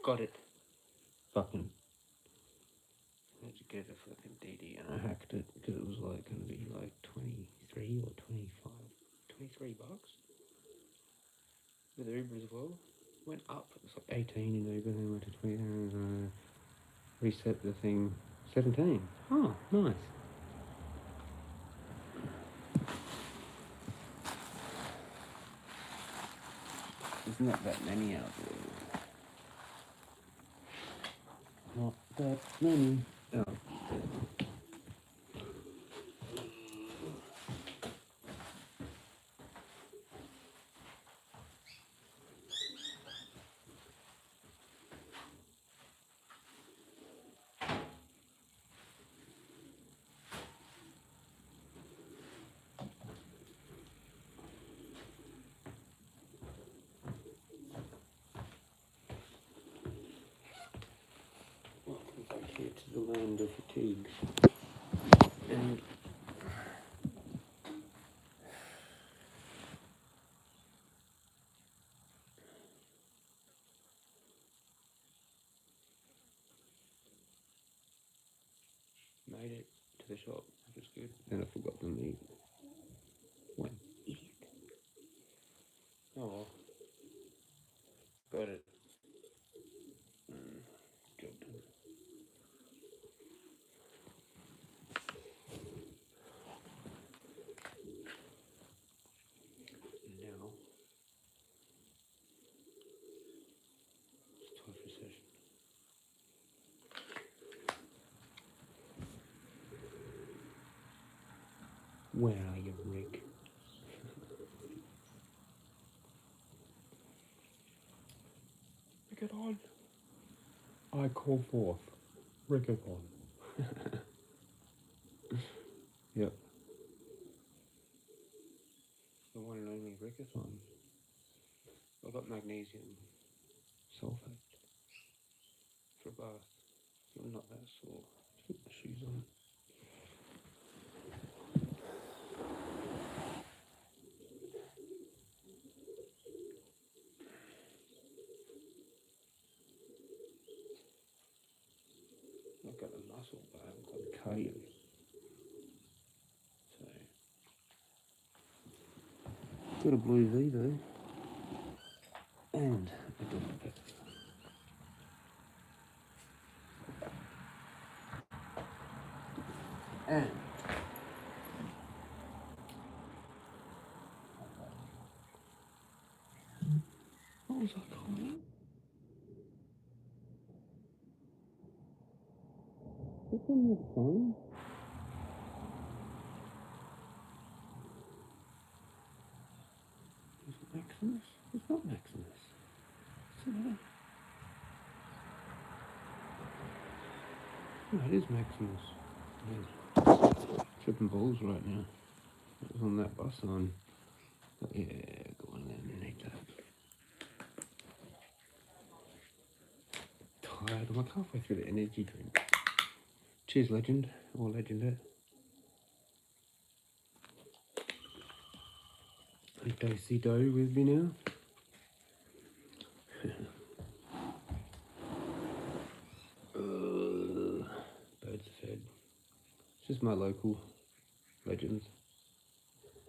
got it. Fucking. Had to get a fucking DD and I hacked it because it was like going to be like 23 or 25. 23 bucks. With Uber as well. Went up. It was like 18 in Uber, then went to 20 and reset the thing 17. Oh, nice. There's not that many out there. Not that many out there. Welcome back here to the land of fatigue. And made it to the shop, which is good. And I forgot the meat. What an idiot. Oh well. Got it. Job done. Now, it's time for session. Where are you, Rick? Rick it on. I call forth. Rick it on. Yep. The one and only Rickathon. I got magnesium sulfate for a bath. I'm not that sore. Just put my shoes on. I've got a muscle, but I haven't got a cardio. So, got a blue V though. And a Dr. Pepper. And what was I calling? Is that on your phone? Is it Maximus? It's not Maximus. It's not. No, it is Maximus. Yeah. Tripping balls right now. It was on that bus on. But yeah, go on then, need that. Tired. I'm like halfway through the energy drink. Cheers, legend. Or legendette. Dosey dough with me now. Birds are fed. It's just my local legends.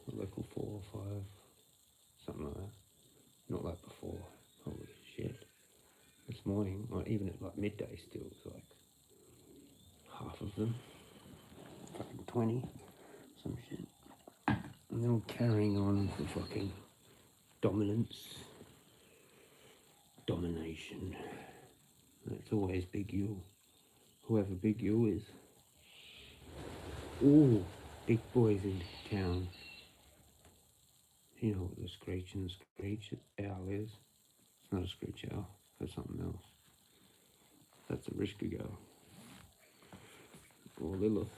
My local 4 or 5. Something like that. Not like before. Holy shit. This morning, or even at like midday still, it was like half of them. Fucking 20. Some shit. And they're all carrying on for fucking dominance. Domination. And it's always Big U. Whoever Big U is. Ooh, big boys in town. You know what the screech and screech owl is? It's not a screech owl, that's something else. That's a Rishka girl. Or Lilith.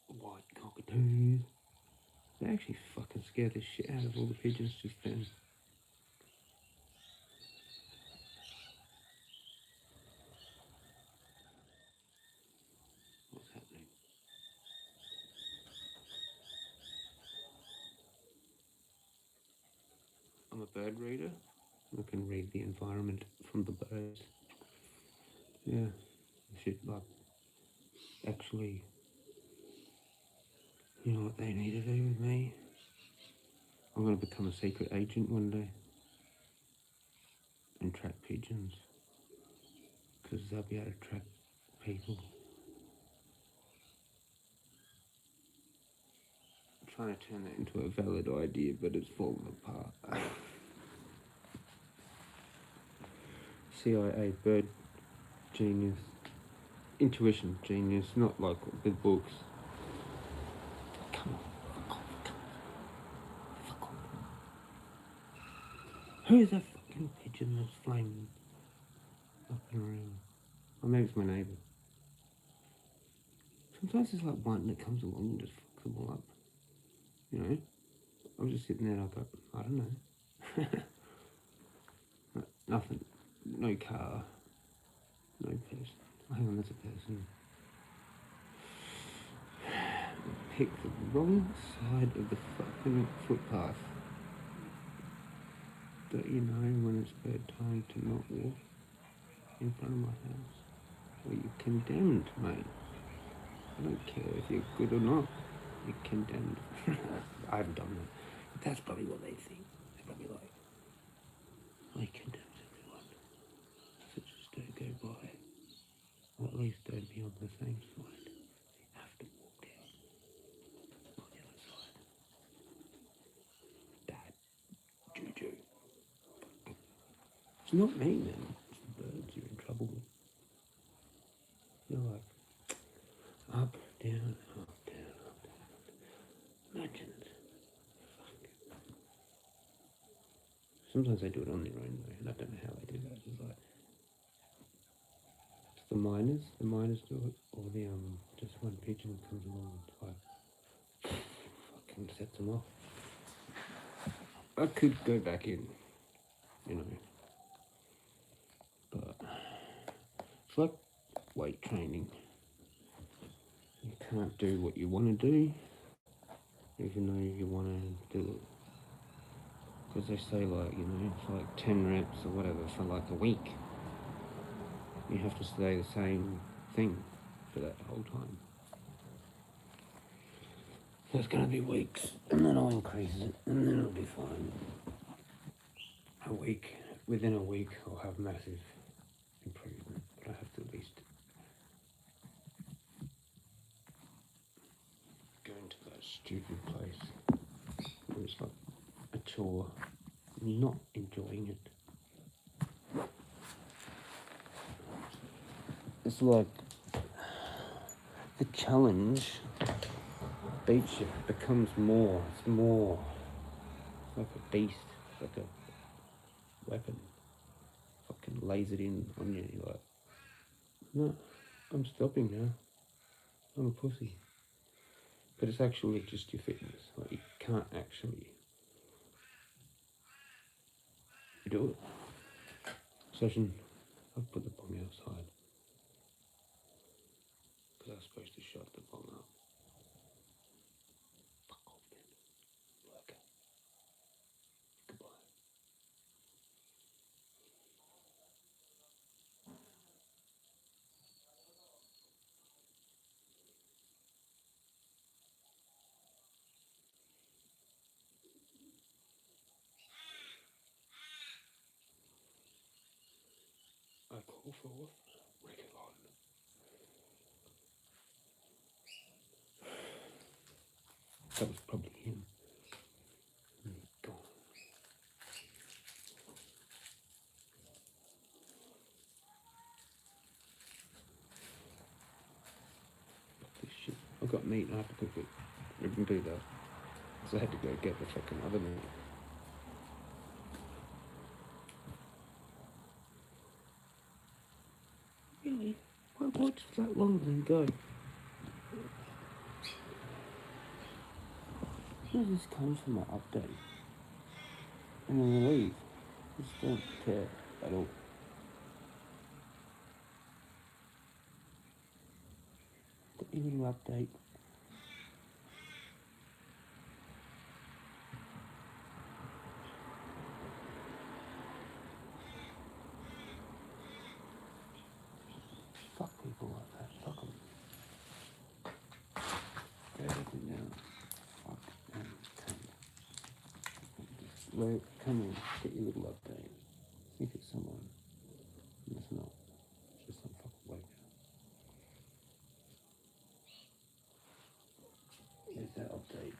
White cockatoos. They actually fucking scared the shit out of all the pigeons just then. What's happening? I'm a bird reader. I can read the environment from the birds. Yeah, I should like actually, you know what they need to do with me? I'm going to become a secret agent one day and track pigeons, because they'll be able to track people. I'm trying to turn that into a valid idea, but it's falling apart. CIA, bird genius, intuition genius, not like the books. Come on, fuck off. Who's that fucking pigeon that's flying up and around? Or maybe it's my neighbour. Sometimes there's like one that comes along and just fucks them all up. You know? I'm just sitting there like, I don't know. Nothing. No car. No person. Oh, hang on, that's a person. Pick the wrong side of the fucking footpath. Don't you know when it's bedtime to not walk in front of my house? Well, you're condemned, mate. I don't care if you're good or not. You're condemned. I haven't done that. But that's probably what they think. They're probably like, I condemns everyone. So just don't go by. Or at least don't be on the same side. You have to walk down on the other side. Dad. Juju. It's not me, man. It's the birds you're in trouble with. You're like, up, down, up, down, up, down. Imagine it. Fuck. Sometimes they do it on their own though, and I don't know how they do that. It's like, it's the miners do it, or the just one pigeon comes along and like, fucking sets them off. I could go back in, you know, but it's like weight training. You can't do what you want to do, even though you want to do it. Because they say like, you know, it's like 10 reps or whatever for like a week. You have to say the same thing for that whole time. So it's going to be weeks, and then I'll increase it, and then it'll be fine. Within a week, I'll have massive improvement, but I have to at least go into that stupid place where it's like a chore. I'm not enjoying it. It's like the challenge beats you, becomes more. It's more. It's like a beast. It's like a weapon. Fucking lays it in on you. You're like, no, I'm stopping now. I'm a pussy. But it's actually just your fitness. Like, you can't actually do it. Session. I've put the bong outside. Because I was supposed to shut the bong up. Fuck off then. Work. Goodbye. I call for what? Rick on. That was probably him. Gone. Fuck this shit. I've got meat and I have to cook it. I didn't do that. So I had to go get the fucking other meat. Really? Why watch that long and then go? Where does this come from, my update? And then you leave. I just don't care at all. The evening update. Wait, come in, get your little update. See if it's someone. And it's not. It's just some fucking waker. Here's that update.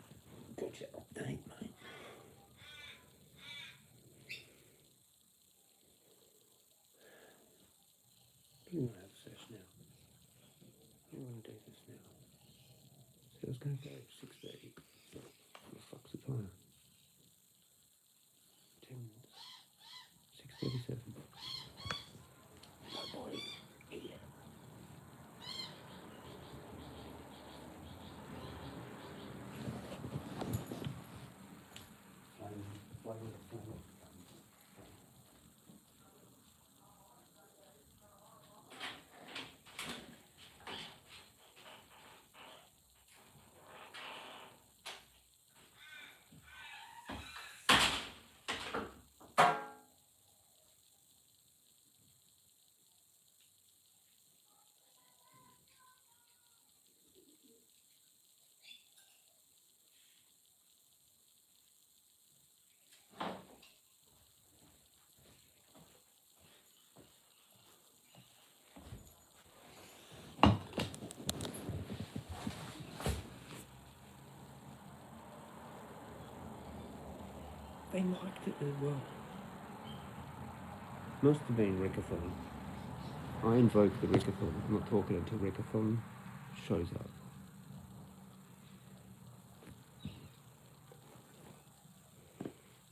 Gotcha update, mate. Do you want to have a sesh now? Do you want to do this now? So I was going to go 6:30. What the fuck's the time? 10 minutes. 6:37. My body. Yeah. They liked it as well. Must have been Rickathon. I invoked the Rickathon. I'm not talking until Rickathon shows up.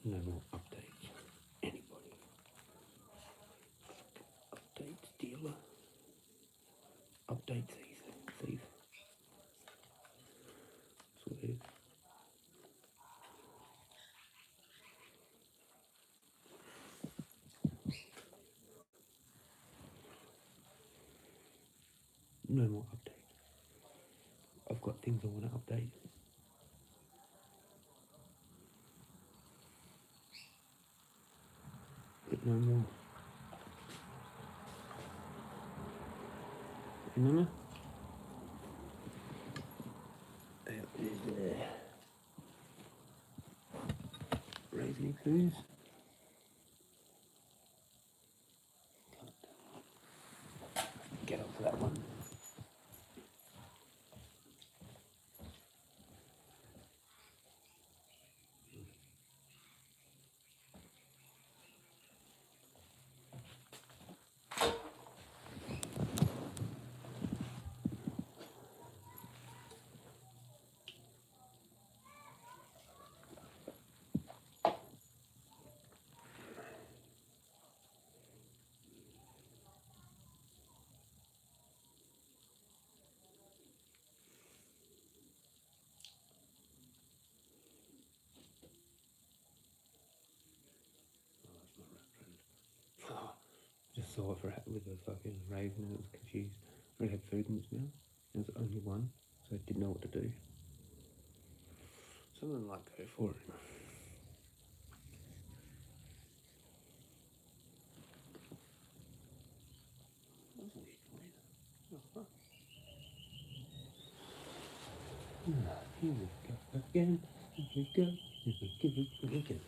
No more updates. Anybody? Updates dealer. Update thief. That's what it is. No more updates. I've got things I want to update. But no more. Remember? Raise any clues? Get off that one. Just saw it with a fucking raven and it was confused. It had food in its mouth. There was only one, so it didn't know what to do. Some of them like go for it. That's weird, mate. Oh, fuck. Here we go again. Here we go. Here we go again.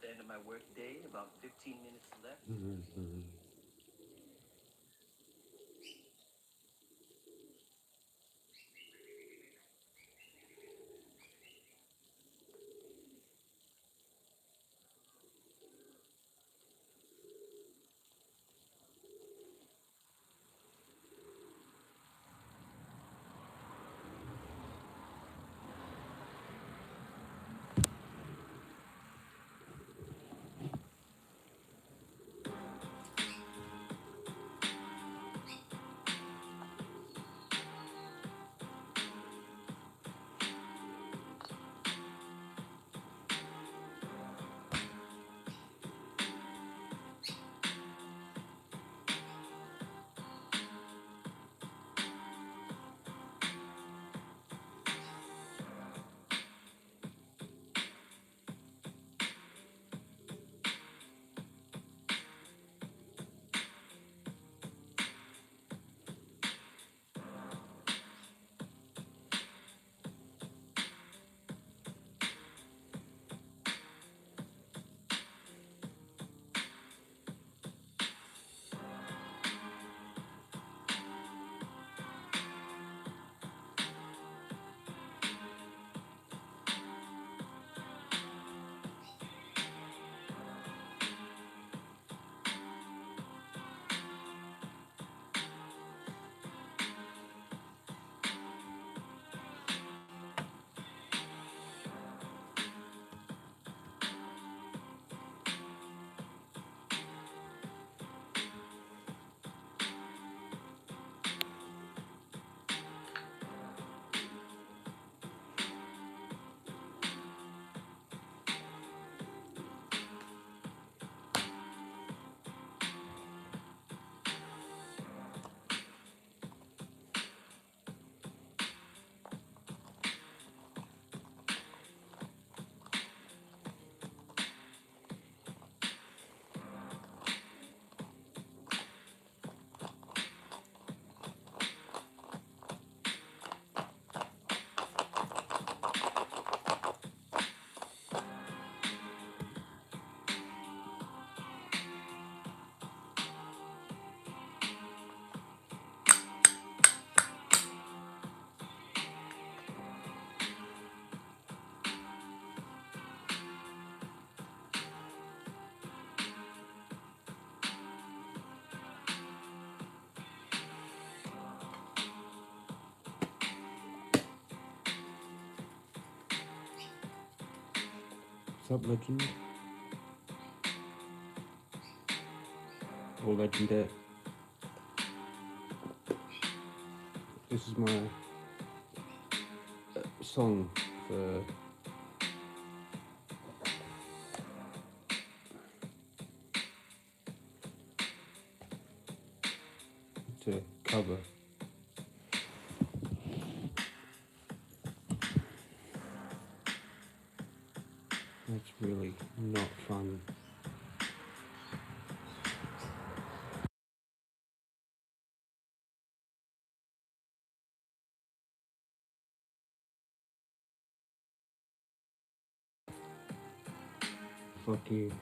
at the end of my work day, about 15 minutes left. What's up, legend? Or legendette. This is my song for to cover. That's really not fun. Fuck you.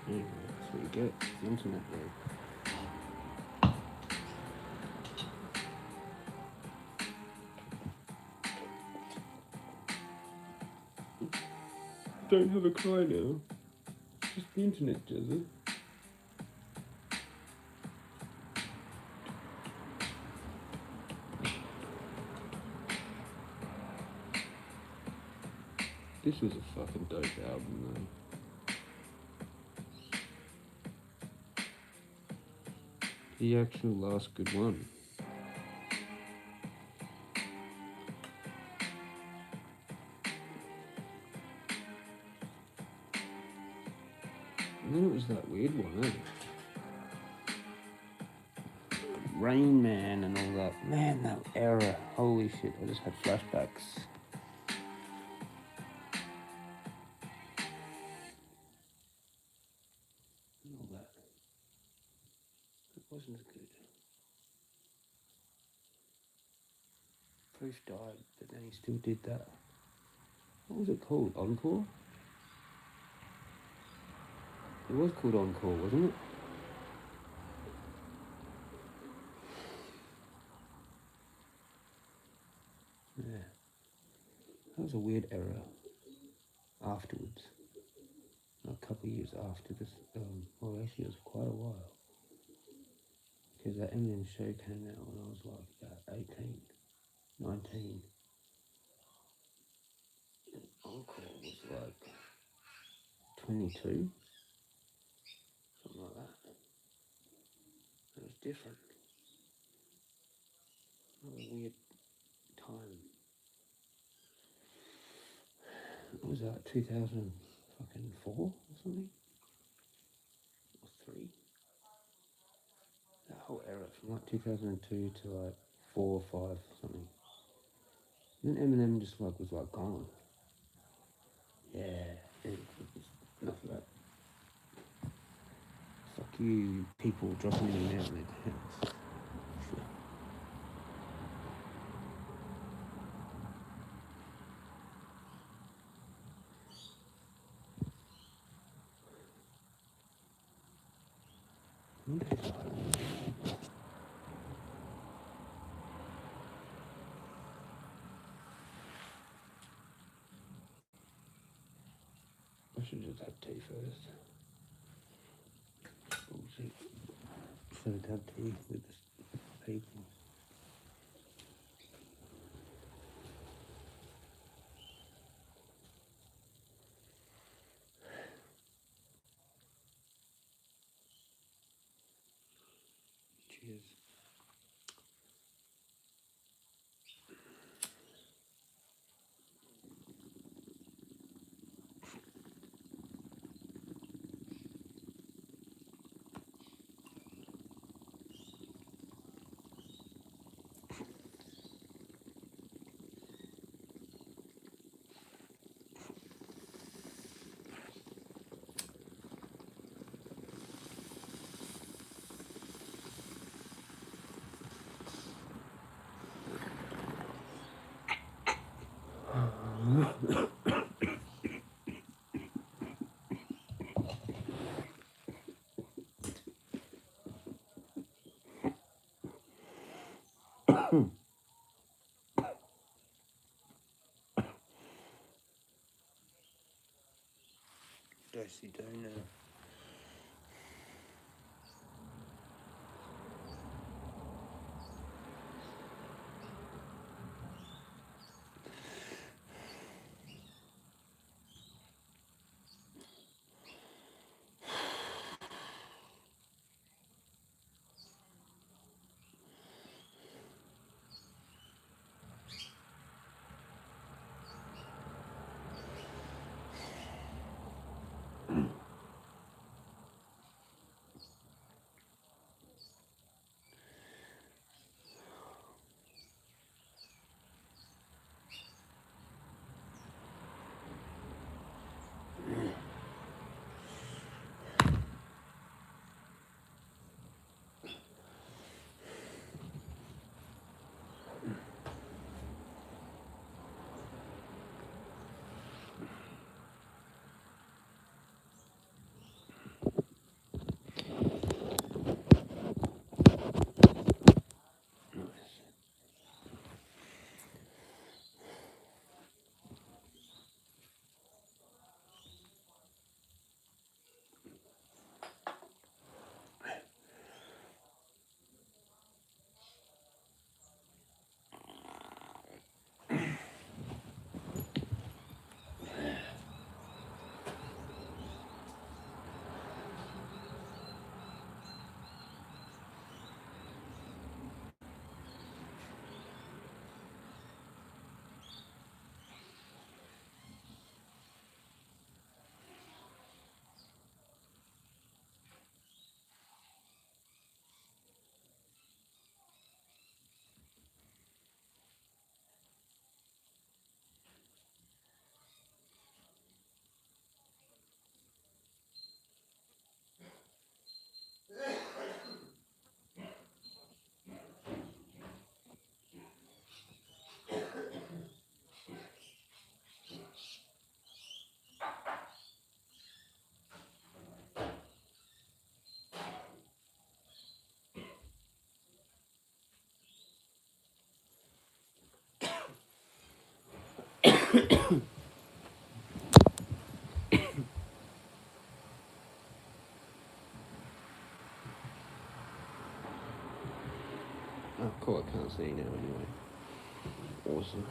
Anyway, that's what you get. It's the internet, though. Don't have a cry now. It's just the internet, Jezza. This was a fucking dope album, though. The actual last good one. And then it was that weird one, eh? Rain Man and all that. Man, that era. Holy shit, I just had flashbacks. And all that. It wasn't as good. Bruce died, but then he still did that. What was it called? Encore? It was called Encore, wasn't it? Yeah. That was a weird era afterwards. A couple of years after this, well actually it was quite a while. Because that Eminem show came out when I was like about 18, 19. And Encore was like 22, something like that. It was different. It was a weird time. It was like 2004 or something? Or 3? That whole era from like 2002 to like 4 or 5 or something. And then Eminem just like was like gone. Yeah, enough of that. Fuck you, people dropping in and out of their house. I should just have tea first. Bullshit. Should have tea with the people. Cheers. Dicey donut. Oh, cool, I can't see now anyway. Awesome.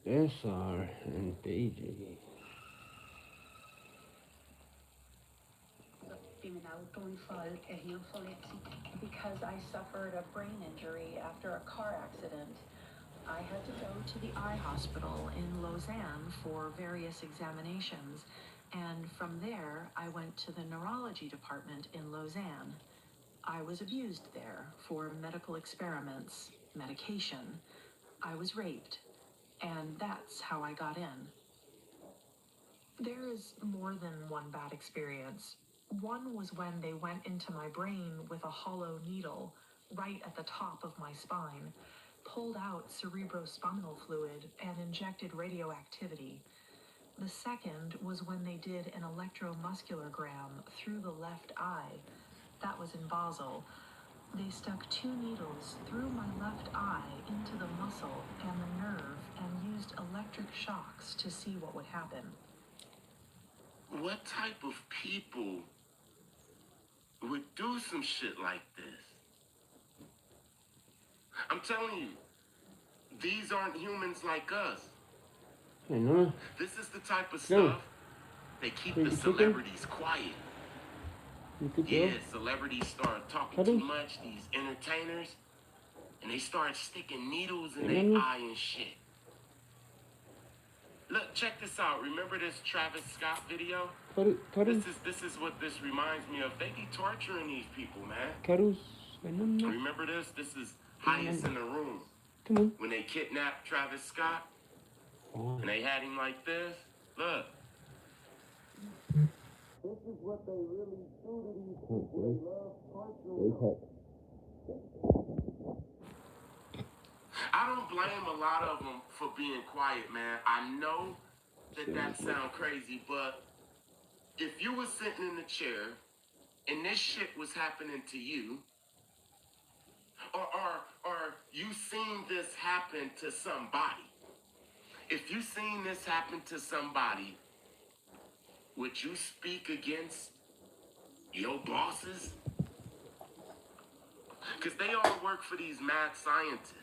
SR and BG. Because I suffered a brain injury after a car accident. I had to go to the eye hospital in Lausanne for various examinations, and from there I went to the neurology department in Lausanne. I was abused there for medical experiments, medication. I was raped, and that's how I got in. There is more than one bad experience. One was when they went into my brain with a hollow needle right at the top of my spine, pulled out cerebrospinal fluid, and injected radioactivity. The second was when they did an electromusculogram through the left eye. That was in Basel. They stuck 2 needles through my left eye into the muscle and the nerve and used electric shocks to see what would happen. What type of people would do some shit like this? I'm telling you, these aren't humans like us. Hey, no. This is the type of No. stuff they keep Are the you chicken? celebrities quiet. You could Yeah, go. celebrities start talking Cuddles? too much, these entertainers, and they start sticking needles in Hey, their Mama. eye and shit. Look, check this out. Remember this Travis Scott video? Cuddles? This is what this reminds me of. They be torturing these people, man. Cuddles? Hey, Mama. Remember this? This is highest in the room. Come on. When they kidnapped Travis Scott, Oh. and they had him like this. Look. This is what they really do to these people. They love torturing them. I don't blame a lot of them for being quiet, man. I know that sounds crazy, but if you were sitting in the chair and this shit was happening to you, or you seen this happen to somebody, if you seen this happen to somebody, would you speak against your bosses? Because they all work for these mad scientists.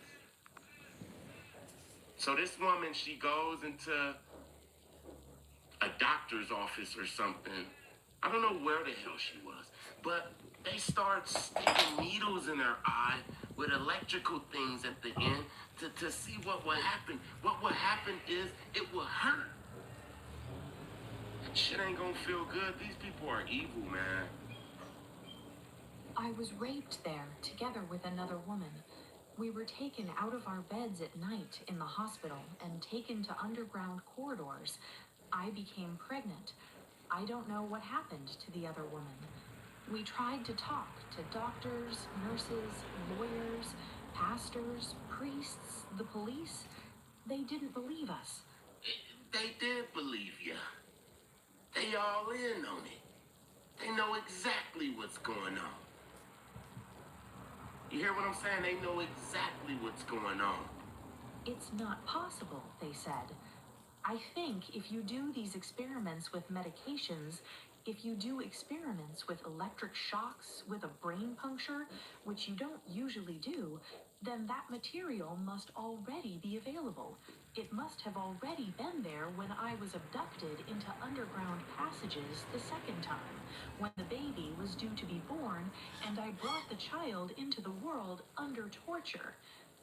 So this woman, she goes into a doctor's office or something. I don't know where the hell she was, but they start sticking needles in her eye with electrical things at the end to see what will happen. What will happen is it will hurt. That shit ain't gonna feel good. These people are evil, man. I was raped there, together with another woman. We were taken out of our beds at night in the hospital and taken to underground corridors. I became pregnant. I don't know what happened to the other woman. We tried to talk to doctors, nurses, lawyers, pastors, priests, the police. They didn't believe us. They did believe you. They all in on it. They know exactly what's going on. You hear what I'm saying? They know exactly what's going on. It's not possible, they said. I think if you do these experiments with medications, if you do experiments with electric shocks, with a brain puncture, which you don't usually do, then that material must already be available. It must have already been there when I was abducted into underground passages the second time, when the baby was due to be born, and I brought the child into the world under torture.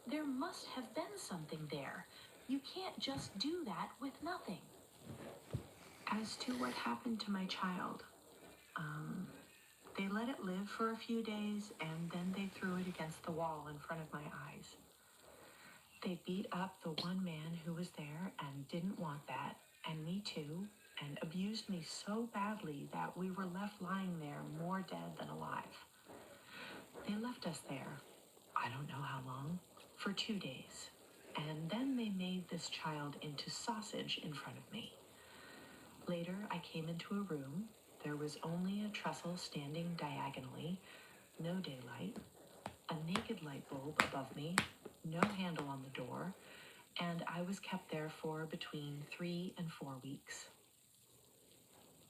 There must have been something there. You can't just do that with nothing. As to what happened to my child, they let it live for a few days and then they threw it against the wall in front of my eyes. They beat up the one man who was there and didn't want that, and me too, and abused me so badly that we were left lying there more dead than alive. They left us there, I don't know how long, for 2 days. And then they made this child into sausage in front of me. Later, I came into a room. There was only a trestle standing diagonally, no daylight, a naked light bulb above me, no handle on the door, and I was kept there for between 3 and 4 weeks.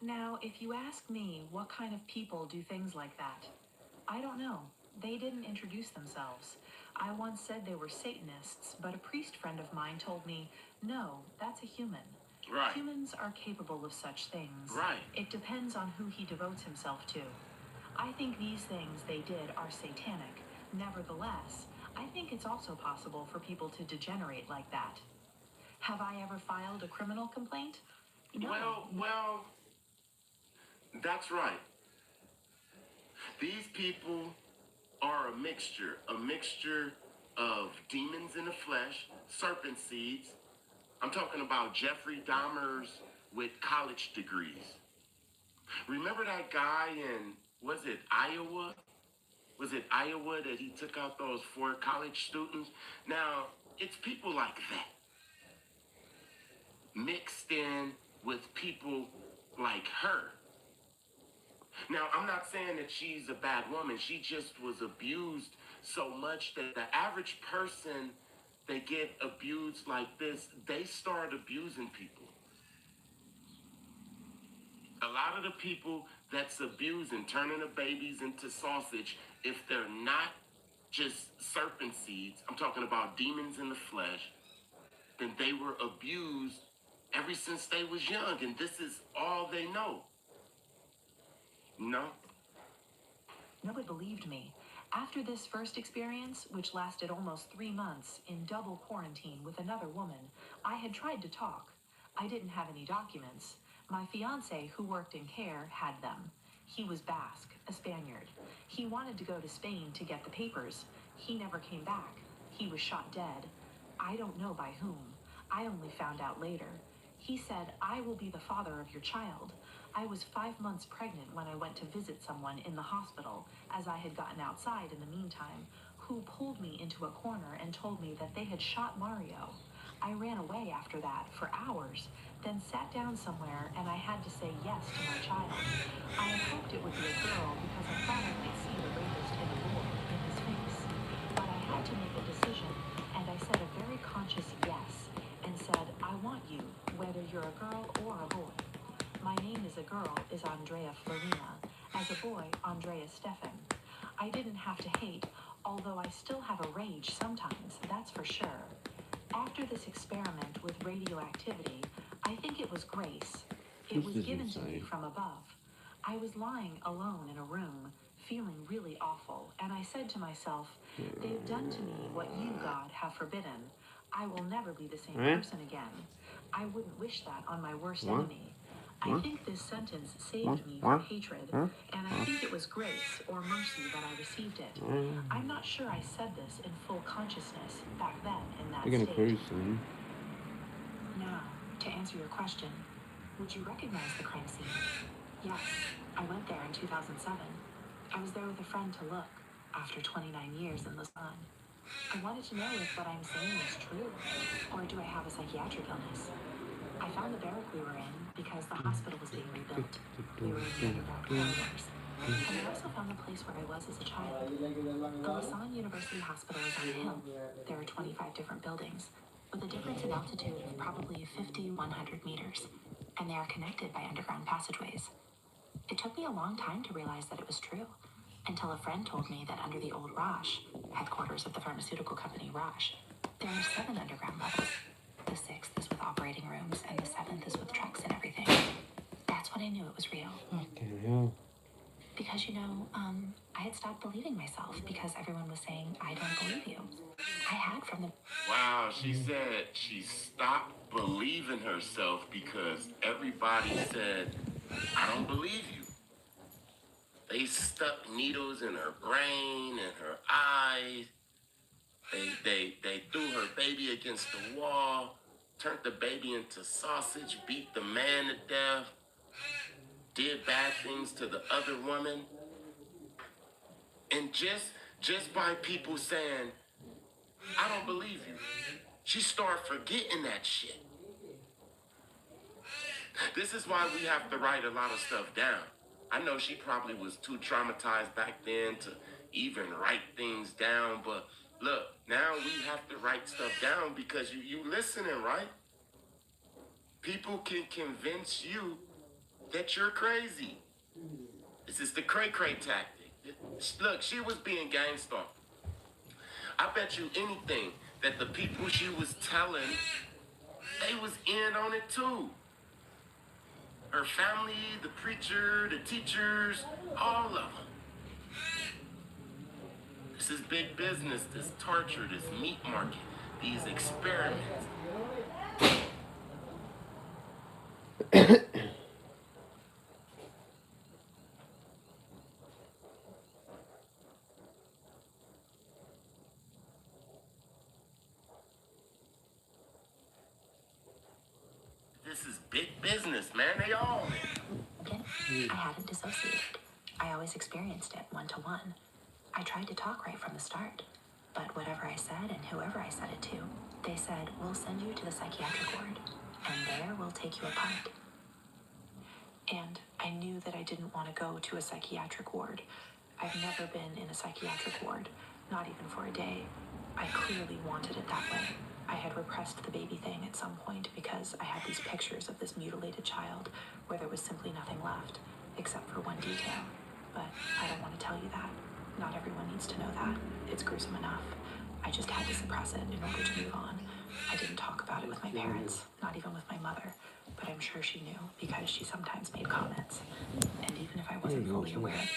Now, if you ask me what kind of people do things like that, I don't know. They didn't introduce themselves. I once said they were Satanists, but a priest friend of mine told me, no, that's a human. Right. Humans are capable of such things. Right. It depends on who he devotes himself to. I think these things they did are satanic. Nevertheless, I think it's also possible for people to degenerate like that. Have I ever filed a criminal complaint? No. Well, that's right. These people are a mixture of demons in the flesh, serpent seeds. I'm talking about Jeffrey Dahmer's with college degrees. Remember that guy in, was it Iowa? Was it Iowa that he took out those 4 college students? Now, it's people like that mixed in with people like her. Now, I'm not saying that she's a bad woman. She just was abused so much that the average person, they get abused like this, they start abusing people. A lot of the people that's abusing, turning the babies into sausage, if they're not just serpent seeds, I'm talking about demons in the flesh, then they were abused ever since they was young, and this is all they know. No? Nobody believed me. After this first experience, which lasted almost 3 months in double quarantine with another woman, I had tried to talk. I didn't have any documents. My fiancé, who worked in care, had them. He was Basque, a Spaniard. He wanted to go to Spain to get the papers. He never came back. He was shot dead. I don't know by whom. I only found out later. He said, I will be the father of your child. I was 5 months pregnant when I went to visit someone in the hospital, as I had gotten outside in the meantime, who pulled me into a corner and told me that they had shot Mario. I ran away after that for hours, then sat down somewhere and I had to say yes to my child. I had hoped it would be a girl because I thought I might see the rapist in a boy in his face. But I had to make a decision, and I said a very conscious yes, and said, I want you, whether you're a girl or a boy. My name as a girl is Andrea Florina. As a boy, Andrea Stefan. I didn't have to hate, although I still have a rage sometimes, that's for sure. After this experiment with radioactivity, I think it was grace. It was This is given to me insane. from above. I was lying alone in a room, feeling really awful, and I said to myself, they've done to me what you, God, have forbidden. I will never be the same person again. I wouldn't wish that on my worst enemy. I think this sentence saved me from hatred, and I think it was grace or mercy that I received it. I'm not sure I said this in full consciousness back then in that We're gonna state. cruise soon. Now, to answer your question, would you recognize the crime scene? Yes, I went there in 2007. I was there with a friend to look, after 29 years in the sun. I wanted to know if what I'm saying is true, or do I have a psychiatric illness? I found the barrack we were in because the hospital was being rebuilt. We were in the underground corridors. And I also found the place where I was as a child. The Lausanne University Hospital is on a hill. There are 25 different buildings, with a difference in altitude of probably 5,100 meters, and they are connected by underground passageways. It took me a long time to realize that it was true, until a friend told me that under the old Roche, headquarters of the pharmaceutical company Roche, there are 7 underground levels. The 6th is with operating rooms, and the 7th is with trucks and everything. That's when I knew it was real. Fucking hell. Because, I had stopped believing myself because everyone was saying, I don't believe you. I had from the... Wow, she said she stopped believing herself because everybody said, I don't believe you. They stuck needles in her brain and her eyes. They threw her baby against the wall, turned the baby into sausage, beat the man to death, did bad things to the other woman. And just by people saying, I don't believe you, she started forgetting that shit. This is why we have to write a lot of stuff down. I know she probably was too traumatized back then to even write things down, but look, now we have to write stuff down because you listening, right? People can convince you that you're crazy. This is the cray-cray tactic. Look, she was being gangster. I bet you anything that the people she was telling, they was in on it too. Her family, the preacher, the teachers, all of them. This is big business, this torture, this meat market, these experiments. This is big business, man. They all in. I hadn't dissociated. I always experienced it one-to-one. I tried to talk right from the start, but whatever I said and whoever I said it to, they said, we'll send you to the psychiatric ward, and there we'll take you apart. And I knew that I didn't want to go to a psychiatric ward. I've never been in a psychiatric ward, not even for a day. I clearly wanted it that way. I had repressed the baby thing at some point because I had these pictures of this mutilated child where there was simply nothing left, except for one detail. But I don't want to tell you that. Not everyone needs to know that. It's gruesome enough. I just had to suppress it in order to move on. I didn't talk about it with my parents, not even with my mother, but I'm sure she knew because she sometimes made comments. And even if I wasn't fully aware,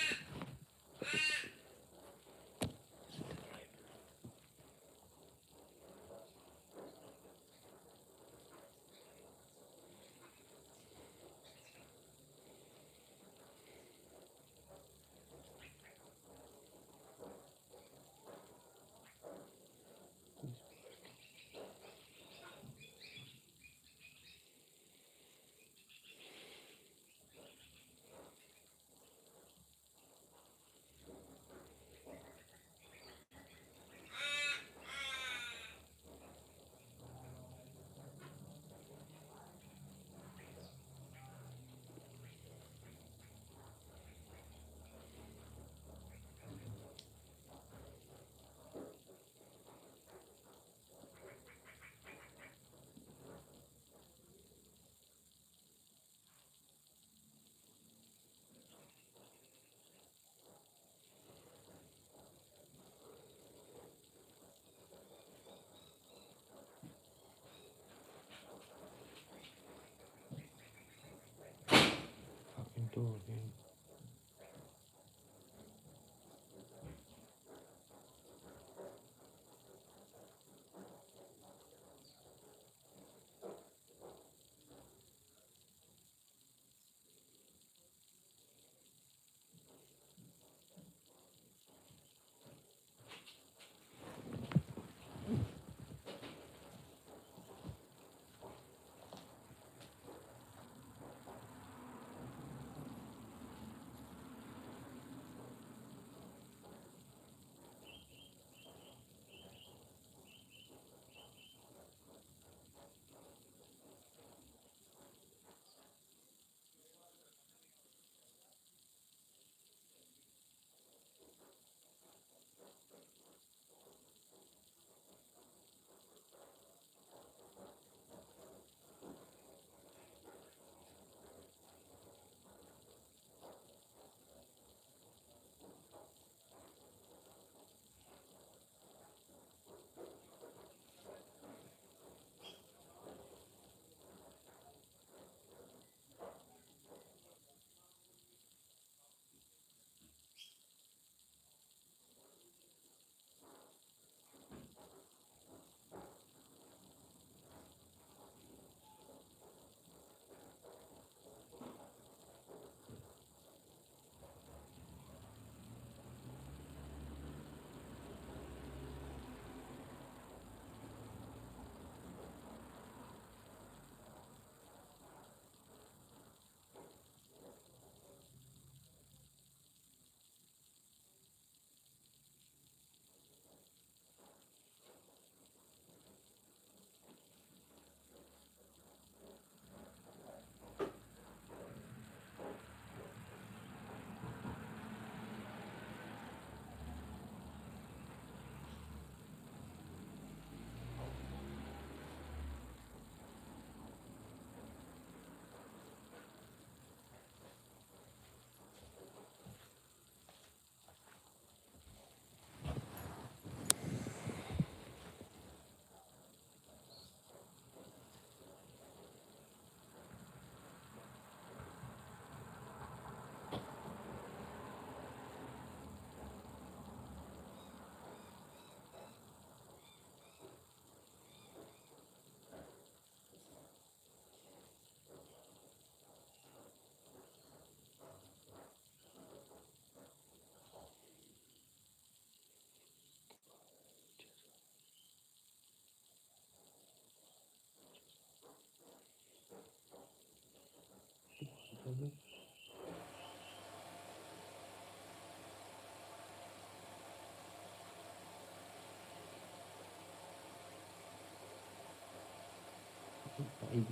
baby.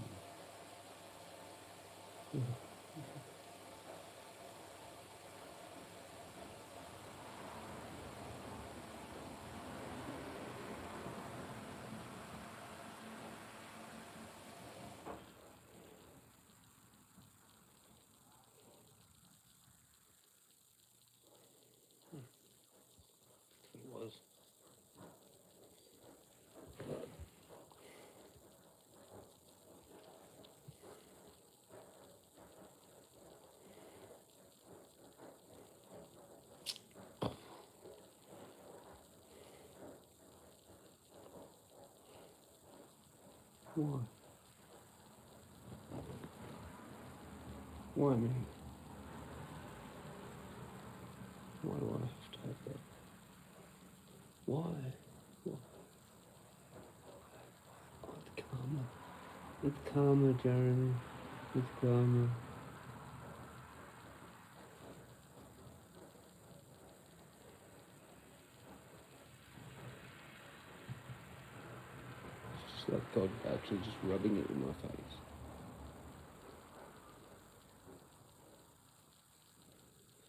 It was. Why? Why me? Why do I have to have that? Why? Why? Oh, it's karma. It's karma, Jeremy. It's karma. It's just like God actually just rubbing it in my face.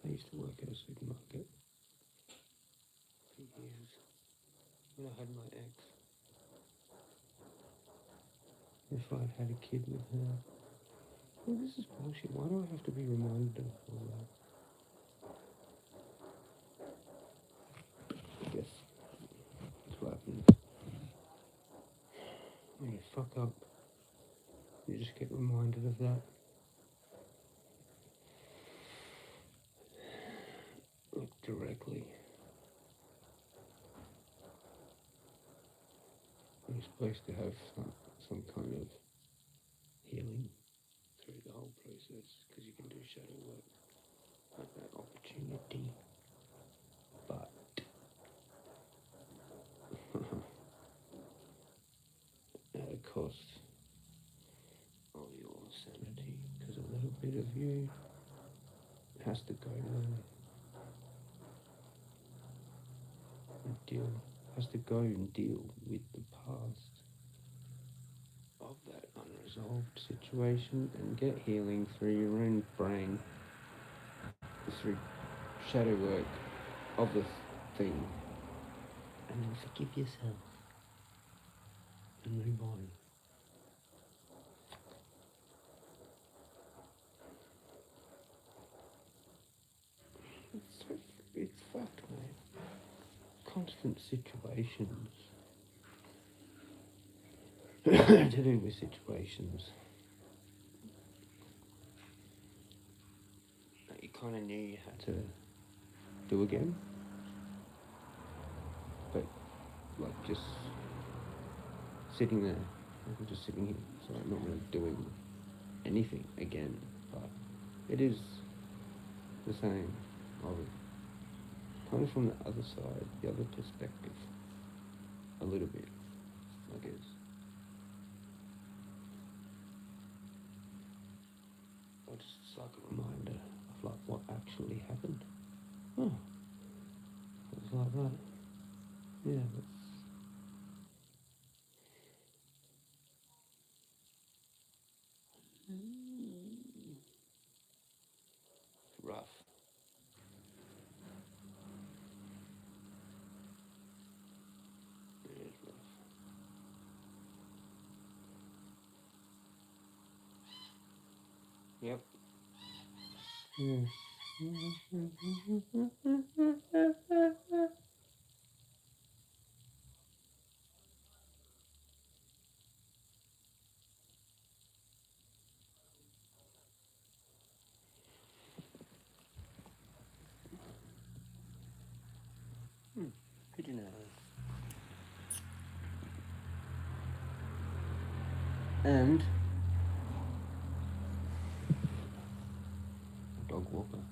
I used to work at a supermarket for years when I had my ex. If I'd had a kid with her. Well, this is bullshit. Why do I have to be reminded of all that? I guess that's what happens. When you fuck up, you just get reminded of that. Like directly. You're supposed to have some kind of healing through the whole process because you can do shadow work. Have that opportunity. But at a cost of your sanity, because a little bit of you has to go now and has to go and deal with the past of that unresolved situation and get healing through your own brain, through shadow work of the thing, and then forgive yourself and move on. It's fucked, mate. Constant situations. To do with situations that you kind of knew you had to do again, but like just sitting there, like I'm just sitting here, so I'm not really doing anything again, but it is the same of kind of from the other side, the other perspective, a little bit, I guess. But it's like a reminder of like what actually happened. Oh, it was like that. Yeah, that's rough. It is rough. Yep. Yeah. Pigeon arrows. And a dog walker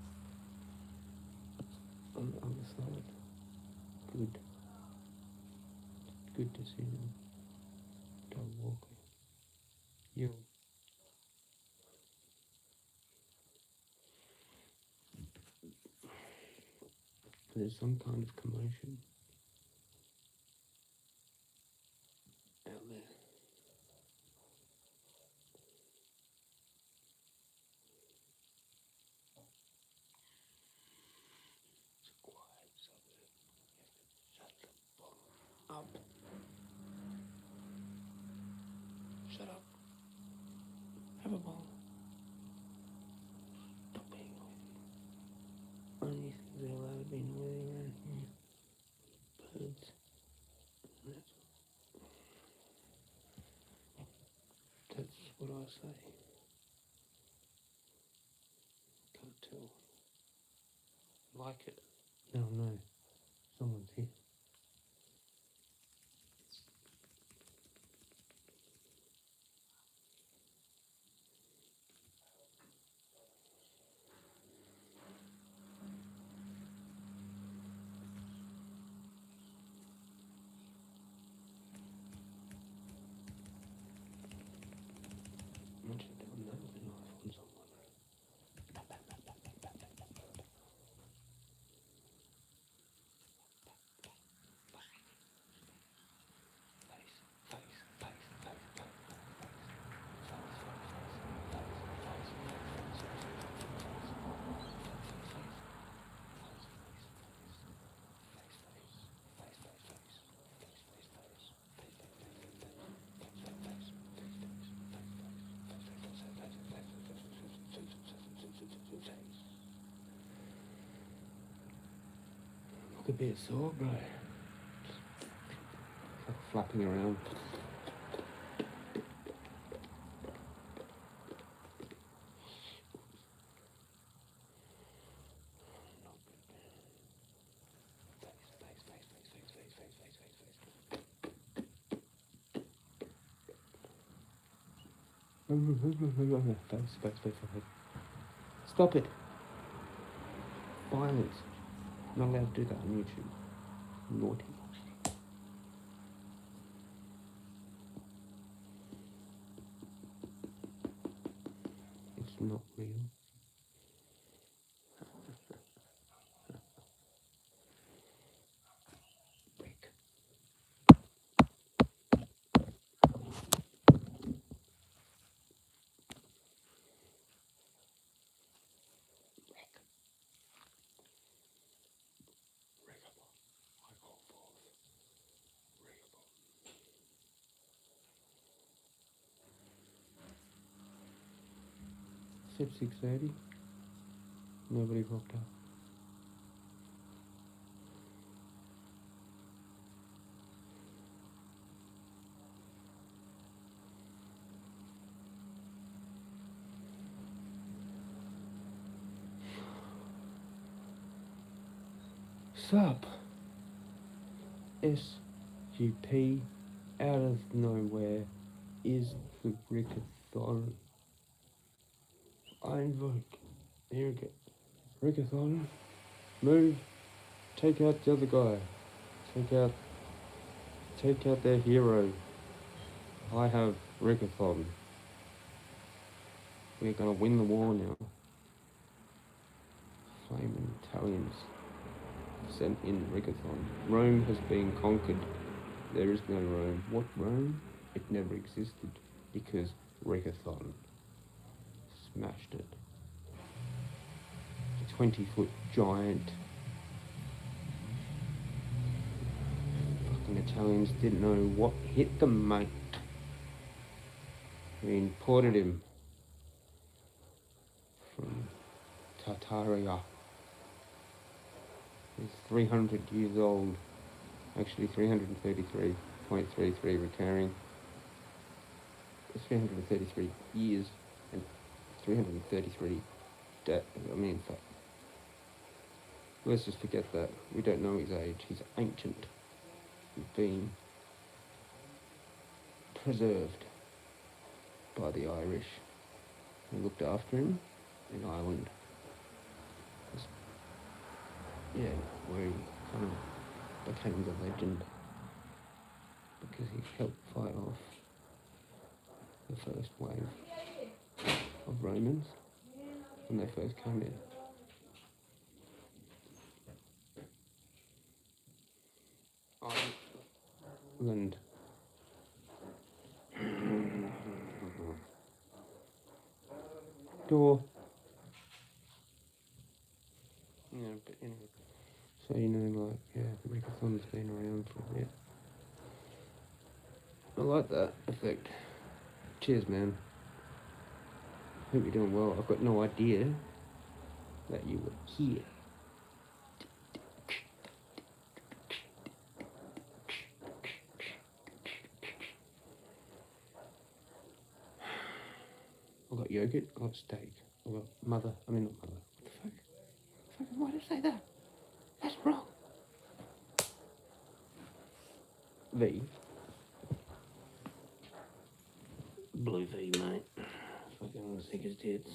on the other side. Good. Good decision. Dog walker. You. There's some kind of commotion out there. up. Shut up. Have a bong. Stop being noisy. Only things that are allowed to be noisy around here. Birds. That's what I say. Can't tell. Like it. No, no. Someone's here. Imagine doing that with a knife on someone. Could be a sore, bro. Like flapping around. Face. Stop it. Violence. Not allowed to do that on YouTube. Naughty. It's not real. Break. Said 6:30. Nobody rocked up. Sup? SGP out of nowhere is the Rickathon. I invoke. Here we go. Rickathon, move. Take out the other guy. Take out their hero. I have Rickathon. We're gonna win the war now. Flaming Italians sent in Rickathon. Rome has been conquered. There is no Rome. What Rome? It never existed because Rickathon smashed it. A 20-foot giant. Fucking Italians didn't know what hit them, mate. We imported him from Tartaria. He's 300 years old. Actually 333.33 recurring. It's 333 years and 333 let's just forget that. We don't know his age. He's ancient. He's been preserved by the Irish who looked after him in Ireland. Where he kind of became the legend because he helped fight off the first wave of Romans when they first came in. Ireland. Door. Yeah, but anyway. So, like, Rickathon's been around for a bit. like that effect. Cheers, man. Hope you're doing well. I've got no idea that you were here. I've got yogurt, I've got steak, I've got not mother. What the fuck? Why did I say that? That's wrong. V. Blue V, mate. Fucking sick as tits.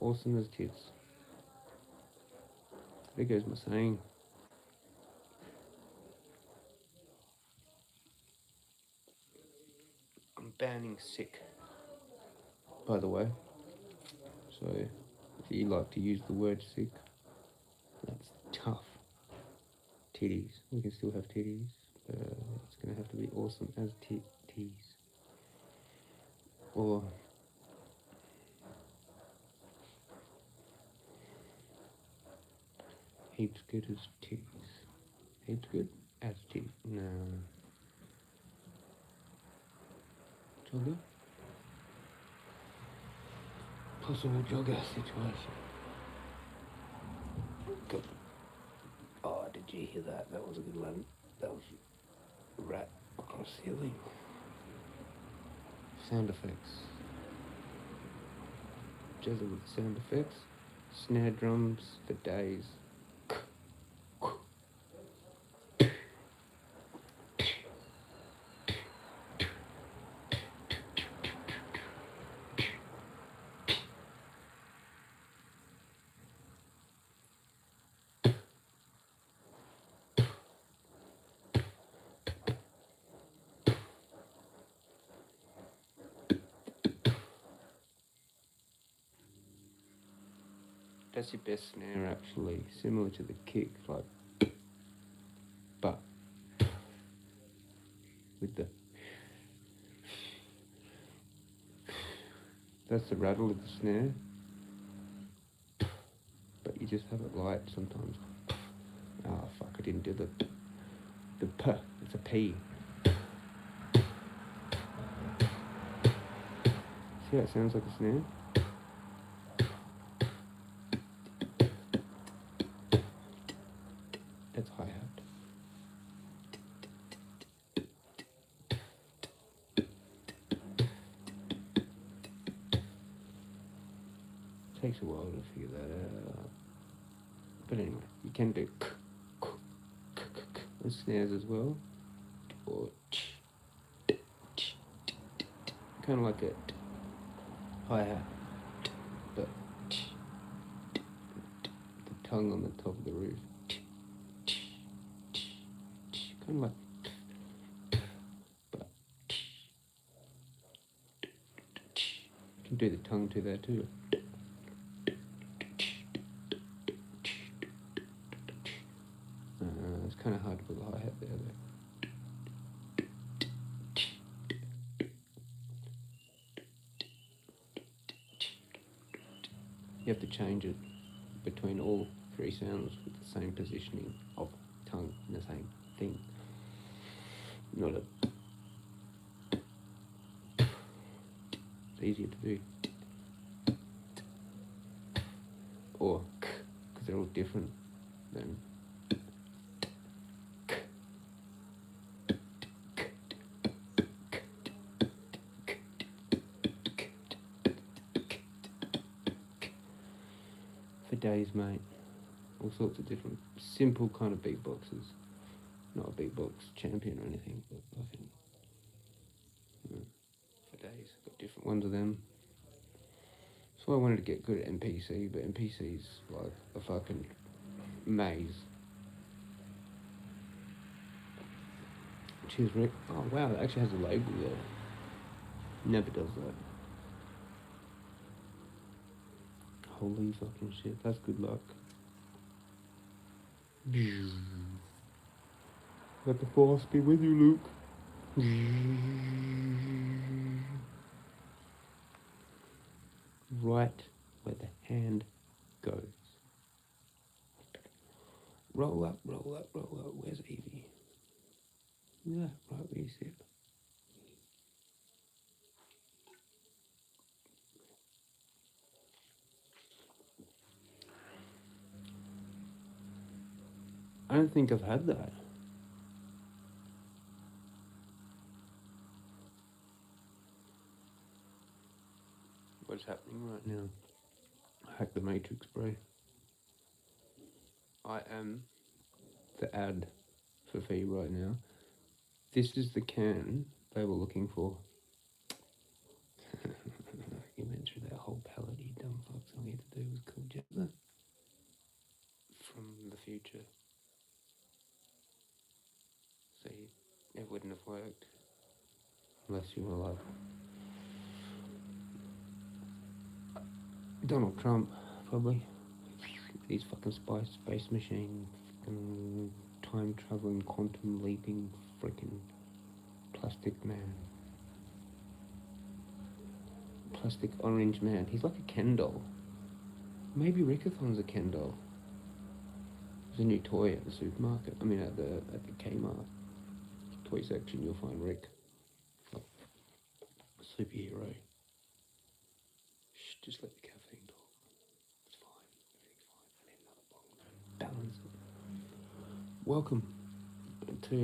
Awesome as tits. There goes my saying. I'm banning sick, by the way. So, if you like to use the word sick, that's tough. Titties. We can still have titties. It's going to have to be awesome as titties. Or heaps good as titties. Heaps good as titties. No. Jogger? Possible jogger situation. Good. Oh, did you hear that? That was a good one. That was a rat across the ceiling. Sound effects. Jezza with sound effects. Snare drums for days. That's your best snare actually, similar to the kick, like, but with the, that's the rattle of the snare, but you just have it light sometimes. Oh fuck, I didn't do the P, it's a P. See how it sounds like a snare? That's hi-hat. Takes a while to figure that out. But anyway, you can do with snares as well. Or kind of like a hi-hat, but the tongue on the top of the roof. Kind of like, but you can do the tongue to that too. It's kind of hard to put the hi-hat there though. You have to change it between all three sounds with the same positioning of tongue in the same thing. Not a... It's easier to do. Or because they're all different then. For days, mate. All sorts of different, simple kind of beatboxes. Not a beatbox champion or anything, but fucking, for days. Got different ones of them. So I wanted to get good at MPC, but MPC's like a fucking maze. Cheers, Rick. Oh wow, it actually has a label there. Never does that. Holy fucking shit, that's good luck. Let the force be with you, Luke. Right where the hand goes. Roll up, roll up, roll up. Where's Evie? Yeah, right where you sit. I don't think I've had that. What's happening right now? Hack the Matrix, bro. I am the ad for Fee right now. This is the can they were looking for. You went through that whole palette, you dumb fucks. All you had to do was call Jezza from the future. See, it wouldn't have worked unless you were like Donald Trump, probably. These fucking space machine, fucking time traveling, quantum leaping, freaking plastic man. Plastic orange man. He's like a Ken doll. Maybe Rickathon's a Ken doll. There's a new toy at the supermarket. I mean, at the Kmart toy section, you'll find Rick. Like superhero. Shh, just let the caffeine talk. It's fine. Everything's fine. I need another bong. Balance it. Welcome to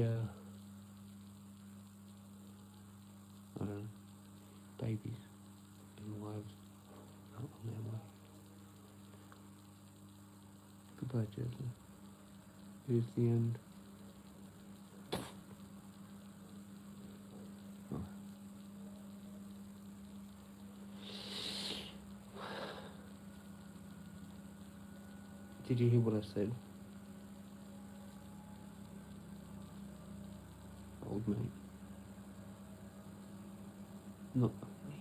I don't know, babies and wives out on their way. Goodbye, Jezza. Here's the end. Oh. Did you hear what I said? Old mate. Not me.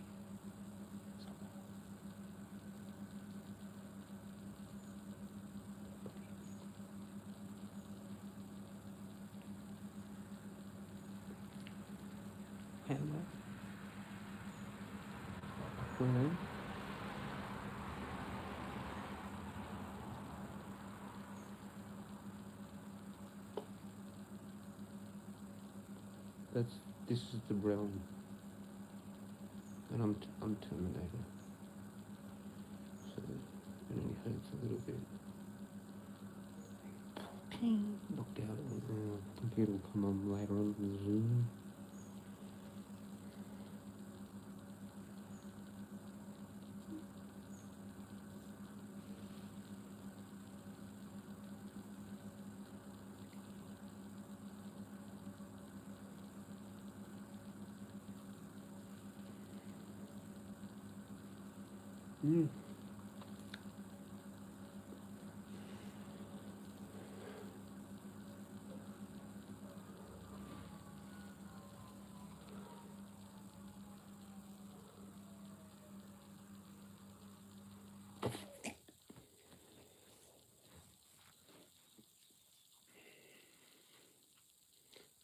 Hello. Well, this is the realm, and I'm Terminator. So it only hurts a little bit. Knocked out. Computer will come on later on in Zoom.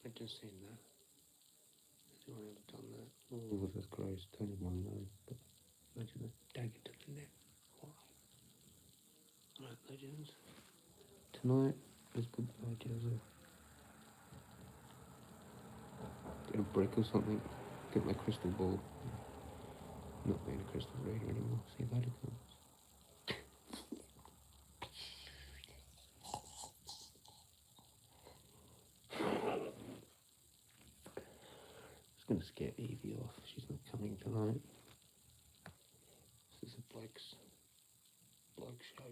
I just seen that. Has anyone ever done that? Oh, that's gross. Don't even want to know. But imagine a dagger to the neck. Why? Alright, legends. Tonight is goodbye, Jezza. Get a brick or something. Get my crystal ball. Not being a crystal reader anymore. See you later, guys. It's gonna scare Evie off. She's not coming tonight. This is a bloke show.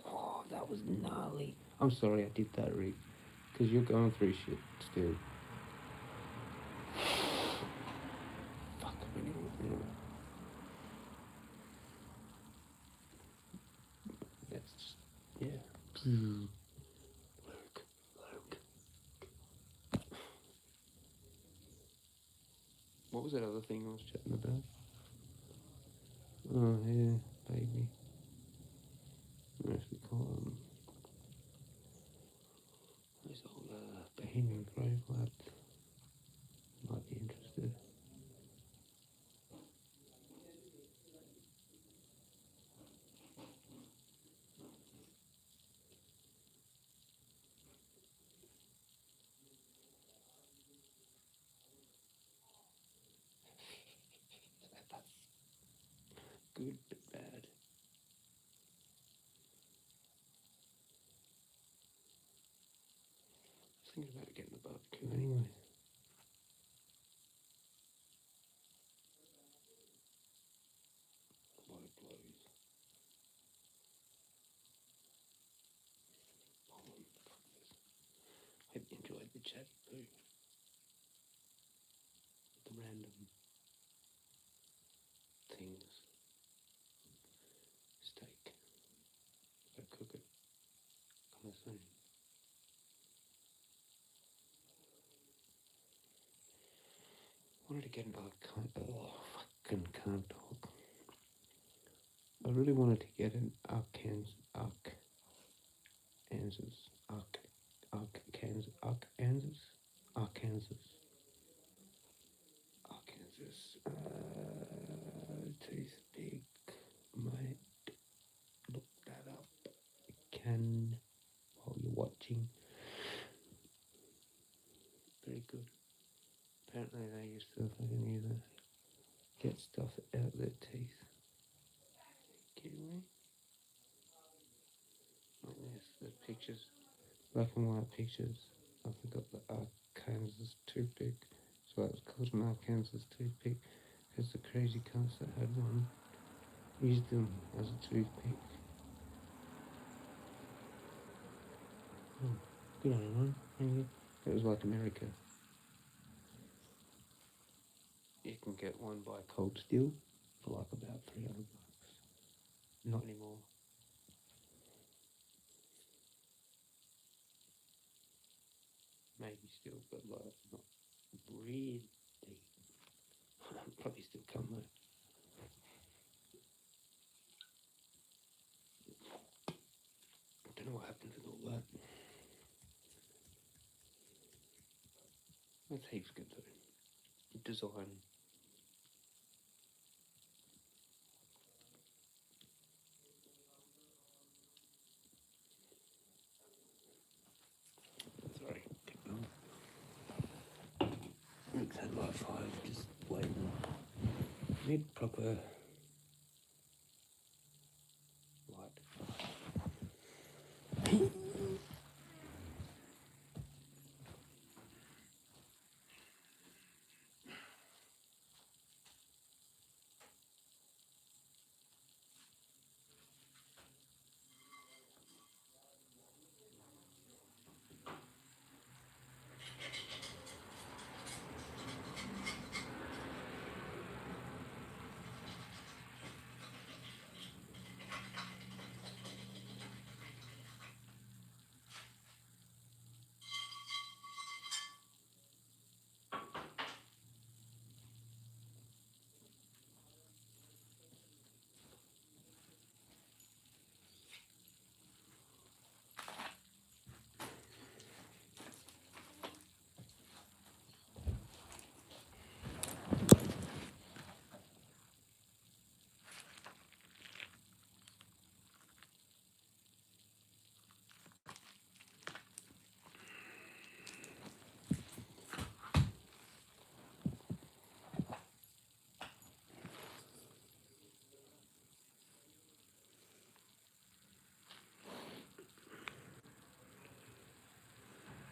Oh, that was gnarly. I'm sorry I did that, Rick. Because you're going through shit still. Fuck, anyway. That's just, yeah. Luke. What was that other thing I was chatting about? Oh, yeah, baby. What else we call them? Those old Bohemian Grove lads might be interested. good, bit bad. I was thinking about getting the barbecue anyway. A lot of blows. Hope you enjoyed the chat too. The random things. Steak. Go cook it. Kind of soon. Wanted to get another fucking can't talk. I really wanted to get an Arkansas toothpick. Might look that up. Can while you're watching. Very good. Apparently they used to fucking either get stuff out their teeth. Kidding me? Like this, the pictures, black and white pictures. I forgot the Arkansas toothpick, so it was called an Arkansas toothpick because the crazy cunts that had one used them as a toothpick. Oh, good on you, man. It was like America. You can get one by Cold Steel for like about $300. Not anymore. Maybe still, but like not really. Probably still come though. I don't know what happened with all that. That's heaps good though. Design. Sorry, keep going. It's had like 5, just waiting. Need proper light.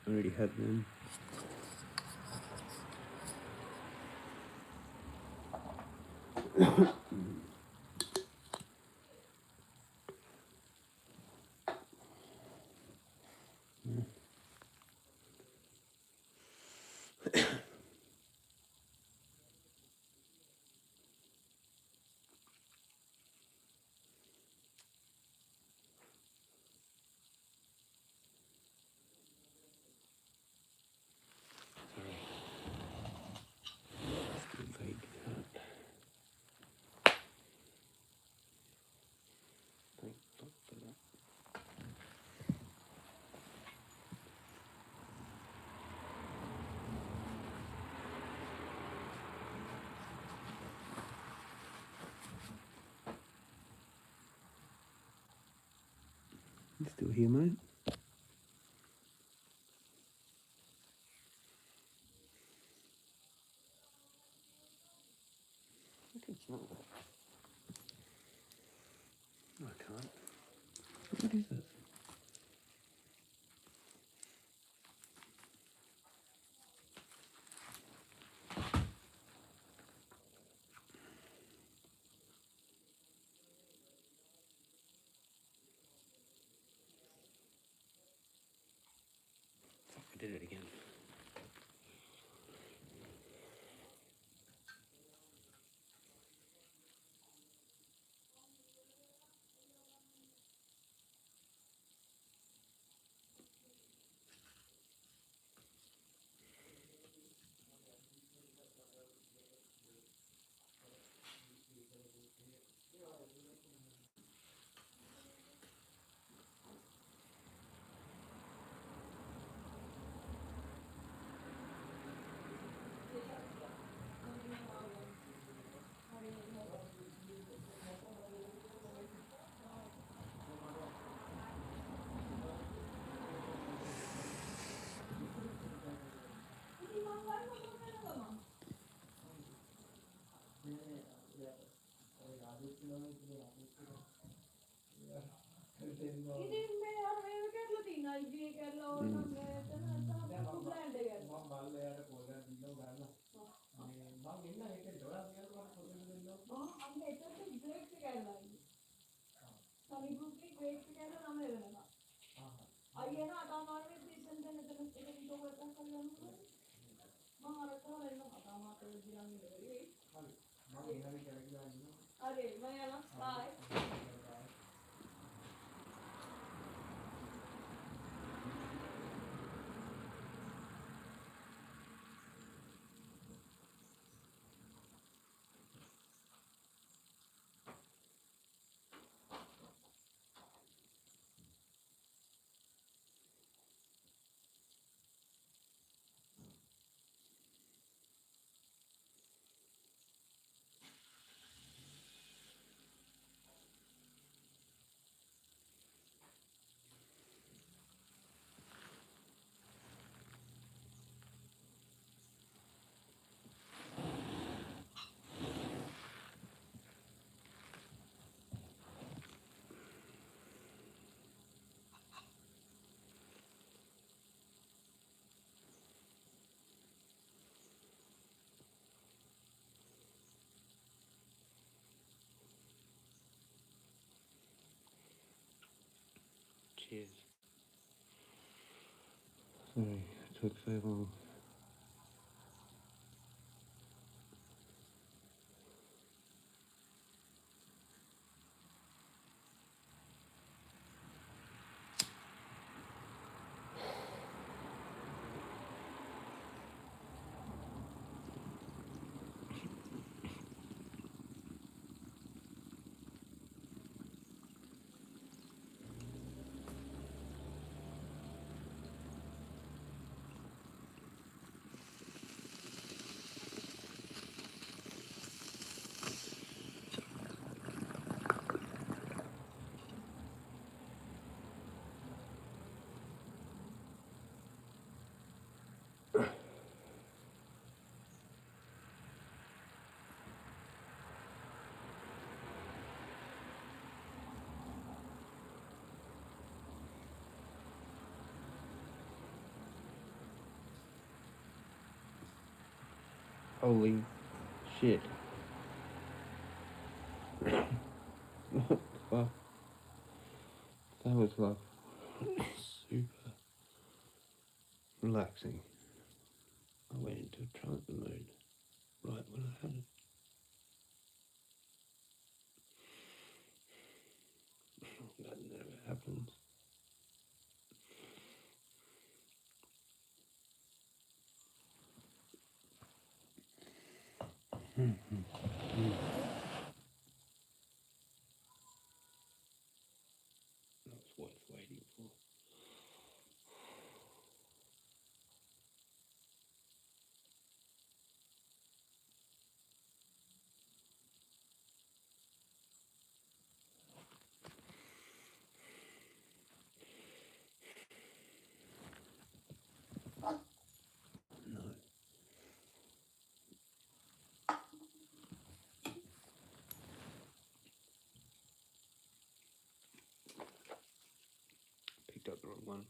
I already had them. You still here, mate? I can smell that. I can't. What is this? Fuck, I did it again. Cheers. Sorry, it took so long. Holy shit. What the fuck? That was like super relaxing. I went into a trance mode right when I had it. That never happens. That's worth waiting for. No. got the wrong one.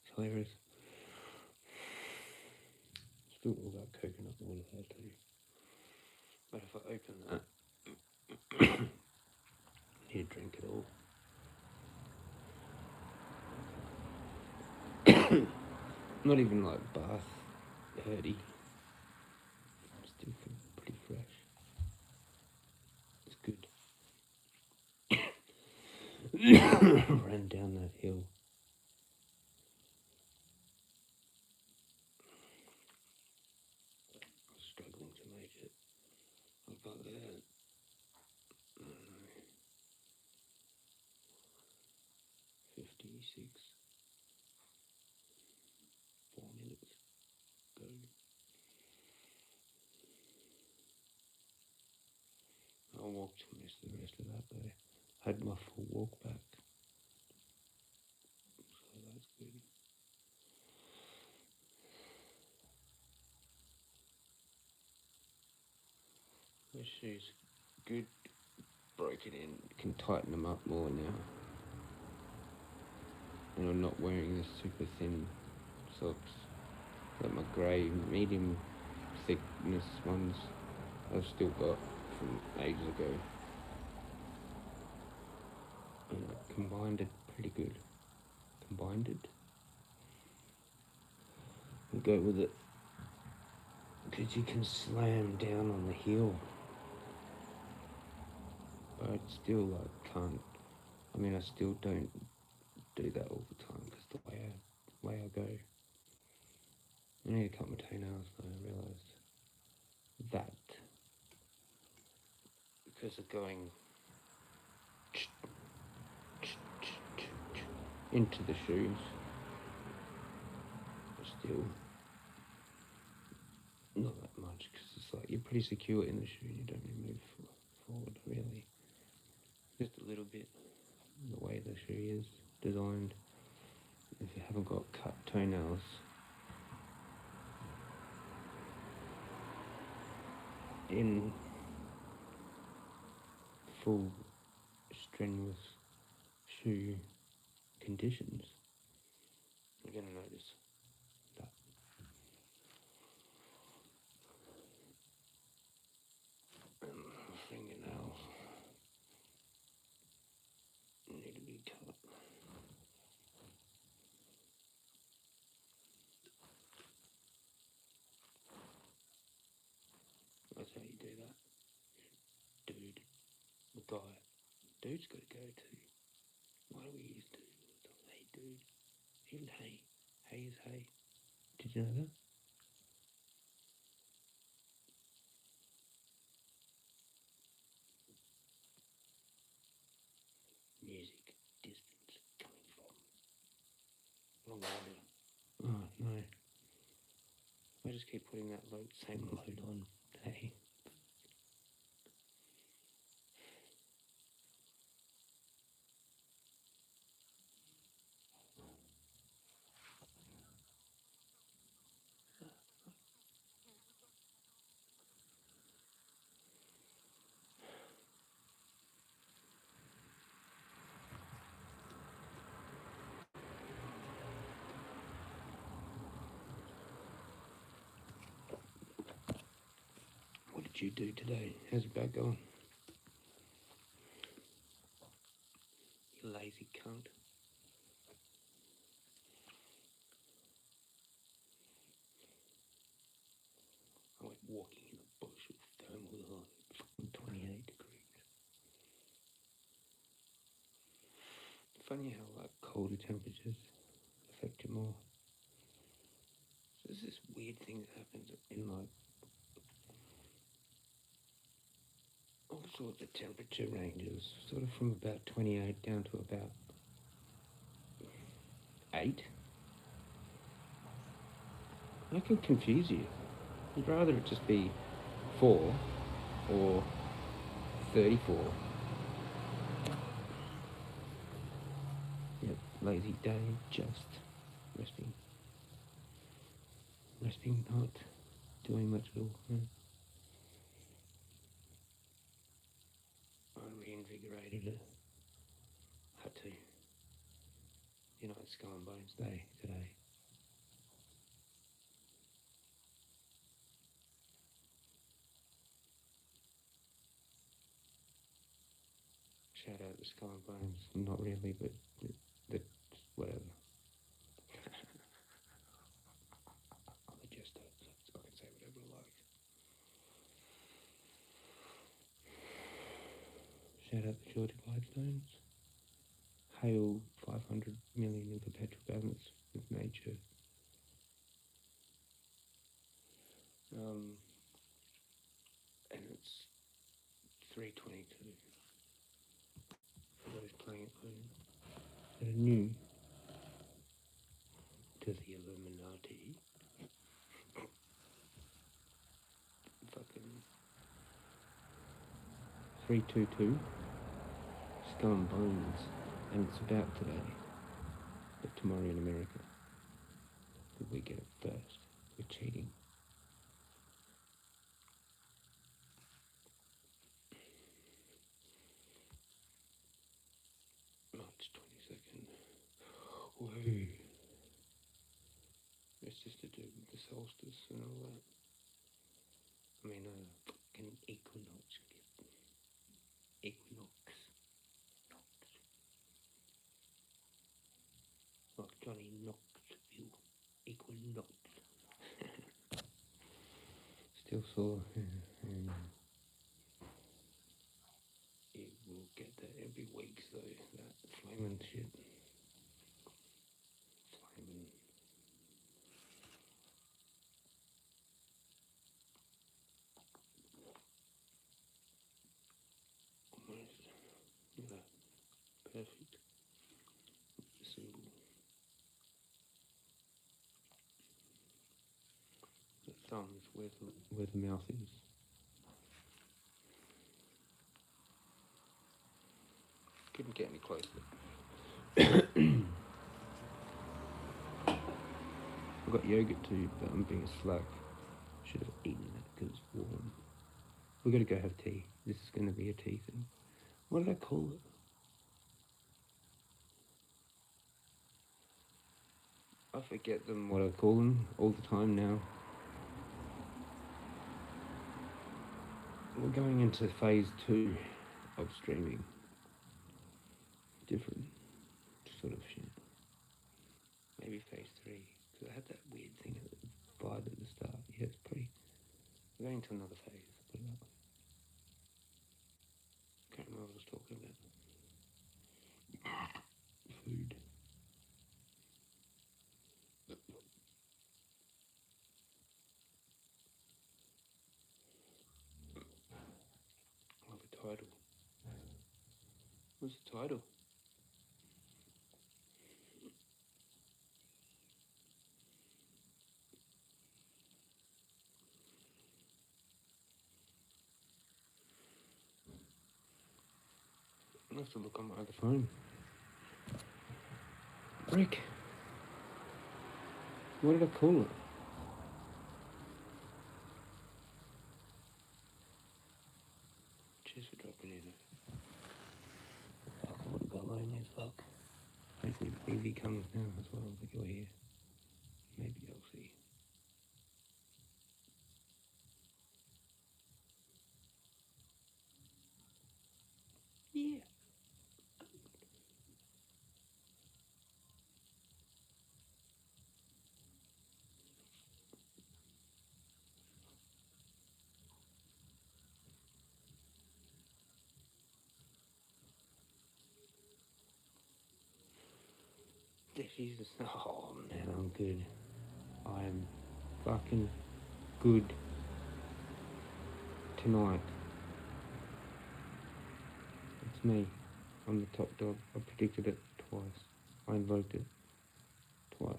It's hilarious. Still all that coconut water there too. But if I open that, you drink it all. Not even like bath hurty. Still feel pretty fresh. It's good. Ran down that hill. I was struggling to make it. I got there. 56. 4 minutes. Go. I walked the rest of that though. Had my full walk back. So that's good. This shoe's good. Broke it in. Can tighten them up more now. And I'm not wearing the super thin socks. Like my grey, medium thickness ones I've still got from ages ago. And I combined it pretty good. Combined it. We'll go with it. Because you can slam down on the heel. But I still like can't. I mean, I still don't do that all the time because the way I go. I need to cut my toenails though, I realised that because of going into the shoes, but still not that much because it's like you're pretty secure in the shoe and you don't really move forward really. Just a little bit, the way the shoe is designed. If you haven't got cut toenails, in full strenuous shoe conditions, you're going to notice that. Fingernails need to be cut. That's how you do that. Dude, the guy. Dude's got to go too. Why do we use dude? Hey, dude. Even hey. Hey is hey. Did you know that? Music, distance, coming from. Long order. Oh, no. I just keep putting that same load on. Hey. What did you do today? How's your back going? You lazy cunt. I went walking in the bush with thermal on 28 degrees. Funny how like colder temperatures affect you more. So there's this weird thing that happens in like all sorts of temperature ranges, sort of from about 28 down to about 8. I can confuse you. I'd rather it just be 4 or 34. Yep, lazy day, just resting. Resting, not doing much at all. I reinvigorated it. Had to. You know, it's Skull and Bones Day today. Shout out to Skull and Bones. Not really, but whatever. I'm a jester, so I can say whatever I like. Shout out to Geordie Gladstones. Hail 500 million in perpetual balance with nature. And it's 3:22 for those playing at home that are new to the Illuminati. Fucking 3:22 Skull and Bones, and it's about today, but tomorrow in America. Did we get it first? We're cheating. March 22nd. Woo! It's just to do with the solstice and all that. I mean, fucking equinox. Equinox. Like Johnny Knoxville. Equinox. Still sore. It will get that every week, so that flaming shit. Flaming. Almost. Yeah. Perfect. Symbol. The thumb's where the mouth is. Couldn't get any closer. I've got yogurt too, but I'm being slack. Should have eaten it because it's warm. We've got to go have tea. This is going to be a tea thing. What did I call it? I forget them what I call them all the time now. We're going into phase 2 of streaming. Different sort of shit. Maybe phase 3. Because I had that weird thing at the vibe at the start. Yeah, it's pretty. We're going to another phase. Put it that way. Can't remember what I was talking about. Food. Oh, the title. What's the title? I have to look on my other phone. Rick. What did I call it? Cheers for dropping in. Fuck, I would have got lonely as fuck. Hopefully the BV comes now as well, that you're here. Maybe I'll see. Yeah. Jesus. Oh man, I'm good. I'm fucking good tonight. It's me. I'm the top dog. I predicted it twice. I invoked it twice.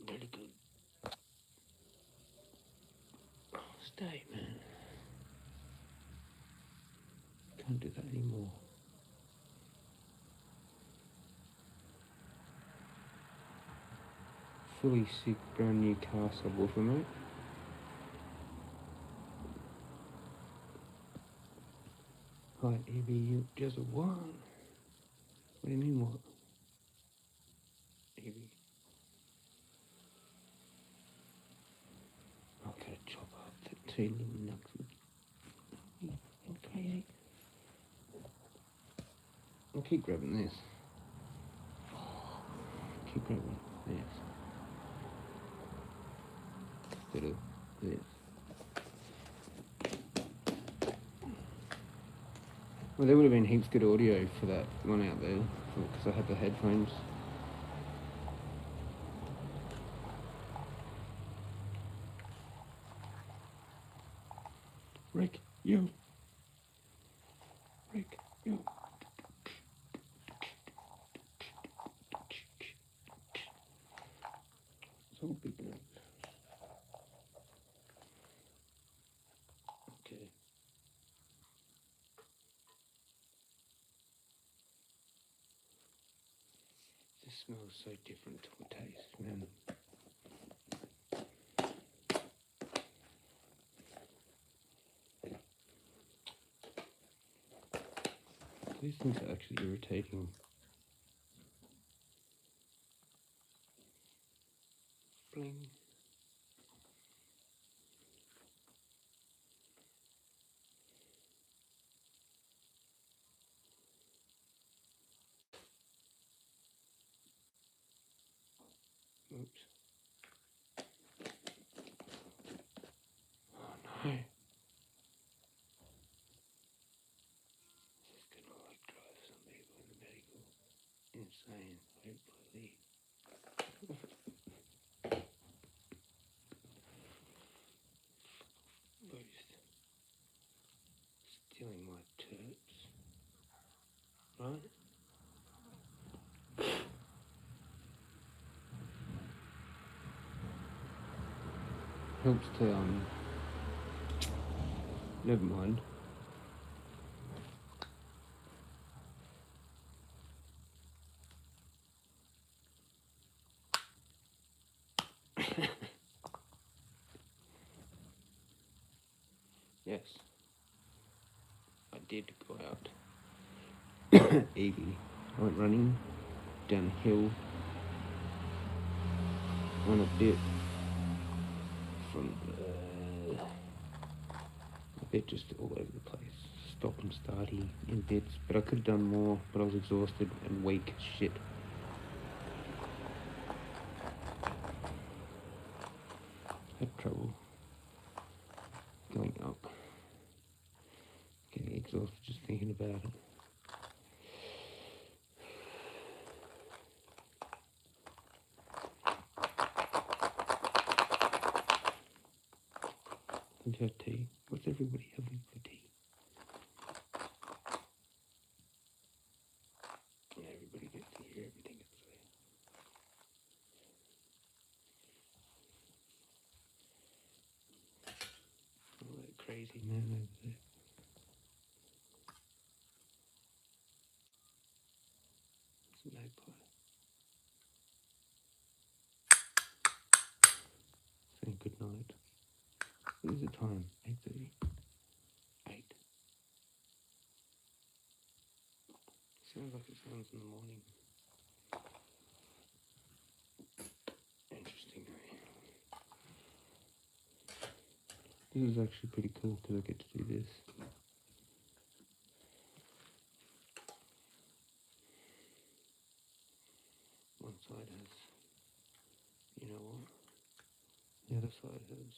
Really good. Oh, stay, man. Can't do that anymore. Fully sick, brand new car subwoofer, mate. Hi, Evie, you just what? What do you mean, what? Evie. I'll get a chop up the two little nuts. You crazy? I'll keep grabbing this. Keep grabbing this. Instead of this. Well, there would have been heaps good audio for that one out there, because I had the headphones. Rick, you. Rick, you. So big noise. Okay. This smells so different to a taste, man. These things are actually irritating. Bling. Oops. Oh no. This is gonna like drive some people in the medical insane, hopefully. Both stealing my terps, right? Helps to never mind. Yes, I did go out. Evie. I went running down a hill on a bit from a bit just all over the place. Stop and starty in bits, but I could have done more, but I was exhausted and weak as shit. Had trouble going up. Getting exhausted just thinking about it. Did you have tea? What's everybody having for tea? Yeah, everybody gets to hear everything I say. All that crazy man over there. It's a magpie. Saying good night. What is the time? 8:30? 8. Sounds like it sounds in the morning. Interesting, eh? This is actually pretty cool because I get to do this. One side has, you know what? The other side has,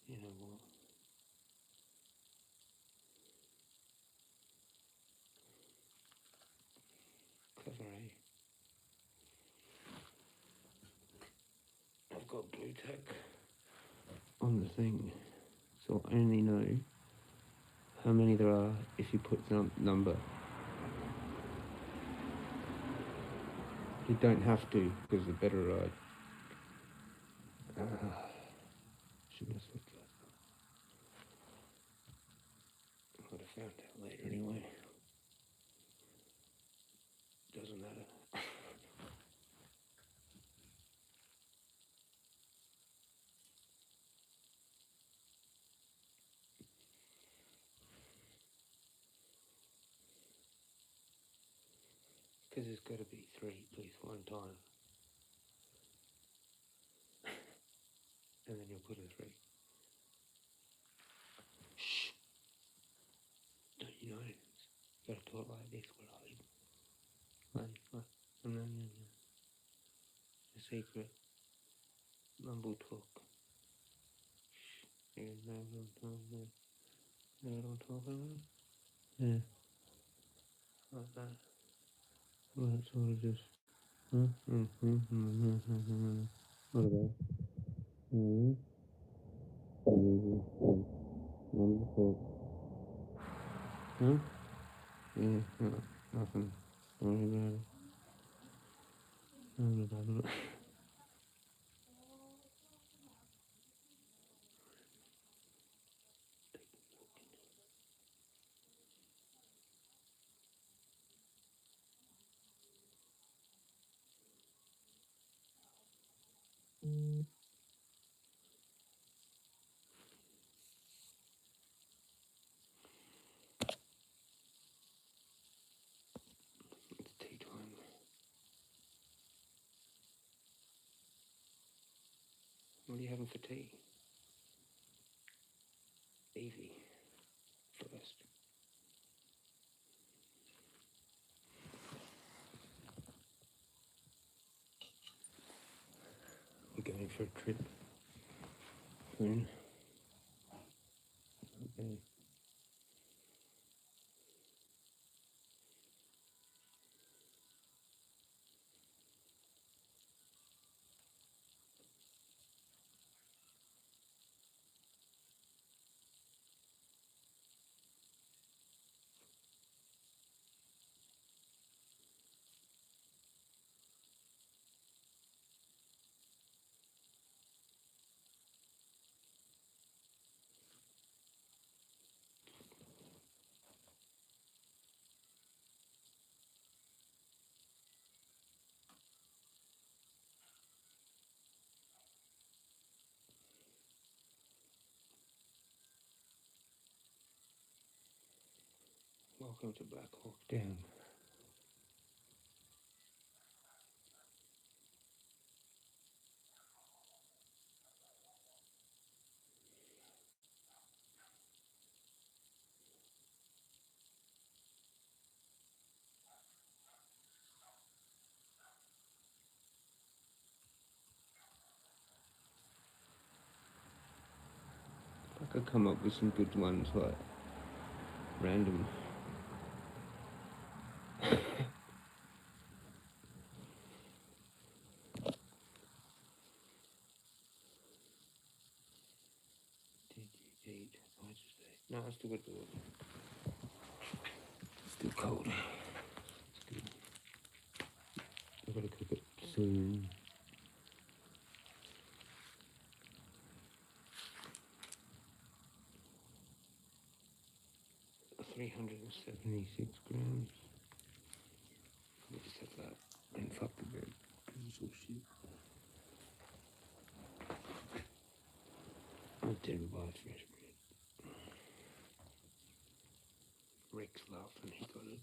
you know what? Clever, eh? I've got blue tack on the thing, so I only know how many there are if you put the number. You don't have to, because the better ride. Shouldn't have switched that. I would have found out later anyway. Doesn't matter. Because there's got to be 3 at least one time. And then you'll put a 3. Shh! Don't you know? You gotta talk like this, like, a secret. Mumble talk. Shh. You know what I'm talking about? You know what I'm talking about? Yeah. Like that. Well, that's sort of just... What about? Wonderful. Huh? Yeah, no, nothing. Don't worry about it. Don't worry about it. It's tea time. What are you having for tea? Easy. First. We're going for a trip soon. Okay. Welcome to Black Hawk Down. I could come up with some good ones, like random. Did you eat? I just ate. No, I still got to do it. Still cold. I've got to cook it soon. $376 grams. Let me just have that and fuck the bread. It's all shit. I didn't buy fresh bread. Rick's laughing, he got it.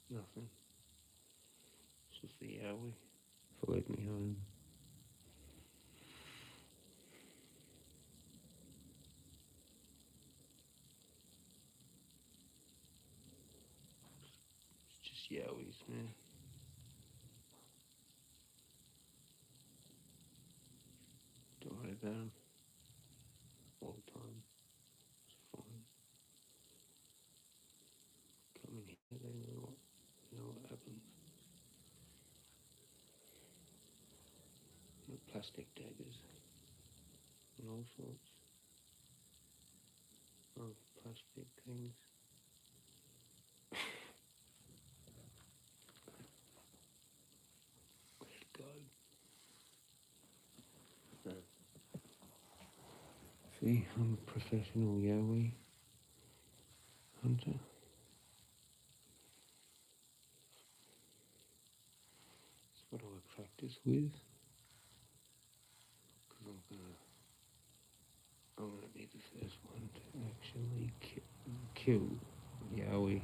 Nothing. It's just the Yowie followed me home. It's just Yowies, man. Don't worry about them. All the time. It's fine. Come in here, they know what happens. Plastic daggers and all sorts of plastic things. See, I'm a professional Yowie hunter. That's what I practice with. Because I'm gonna be the first one to actually kill Yowie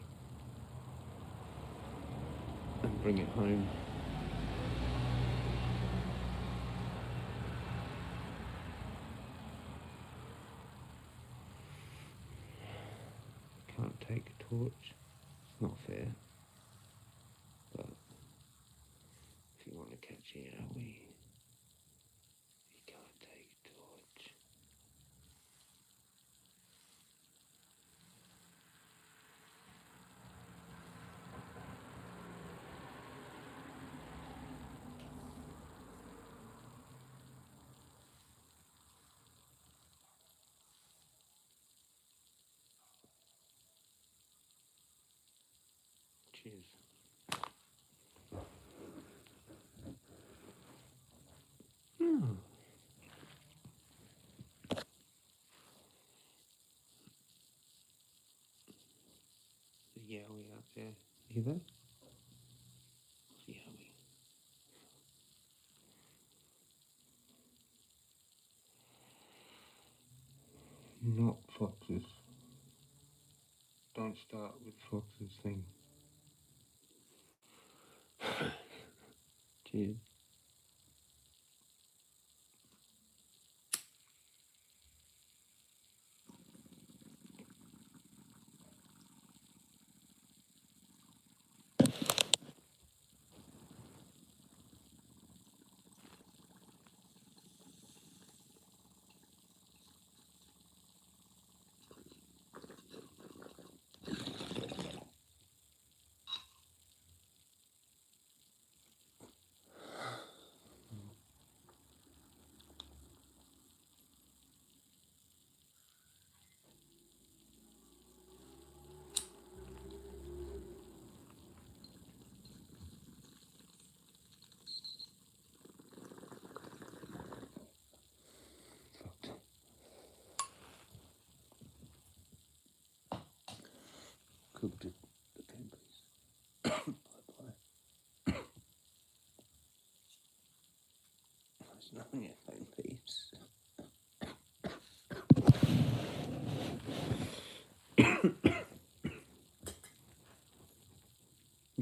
and bring it home. Can't take a torch. It's not fair. But if you want to catch a Yowie, you can't take a torch. Cheers. Oh. The Yowie out there. Hear that? Yowie. Not foxes. Don't start with foxes thing. Cheers. Cooked it. The 10 piece. Bye-bye. There's nothing yet, 10 piece.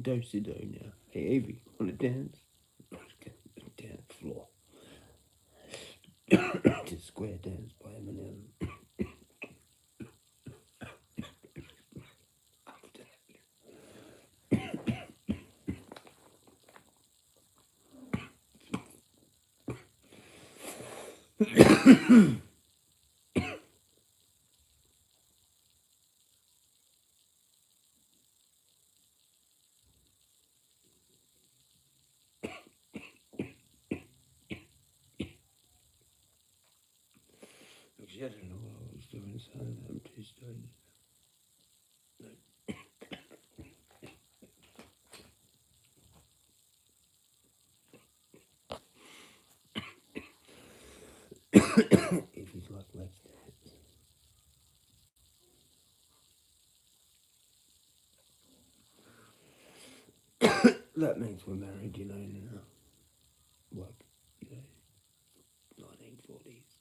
Do-si-do now. Hey, Avie, wanna dance? Dance floor. Just square dance by Eminem. Actually, I don't know what I was doing, so I'm too stoned. If he's like, let's dance. That means we're married, you know, now. Like, you know, 1940s.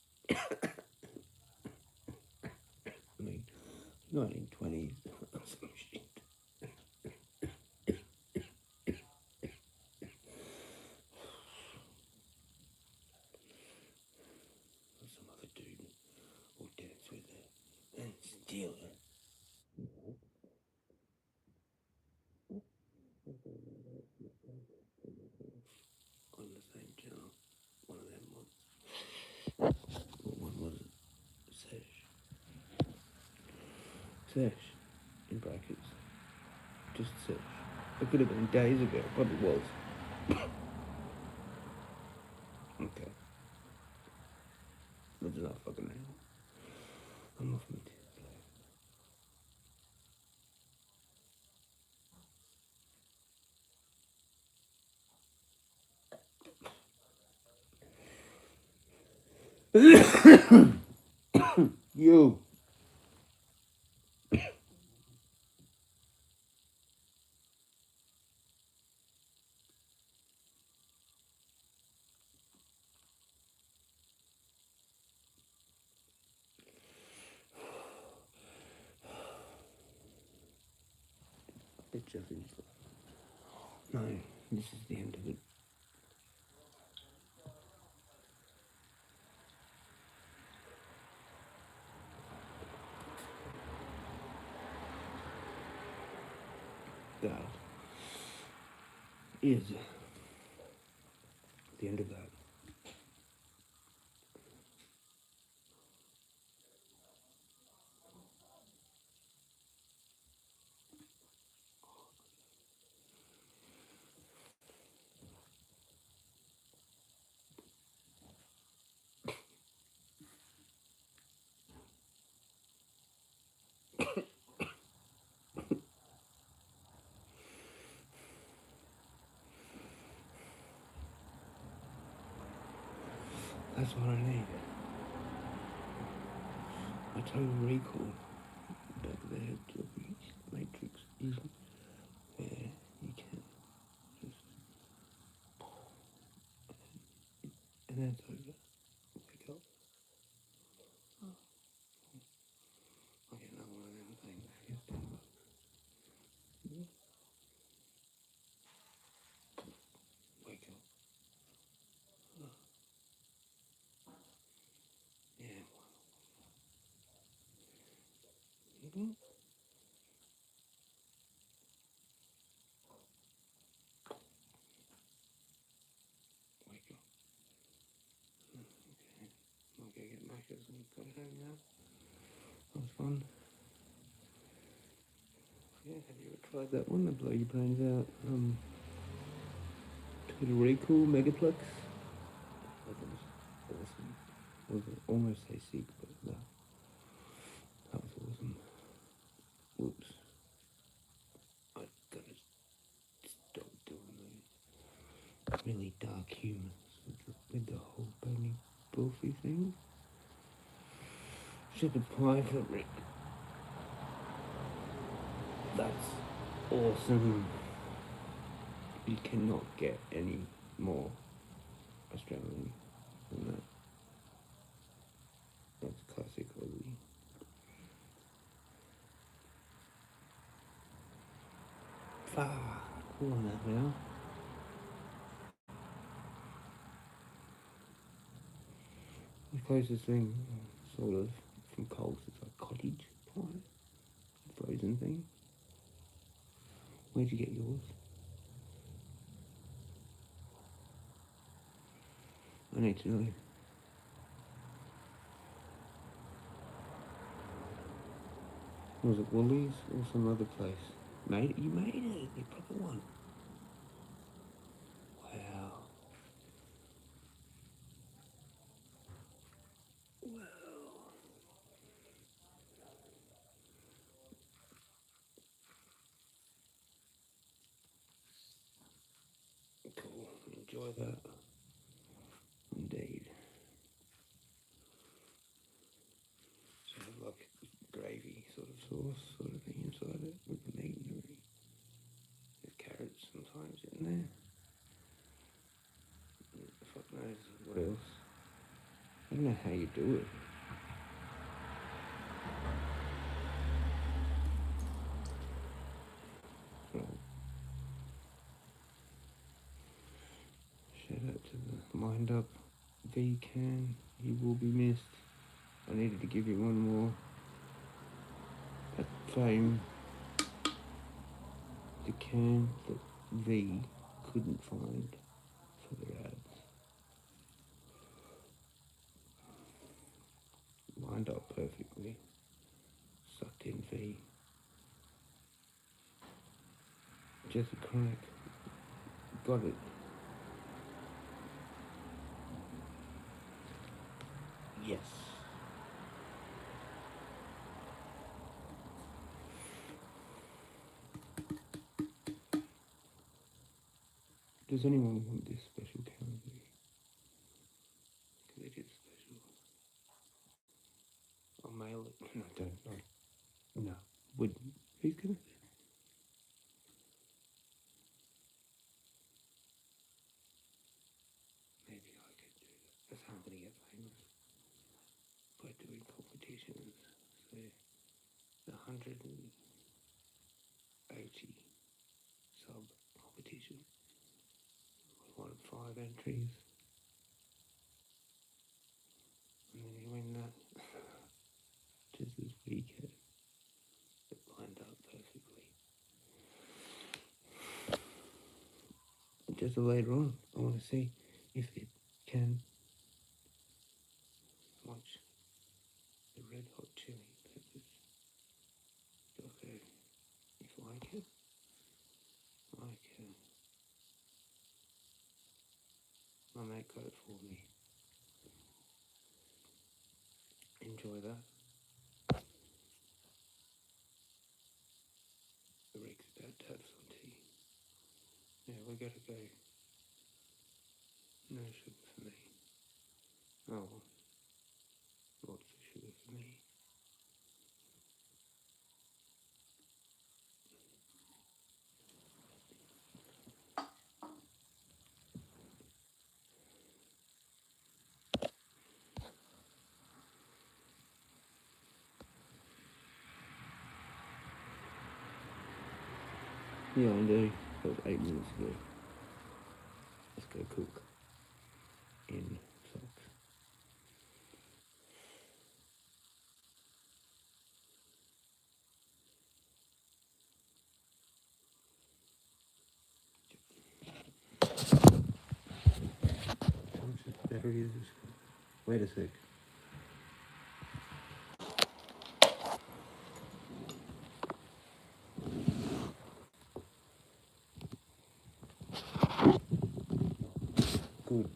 I mean, 1920s. Some shit. Some other dude will dance with her and steal her. On the same channel. One of them ones. What one was it? Sesh. Sesh. In brackets. Just Sesh. It could have been days ago. Probably was. Okay. That's enough fucking now. I'm off my tits. You. It just is. No, this is the end of it. That is the end of that. That's what I need. A total recall. Back there to the matrix is where you can just, and then it's over. Wake up. I'll get another one of them things. Here's $10. Wake up. Yeah. Mm-hmm. Wake up. Okay. I'll go get Macca's and go home now. That was fun. Yeah, have you ever tried that one? That blow your brains out. Total Recall Megaplex. That was awesome. Was almost say sick, but no. That was awesome. Whoops. I gotta stop doing those really dark humors with the whole bony bullfy thing. Shepherd's pie for Rick. That's awesome. You cannot get any more Australian than that. That's classic Aussie. Fuck, cool on that now. The closest thing, sort of, from Coles is like cottage pie, frozen thing. Where'd you get yours? I need to know. Was it Woolies or some other place? You made it, the proper one. Wow. Cool, enjoy that. Indeed. So like gravy sort of sauce sort of thing inside it with the meat and everything. There's carrots sometimes in there. Fuck knows what else. I don't know how you do it. Well, shout out to the Mind Up V can. You will be missed. I needed to give you one more. At fame, the can that V couldn't find for their ads. Lined up perfectly. Sucked in V. Jezza Chronic. Got it. Yes. Does anyone want this special can V? Because it is special. I'll mail No, don't. No. Wouldn't. Who's gonna? Maybe I could do that. That's how I'm gonna get famous. By doing competitions. So, the 180 sub competition. We won 5 entries. And then you win that. Just this weekend. It lined up perfectly. Just later on, I want to see if it can watch the red hot chili peppers. Okay, if I can, I make it for me. Enjoy that. The Rick's about to have some tea. Yeah, we gotta go. No sugar for me. Oh, lots of sugar for me. Yeah, I know. That was 8 minutes ago. Let's go cook in socks. How much battery is this? Wait a sec. Good.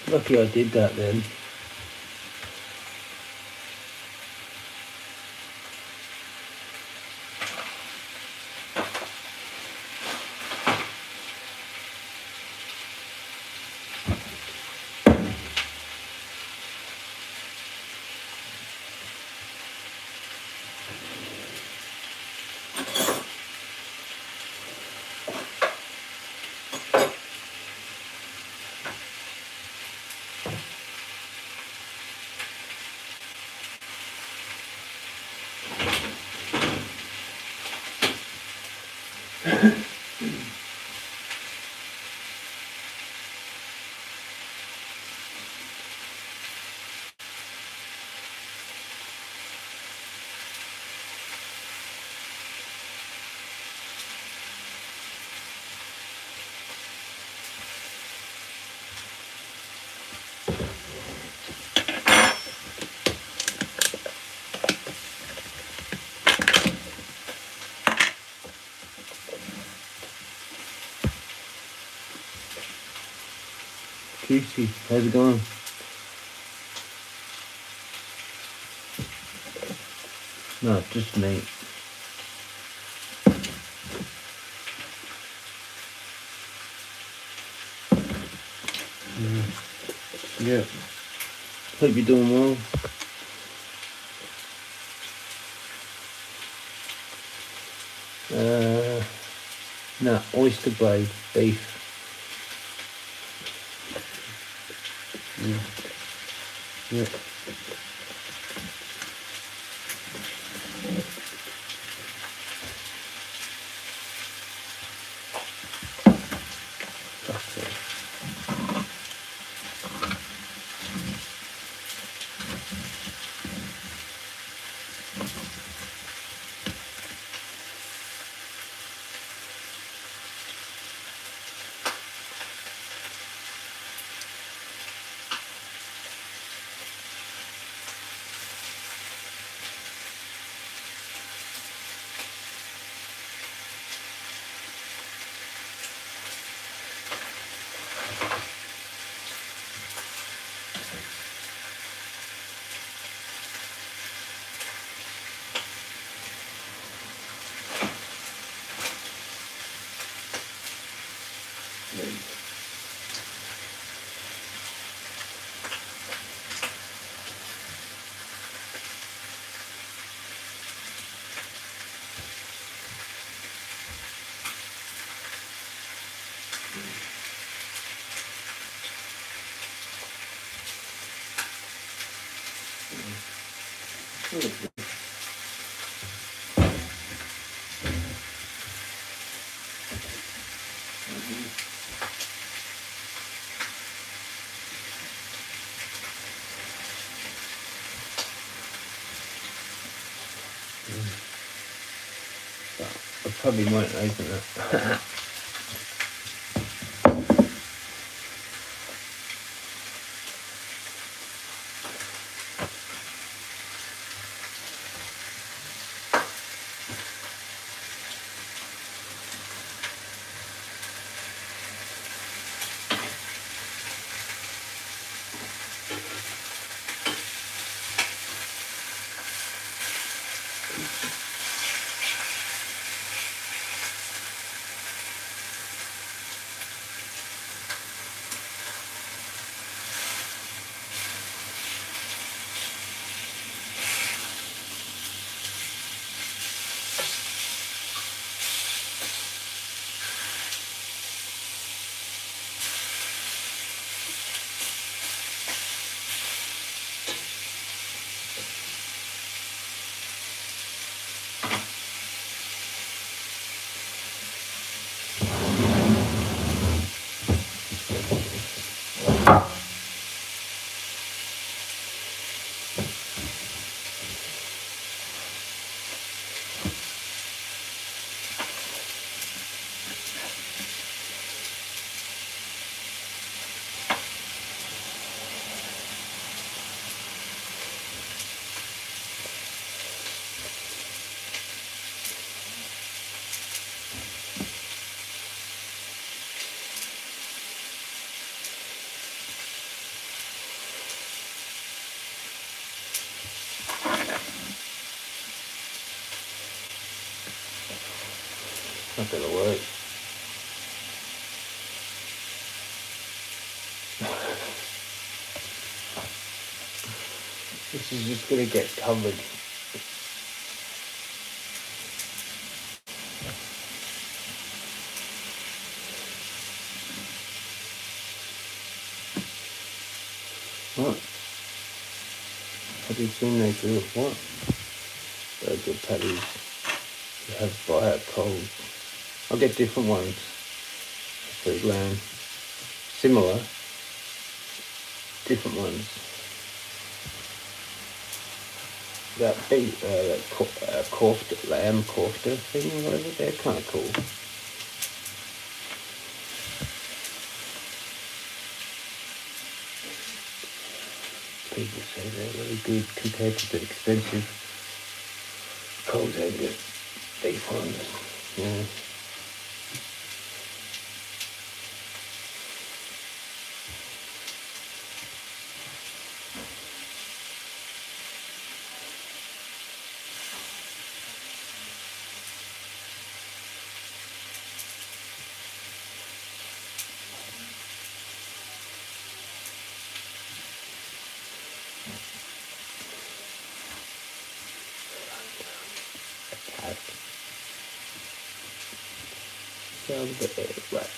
Lucky I did that then. Juicy, how's it going? No, just meat. Yeah. Hope you're doing well. No, oyster blade beef. Yeah. Okay. I probably won't open it. Not gonna work. This is just gonna get covered. What? Have you seen they do it? What? Burger patties. You have fire cold. I'll get different ones. Food land. Similar. Different ones. That big, kofta, lamb kofta thing or whatever, they're kind of cool. People say they're really good compared to the expensive Coles Angus beef ones. Yeah. Sounds the air, right.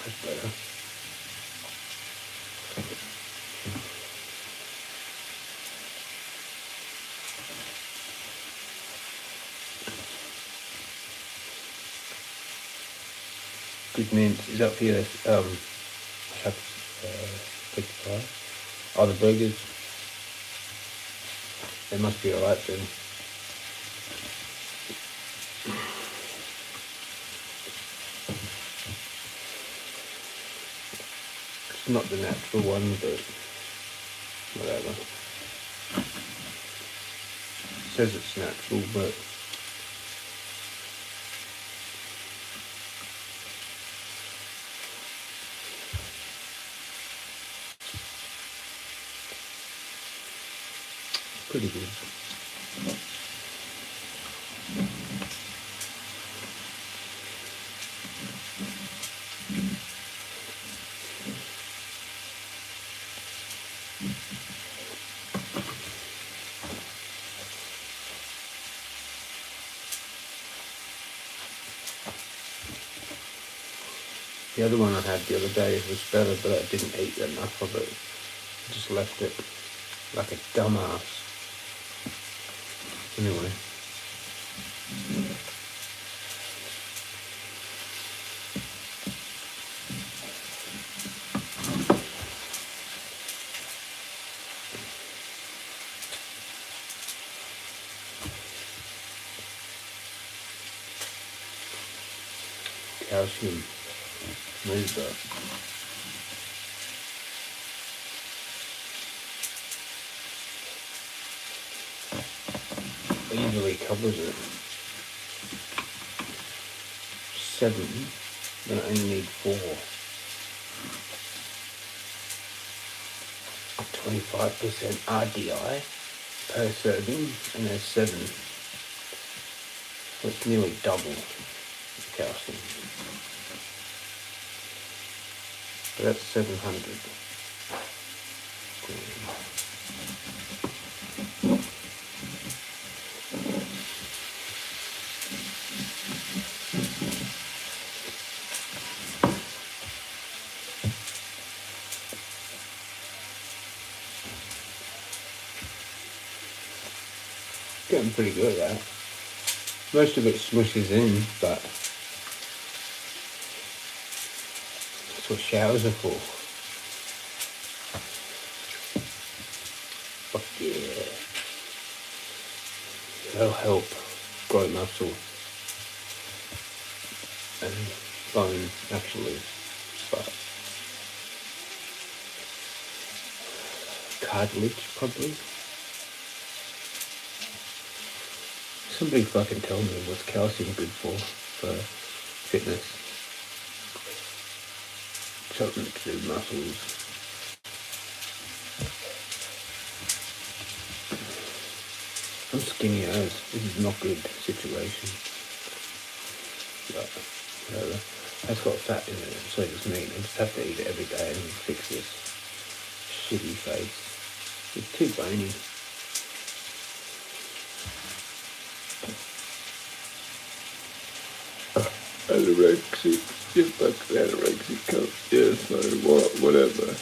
That's better. Good mint. Is that for your pie? Oh, the burgers. They must be alright then. It's not the natural one, but whatever. It says it's natural, but pretty good. The other one I had the other day was better, but I didn't eat enough of it. I just left it like a dumbass. Anyway. Calcium. Where's that? Easily covers it. 7, then I only need 4. 25% RDI per serving, and there's 7. So it's nearly double the calcium. But that's 700. Getting pretty good at that. Most of it smushes in, but that's what showers are for. Fuck yeah. That'll help grow muscle and bone, actually, but cartilage probably. Somebody fucking tell me what's calcium good for fitness. Something to do with muscles. I'm skinny as this is not good situation. But whatever. That's got fat in it, so does me. I just have to eat it every day and fix this shitty face. It's too bony. Anorexic. You're fucking anorexic cunt. Yeah, so whatever.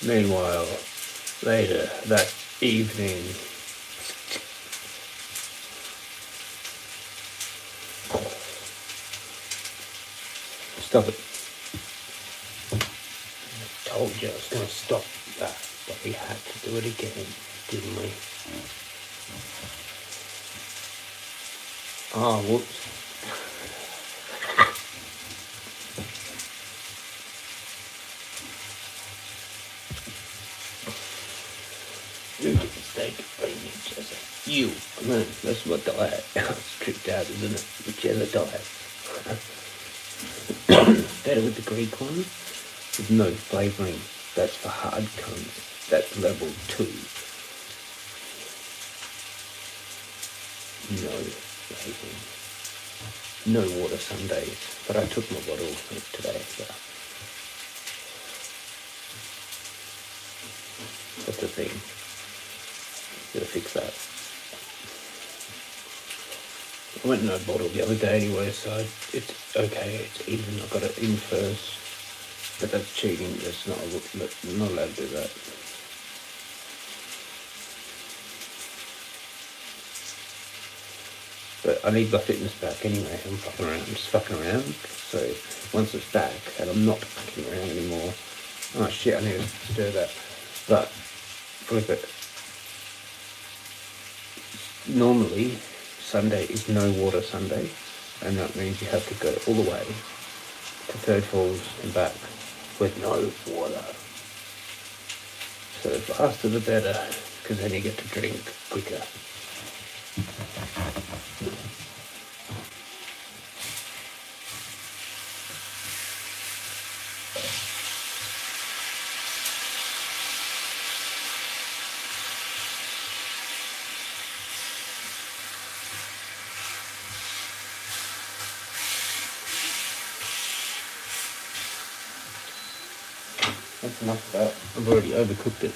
Meanwhile, later that evening, stop it. I told you I was going to stop that, but we had to do it again, didn't we? Oh, whoops. You get the steak, bring me Jezza. You, man, that's my diet. It's tripped out, isn't it? The Jezza diet. Better with the Greek one, with no flavouring. That's for hard cunts. That's level 2. No flavouring. No water Sundays. But I took my bottle today, so that's the thing. Gotta fix that. I went no bottle the other day anyway, so it's okay, it's even. I got it in first. But that's cheating, that's not allowed to do that. But I need my fitness back anyway. I'm fucking around, I'm just fucking around. So once it's back and I'm not fucking around anymore, oh shit, I need to stir that. But flip it. Normally Sunday is no water Sunday, and that means you have to go all the way to Third Falls and back with no water. So the faster the better, because then you get to drink quicker. That's enough of that. I've already overcooked it.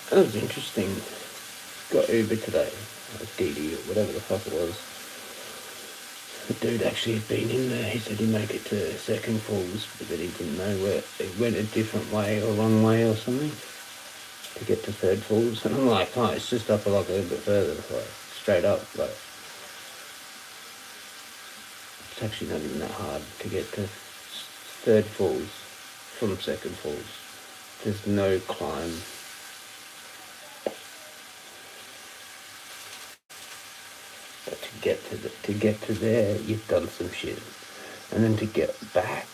That was interesting. Got Uber today. DD or whatever the fuck it was. The dude actually had been in there. He said he'd make it to Second Falls, but that he didn't know where it went a different way or wrong way or something to get to Third Falls. And I'm like, oh, it's just up like a little bit further, like straight up. Like it's actually not even that hard to get to Third Falls from Second Falls. There's no climb. But to get to there, you've done some shit, and then to get back,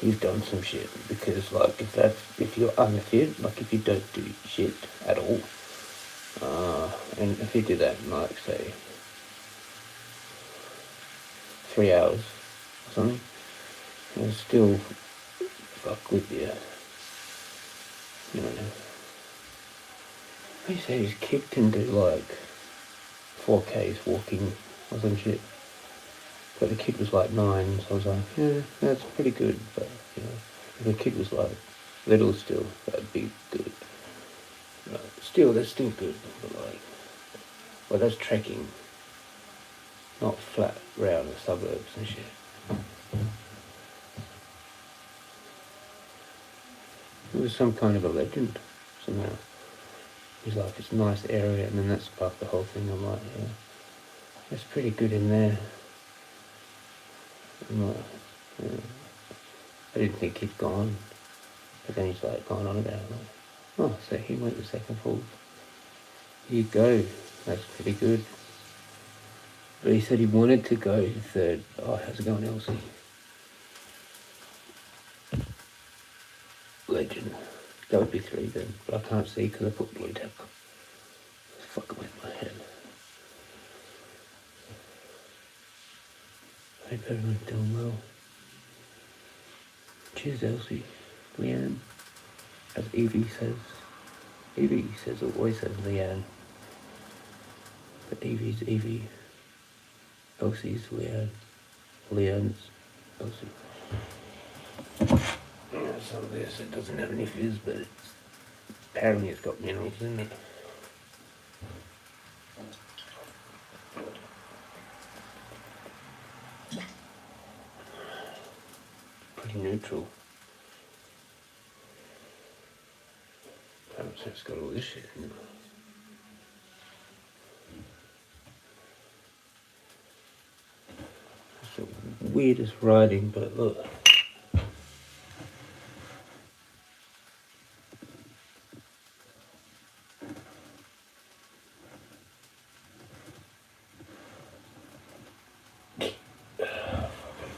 you've done some shit. Because like if you're unfit, like if you don't do shit at all, and if you do that in like say 3 hours or something, it'll still fuck with you. You know. They say his kid can do like 4Ks walking or some shit. But the kid was like 9, so I was like, yeah, that's pretty good. But, you know, if the kid was like little still, that'd be good. Still, that's still good. But like, well, that's trekking, not flat round the suburbs and shit. It was some kind of a legend, somehow. He's like, it's a nice area, and then that sparked the whole thing. I'm like, yeah, that's pretty good in there. I'm like, yeah. I didn't think he'd gone, but then he's like gone on about it. Like, oh, so he went to Second Falls. Here you go, that's pretty good. But he said he wanted to go to Third. Oh, how's it going, Elsie? Legend. That would be 3 then, but I can't see because I put blue tack. It's fucking with my head. I hope everyone's doing well. Cheers, Elsie. Leanne, as Evie says. Evie says always says Leanne. But Evie's Evie. Elsie's Leanne. Leanne's Elsie. Some of this, it doesn't have any fizz, but apparently it's got minerals in it. Pretty neutral. Perhaps it's got all this shit in it. It's the weirdest writing, but look.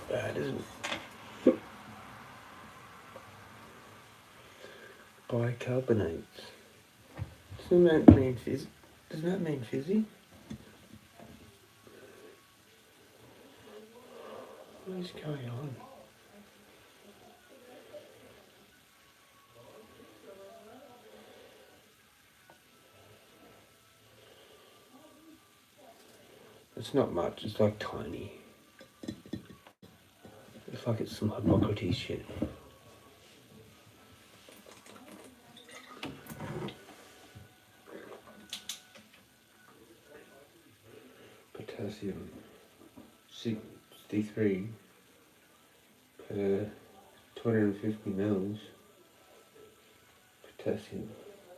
Bad, isn't it? Bicarbonates. Doesn't that mean fizzy? Doesn't that mean fizzy? What is going on? It's not much, it's like tiny. It's like it's some Hippocrates shit. Potassium 63 per 250 mils. Potassium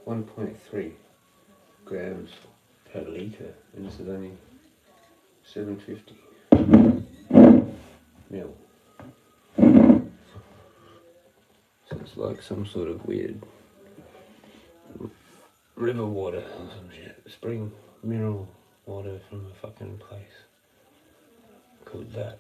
1.3 grams per litre, and this is only 750 mil. So it's like some sort of weird river water or some shit. Spring mineral water from a fucking place called that.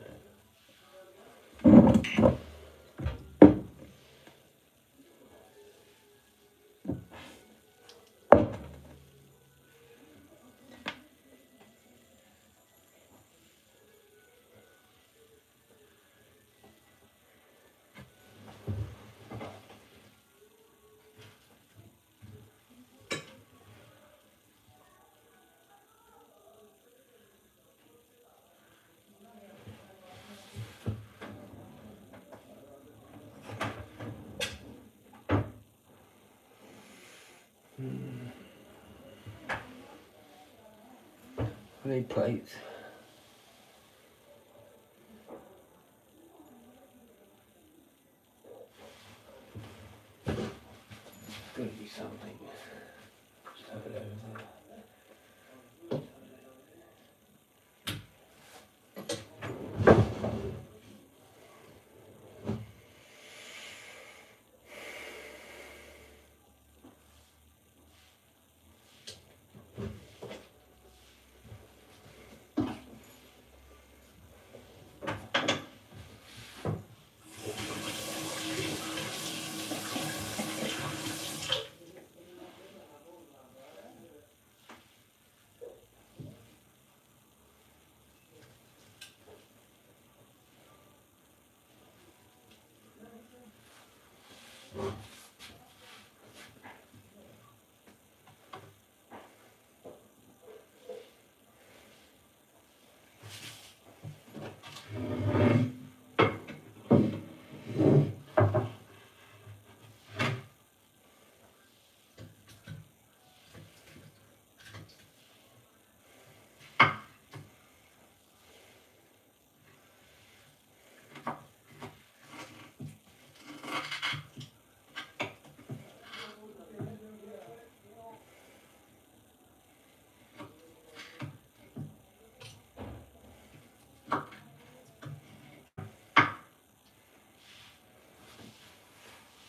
I need plates. Gotta be something. Just have it over there.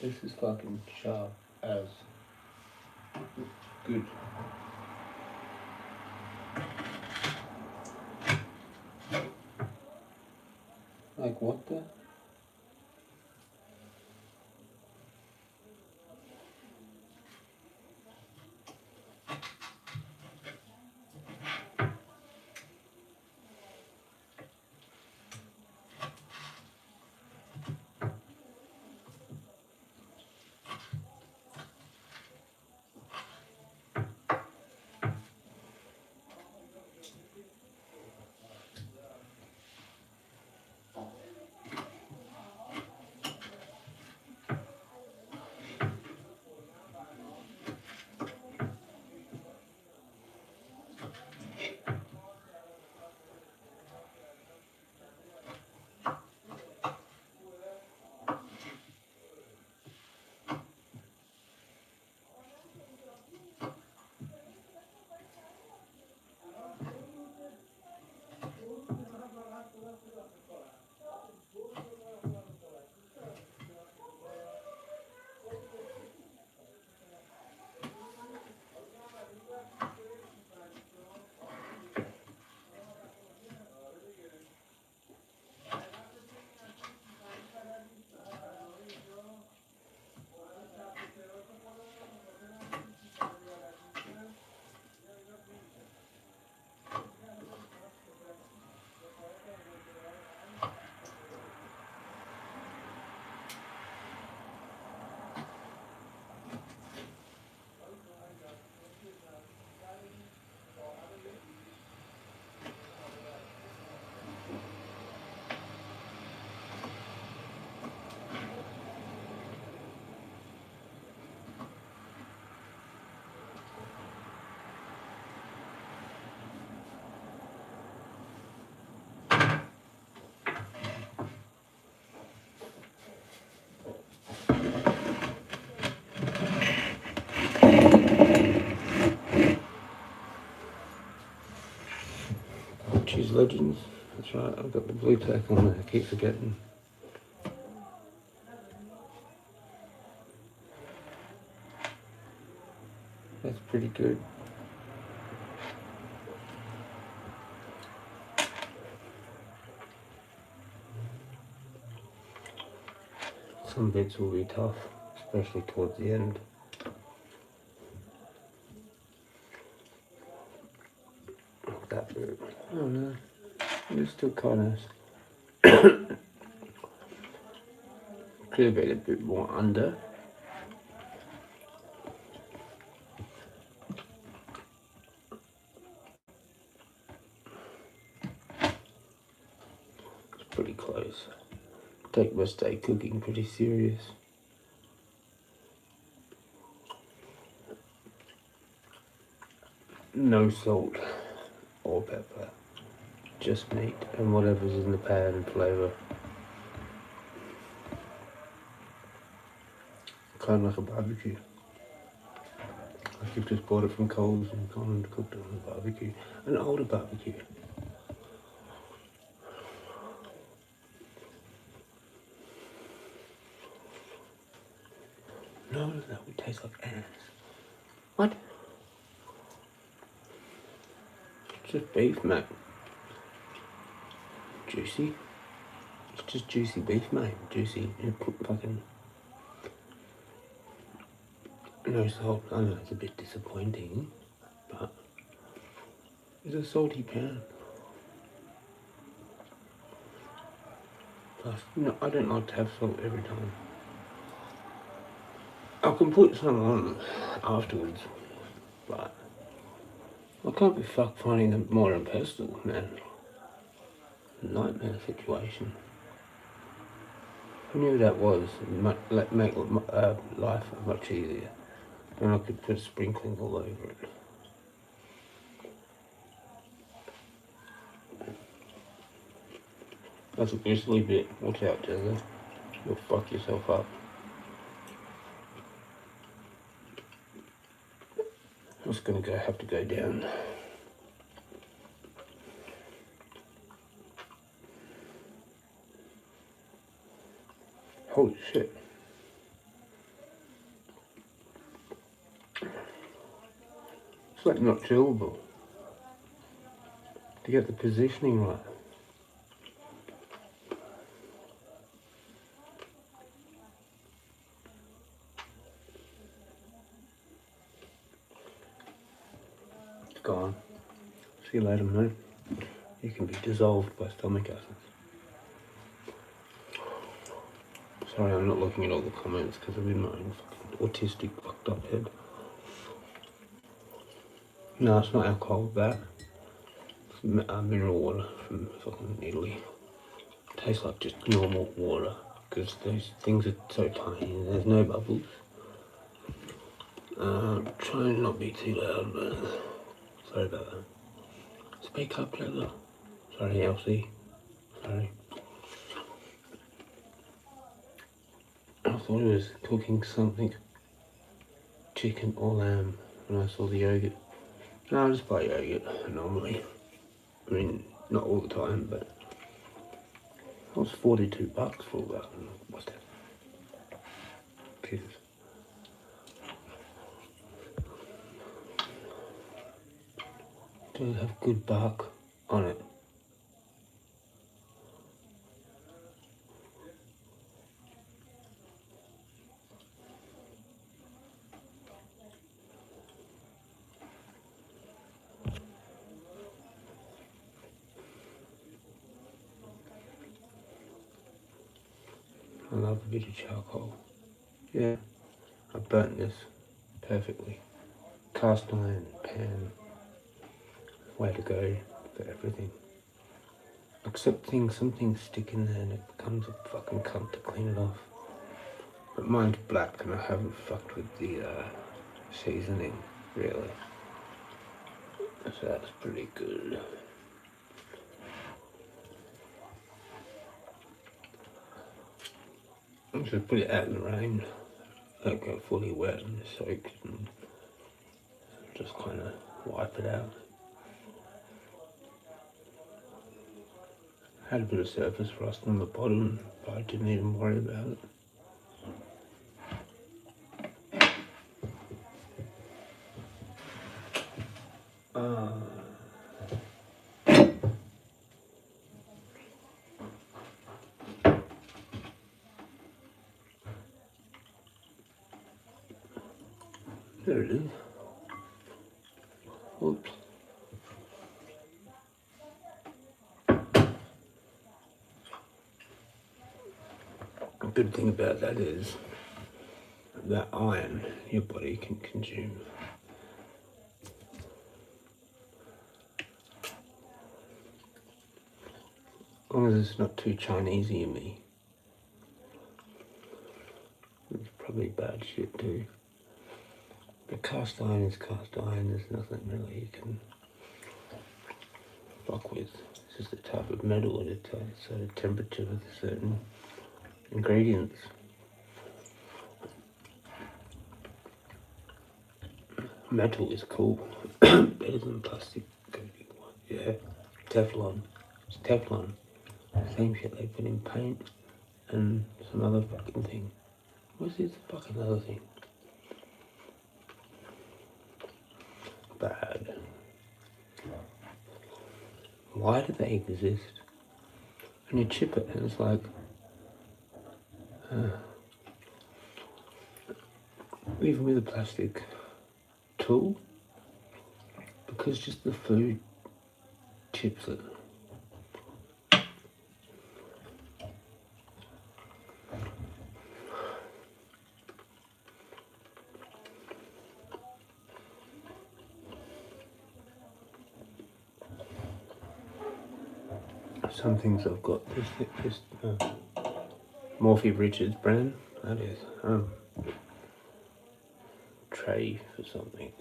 This is fucking sharp as good. Like what the? Cheese Legends. That's right, I've got the blue tack on there, I keep forgetting. That's pretty good. Some bits will be tough, especially towards the end. Like that bit. Oh no, it's still kind of could have been a bit more under. It's pretty close. Take my steak cooking pretty serious. No salt or pepper, just meat and whatever's in the pan and flavour. Kind of like a barbecue. Like you've just bought it from Coles and gone and cooked it on a barbecue. An older barbecue. No, that would taste like ass. What? It's just beef, mate. Juicy. It's just juicy beef, mate. Juicy. You put fucking... No salt. I know it's a bit disappointing, but it's a salty pan. Plus, no, I don't like to have salt every time. I can put some on afterwards, but I can't be fucked finding a more pestle, man. Nightmare situation. Who knew that was? It might make life much easier. And I could put sprinkling all over it. That's a grizzly bit. Watch out, Jezza. You'll fuck yourself up. I'm just gonna have to go down. Holy shit. It's like not chillable. To get the positioning right. It's gone. See you later, mate. You can be dissolved by stomach acids. Sorry, I'm not looking at all the comments because I'm in my own fucking autistic fucked up head. No, it's not alcohol, that. It's mineral water from fucking Italy. It tastes like just normal water because those things are so tiny and there's no bubbles. Trying to not be too loud, but sorry about that. Speak up, Jezza. Sorry, Elsie. Sorry. I thought it was cooking something, chicken or lamb, when I saw the yogurt. No, I just buy yogurt normally. I mean, not all the time, but it was $42 for that. What's that? Jesus. Does it have good bark on it? I love a bit of charcoal. Yeah, I burnt this perfectly. Cast iron pan. Way to go for everything. Except some things stick in there and it becomes a fucking cunt to clean it off. But mine's black and I haven't fucked with the seasoning, really. So that's pretty good. I'm just put it out in the rain. Don't go fully wet and soaked and just kind of wipe it out. Had a bit of surface rust on the bottom, but I didn't even worry about it. There it is. Oops. The good thing about that is that iron your body can consume. As long as it's not too Chinesey in me. It's probably bad shit too. But cast iron is cast iron, there's nothing really you can fuck with. It's just a type of metal at a certain temperature with certain ingredients. Metal is cool. Better than plastic. Yeah. Teflon. It's Teflon. Same shit they put in paint and some other fucking thing. What's this fucking other thing? Bad. Why do they exist? And you chip it and it's like... even with a plastic tool, because just the food chips it. Some things I've got this Morphy Richards brand, that is tray for something.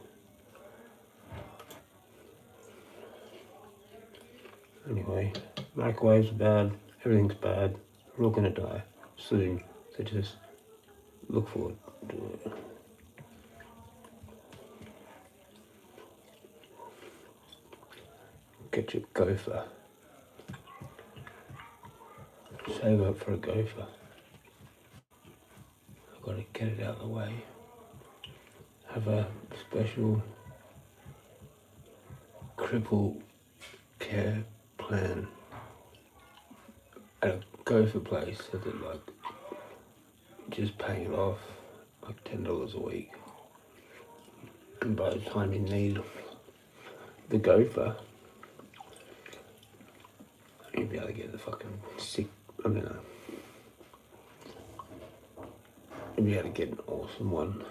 Anyway, microwaves are bad, everything's bad, we're all gonna die soon, so just look forward to it. Get your gopher. Save up for a gopher. I've got to get it out of the way. Have a special cripple care plan at a gopher place so that like just paying it off like $10 a week. And by the time you need the gopher, you'll be able to get the fucking sick, you'll be able to get an awesome one.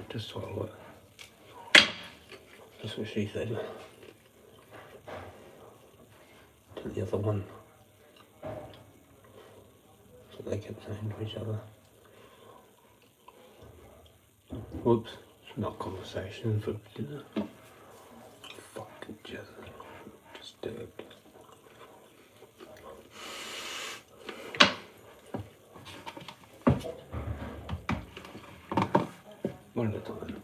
Just swallow it. That's what she said to the other one. So they kept saying to each other. Whoops, it's not conversation for dinner. Fucking Jezza. Disturbed. One at a time.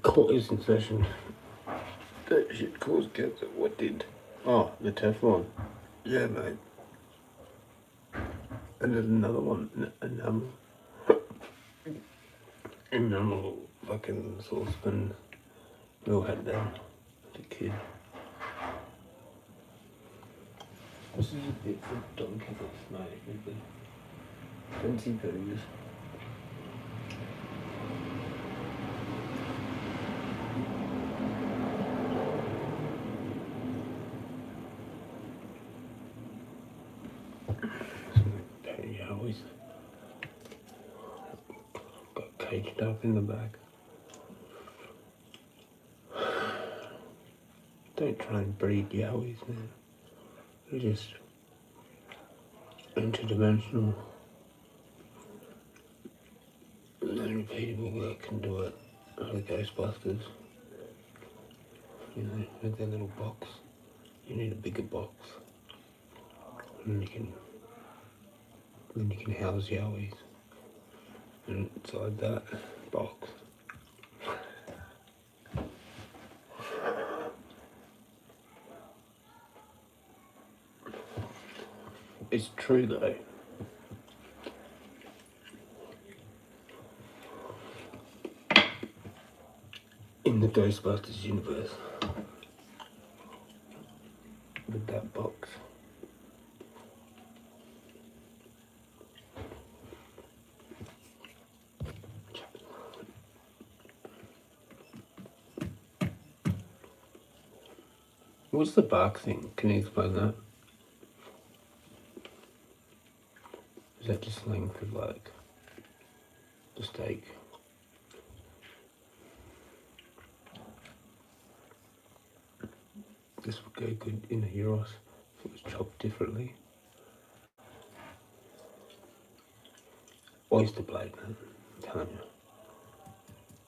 Court is in session. That shit caused cancer. What did? Oh, the Teflon. Yeah, mate. And there's another one. Enamel fucking saucepan. We all had that as a kid. This is a bit for Don Kettles, mate, with the fancy poos. Yeah, always got caged up in the back. Don't try and breed yowies, man. They're just interdimensional. The only people that can do it are the Ghostbusters. You know, with their little box. You need a bigger box. And then you can house yowies. inside that box. It's true though. In the Ghostbusters universe, with that box. What's the bark thing? Can you explain that? Is that just slang for like the steak? This would go good in a gyros if it was chopped differently. Oyster blade, man. I'm telling you.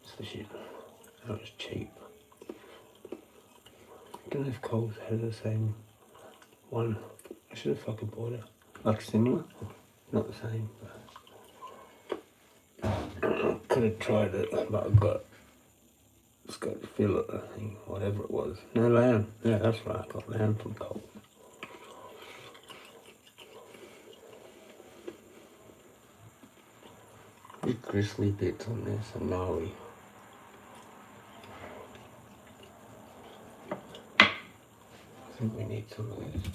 It's the shit. And it was cheap. I don't know if Coles had the same one. I should have fucking bought it. Like similar. Not the same. But could have tried it, but I got Scotch fillet, I think, whatever it was. No, lamb. Yeah, that's right. I got lamb from Coles. The gristly bits on this are gnarly. I think we need some of this.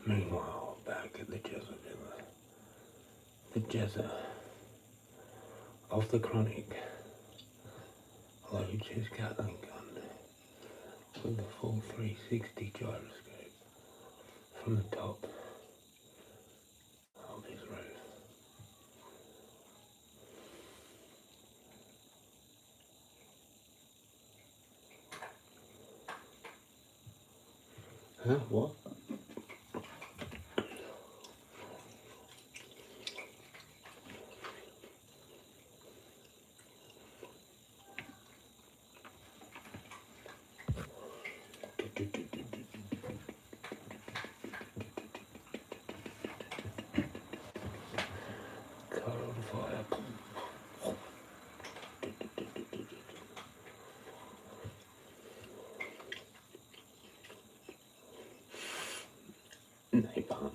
Meanwhile, back at the Jezza Villa, the Jezza of the Chronic loads his Gatling gun with a full 360 gyroscope from the top of his roof. Huh? What? Car on fire. Napalm.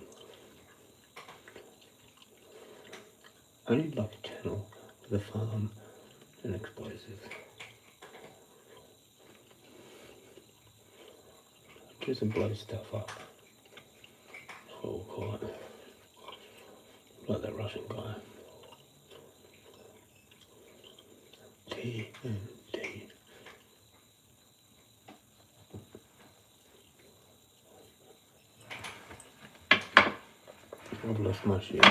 I need like a channel with a farm and explosive. Just to blow stuff up. That's what we'll call it. Like that Russian guy. TNT. I've lost my shit.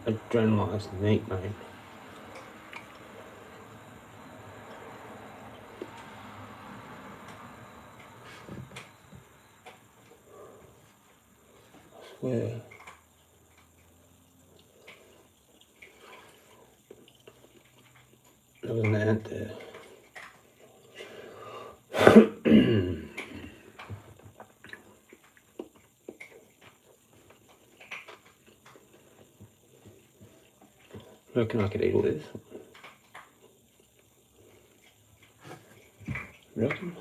Adrenaline's neat, mate. I swear. There was an ant there. Reckon I could eat all this? Reckon?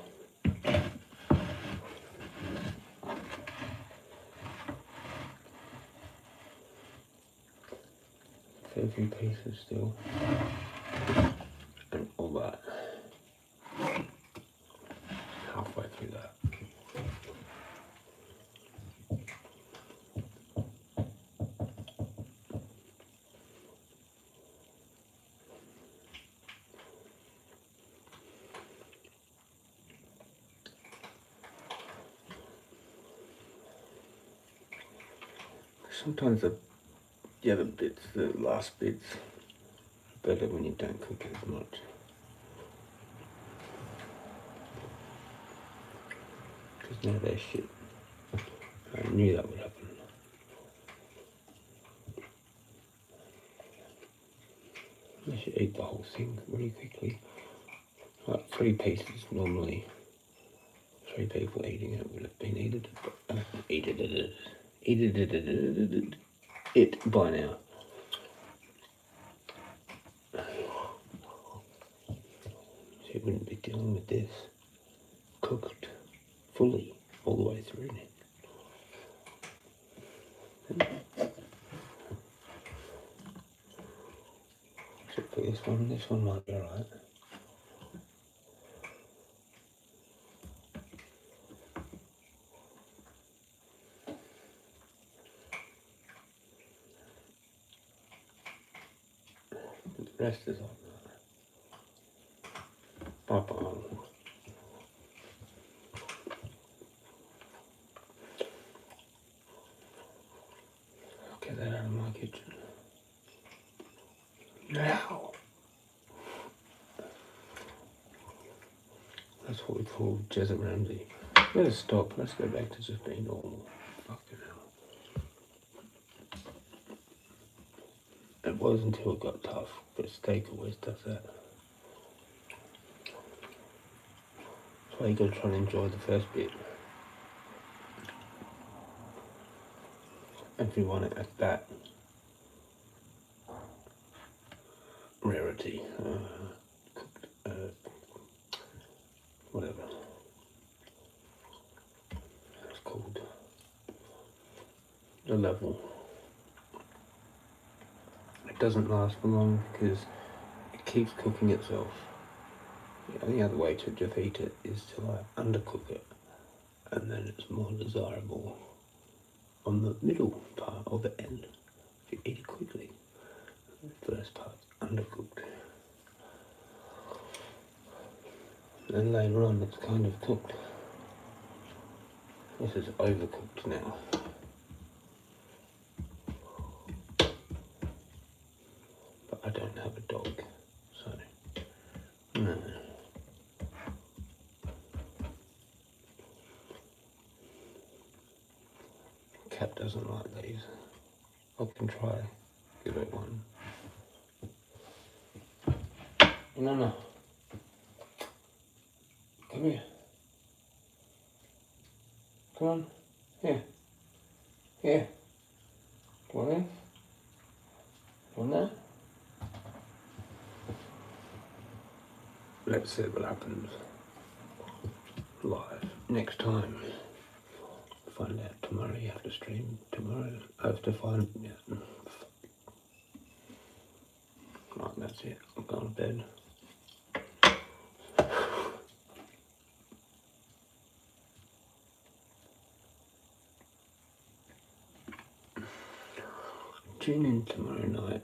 13 pieces still. And all that. Halfway through that. Sometimes the other bits, the last bits, are better when you don't cook it as much. Because now they're shit. I knew that would happen. I should eat the whole thing really quickly. Like 3 pieces normally. 3 people eating it would have been it by now. So you wouldn't be dealing with this cooked fully all the way through now. Except for this one might be alright. The rest is like that. Bye-bye. Get that out of my kitchen. Now! That's what we call Jezza Chronic. Let's stop. Let's go back to just being normal. Fucking hell. It was until it got tough, but steak always does that. That's why you gotta try and enjoy the first bit. If you want it at that rarity, whatever it's called, the level. It doesn't last for long because it keeps cooking itself. The only other way to defeat it is to like undercook it, and then it's more desirable on the middle part or the end if you eat it quickly. The first part's undercooked. Then later on it's kind of cooked. This is overcooked now. But I don't have a dog, so no. Cat doesn't like these. I can try, give it one. No. Come here. Come on. Here. Here. Come on in. Come on there. Let's see what happens live next time. Find out tomorrow. You have to stream tomorrow. I have to find. Yeah. bed. Tune in tomorrow night.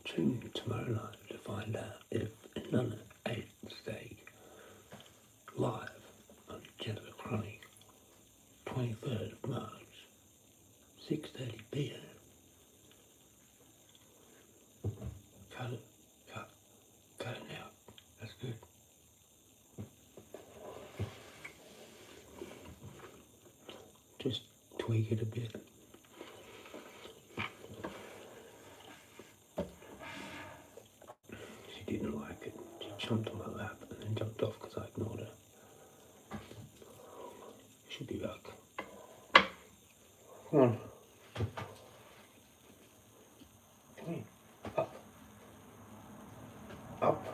Tune in tomorrow night to find out if another 8th stage live on Jezza Chronic, 23rd of March, 6:30 p.m. Cut it now. That's good. Just tweak it a bit. She didn't like it. She jumped on my lap and then jumped off because I ignored her. She'll be back. Come on. Come on. Up. Up.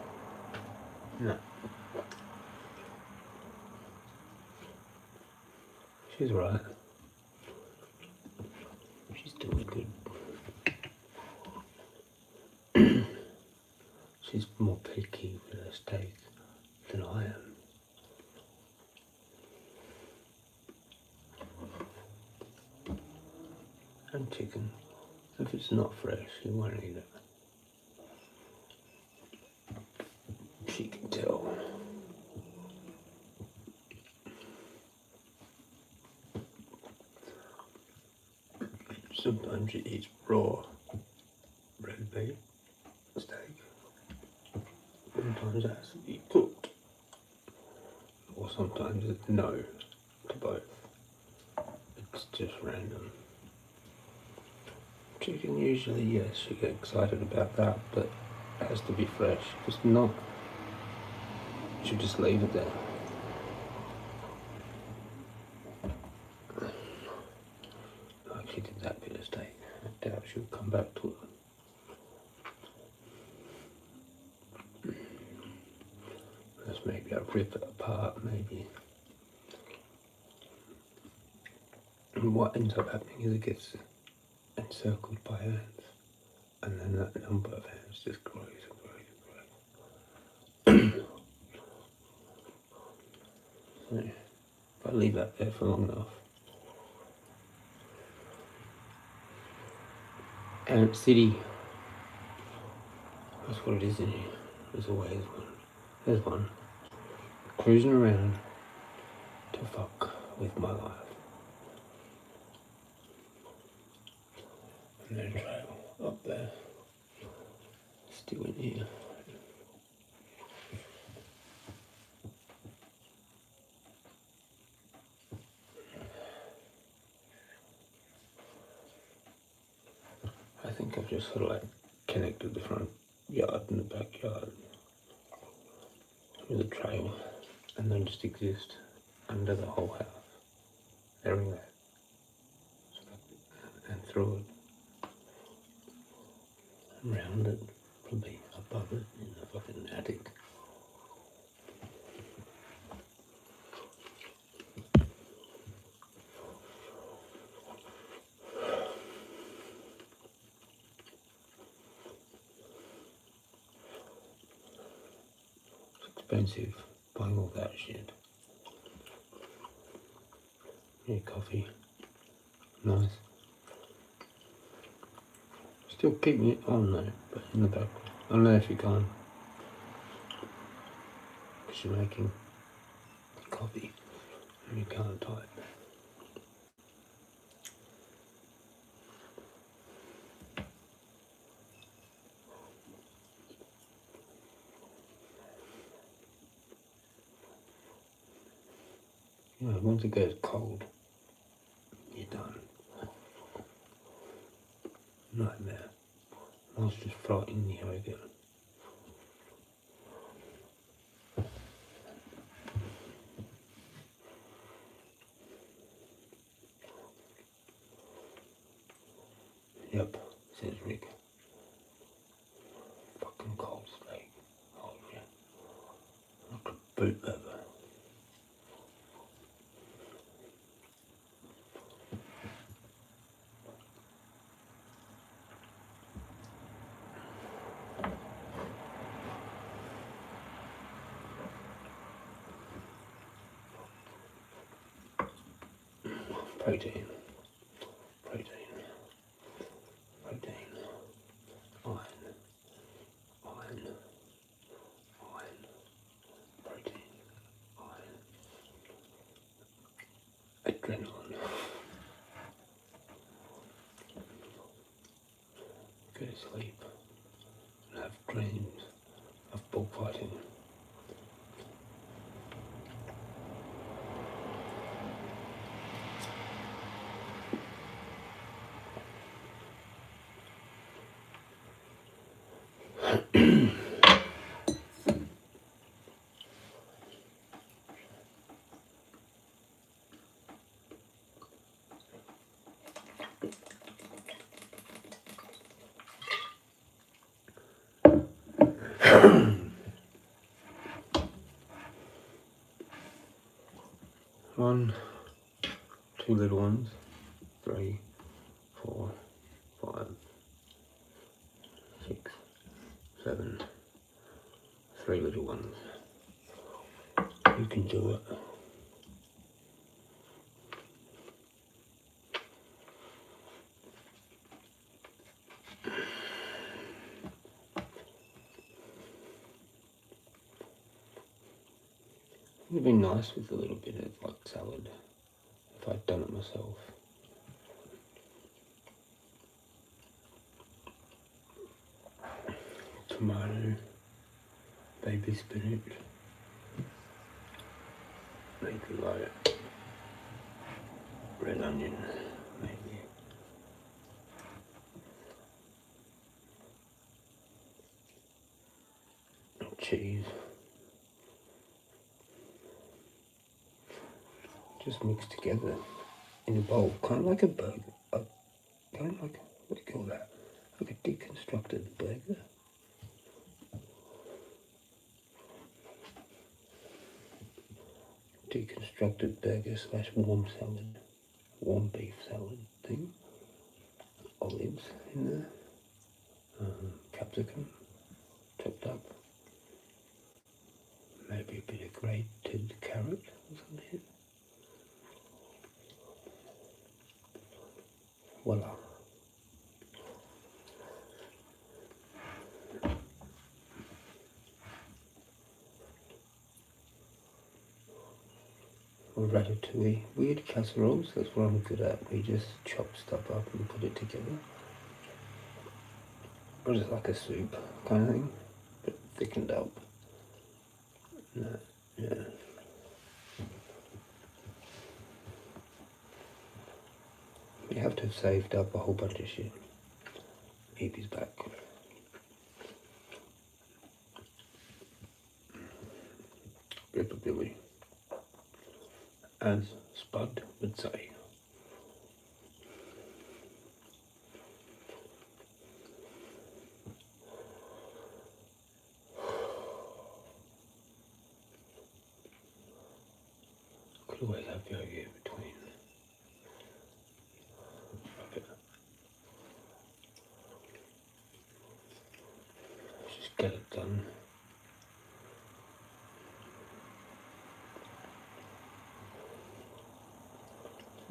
No. She's right. She's doing good. She's more picky with her steak than I am. And chicken. If it's not fresh, she won't eat it. She can tell. Sometimes she eats raw red meat, steak. Sometimes it has to be cooked. Or sometimes it's no to both. It's just random. Chicken usually, yes, you get excited about that, but it has to be fresh. If it's not, you should just leave it there. Like she did that bit of steak. I doubt she'll come back to it. Unless maybe I rip it apart, maybe. And what ends up happening is it gets encircled by ants, and then that number of ants just grows and grows and grows. So, if I leave that there for long enough, Ant City, that's what it is in here. There's always one. There's one cruising around to fuck with my life. And then trail up there, still in here. I think I've just sort of like connected the front yard and the backyard with a trail, and then just exist under the whole house, everywhere, and through it. Around it, probably above it, in the fucking attic. It's expensive buying all that shit. Yeah, coffee, nice. Still keeping it on though, but in the background. I don't know if you can, because you're making coffee and you can't type. You know, once it goes cold, you're done. Nightmare. I was just frightened the again. Yep, says Rick. Fucking cold steak. Oh yeah. Like a boot leather. protein, protein, protein, iron, iron, iron, protein, iron, adrenaline. Go to sleep and have dreams of bullfighting. One, two little ones, 3, 4, 5, 6, 7, 3 little ones. You can do it. It'd be nice with a little bit of like salad if I'd done it myself. Tomato, baby spinach, maybe like red onion, maybe. Cheese. Just mixed together in a bowl, kind of like a burger. Kind of like, what do you call that? Like a deconstructed burger. Deconstructed burger / warm salad, warm beef salad thing. Olives in there, capsicum chopped up, maybe a bit of grated carrot or something. Voila. Or ratatouille. Weird casseroles, that's what I'm good at. We just chop stuff up and put it together. Or just like a soup kind of thing, but thickened up. No, yeah. You have to have saved up a whole bunch of shit. Baby's back. Ripper Billy. As Spud would say. Could always have yoga in between. Okay. Just get it done.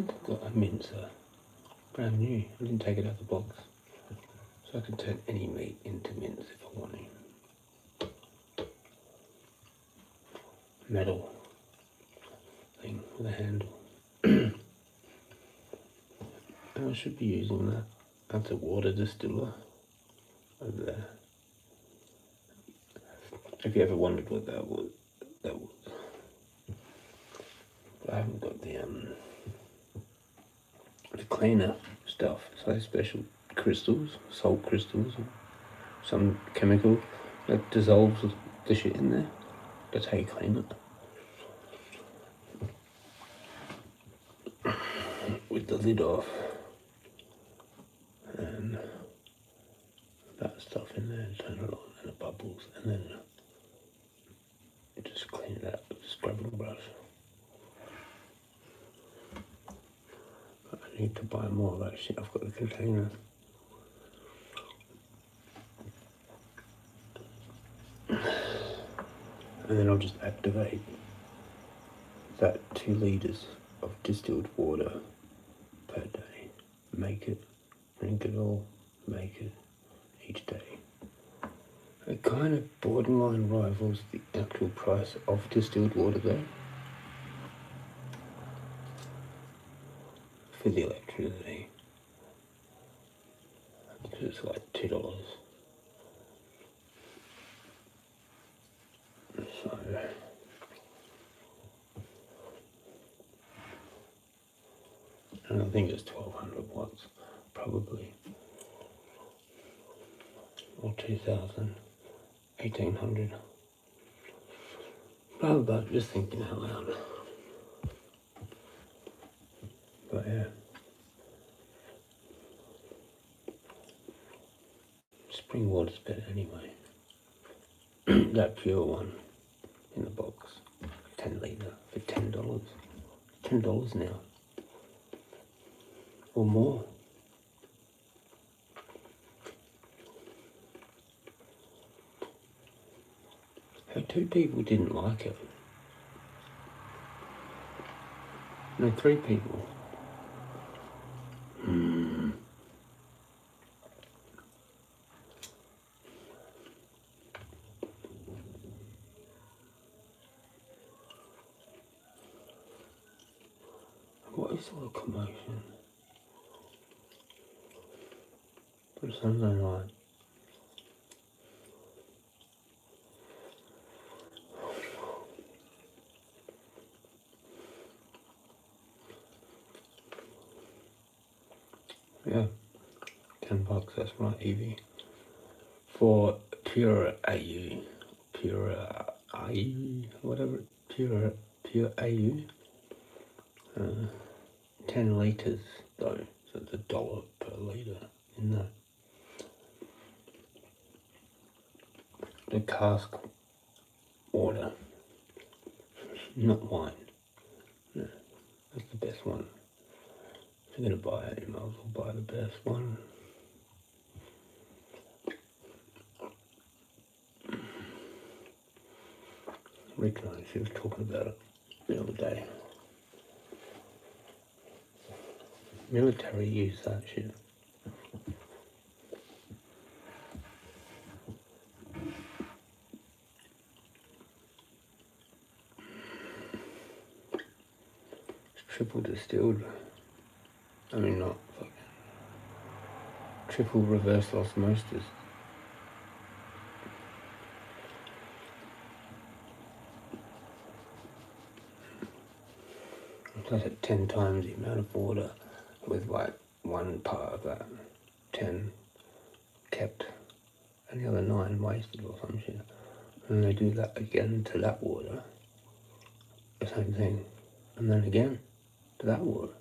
I've got a mincer, brand new. I didn't take it out of the box, so I can turn any meat into mince if I want to. Metal thing with a handle. And I should be using that. That's a water distiller over there. If you ever wondered what that was. But I haven't got the cleaner stuff, so special crystals, salt crystals, or some chemical that dissolves the shit in there. That's how you clean it. With the lid off and that stuff in there, turn it on and it bubbles, and then you just clean it out with a scrubbing brush. But I need to buy more of that shit. I've got the container. And then I'll just activate that 2 litres of distilled water make it, drink it all, make it each day. It kind of borderline rivals the actual price of distilled water though. For the electricity. Because it's like $2. So and I think it's 1200 watts, probably. Or 2000, 1800. Blah blah, just thinking out loud. But yeah. Spring water's better anyway. That pure one in the box, 10 litre for $10. $10 now. Or more. How 2 people didn't like it. No, 3 people. What is all the commotion? For Sunday night. Yeah, $10, that's right, Evie. For pure AU, pure AU, whatever, pure AU. 10 litres though, so it's $1 per litre in the cask water, not wine. No, that's the best one. If you're gonna buy it, you might as well buy the best one. Rick knows, he was talking about it the other day. Military use that shit. It's triple distilled. I mean, not fucking triple reverse osmosis. That's at 10 times the amount of water, with like 1 part of that 10 kept and the other 9 wasted or some shit. And they do that again to that water, the same thing, and then again to that water.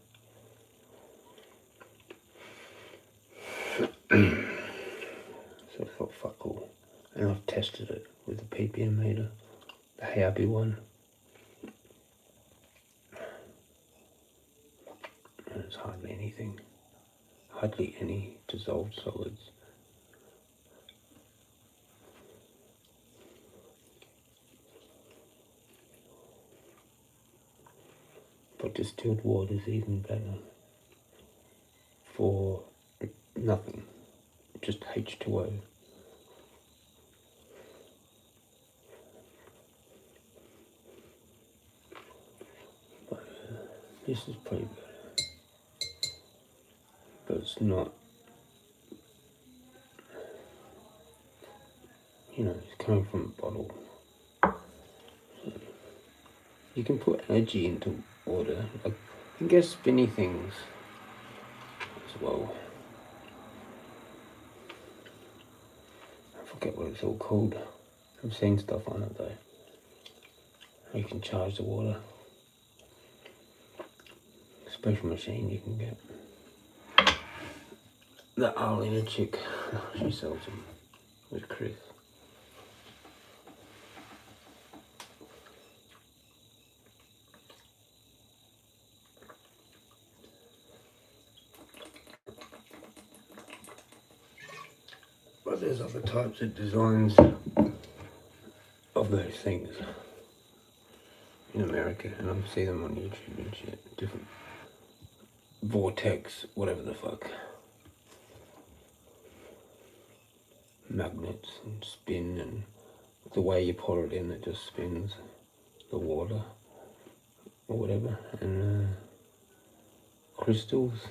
So it's got fuck all. And I've tested it with the ppm meter, the Hayabi one. And it's hardly anything. Hardly any dissolved solids. But distilled water is even better for nothing, just H2O. But this is pretty better. But it's not, you know, it's coming from a bottle. So you can put energy into water, like you can get spinny things as well. I forget what it's all called. I've seen stuff on it though. You can charge the water. Special machine you can get. That Arlena chick, she sells them with Chris. But there's other types of designs of those things in America, and I see them on YouTube and shit. Different vortex, whatever the fuck, magnets and spin, and the way you pour it in, it just spins the water or whatever, and crystals.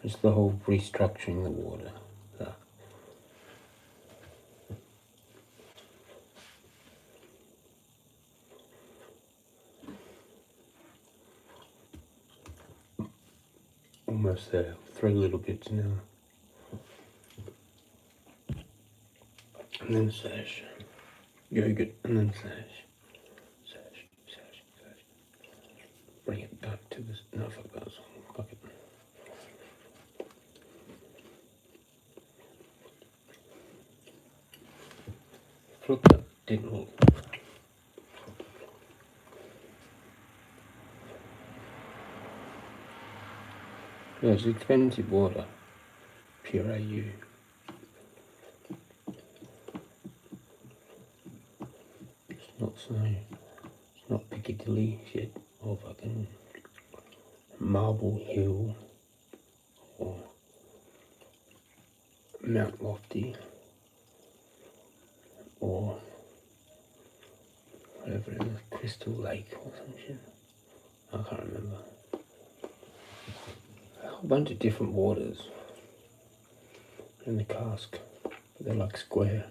It's the whole restructuring the water. Almost there. 3 little bits now. And then sash. Yogurt and then sash. Sash, sash, sash. Bring it back to this. No, fuck that song. Fuck it. Flip that. Didn't work. Yeah, it's expensive water. Pure AU. It's not Piccadilly shit or fucking Marble Hill or Mount Lofty or whatever it is, Crystal Lake or some shit. I can't remember. A whole bunch of different waters in the cask, but they're like square.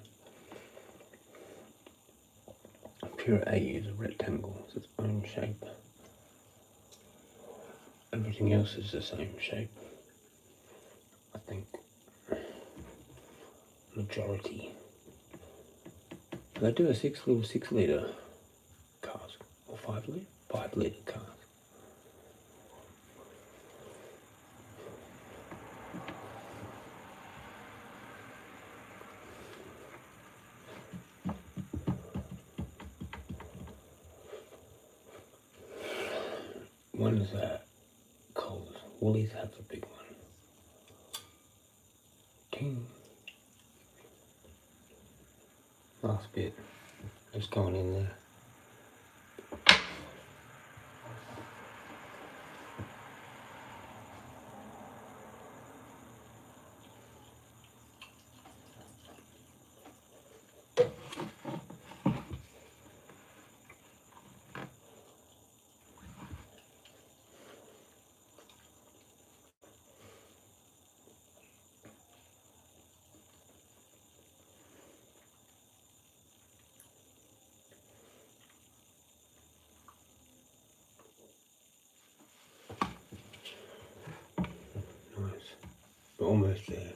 Pure A is a rectangle, it's its own shape. Everything else is the same shape, I think. Majority. They do a 6 litre cask, or 5 litre? 5 litre cask. One's Coles. Woolies have a big one. Ting. Last bit. It's going in there. Nice. We're almost there.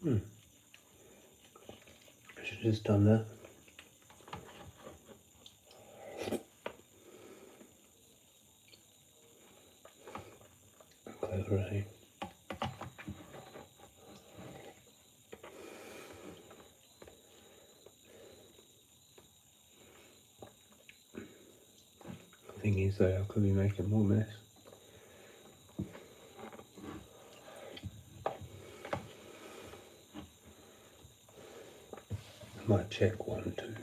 I should have just done that. Clever, eh? The thing is though, I could be making more mess. I might check 1, 2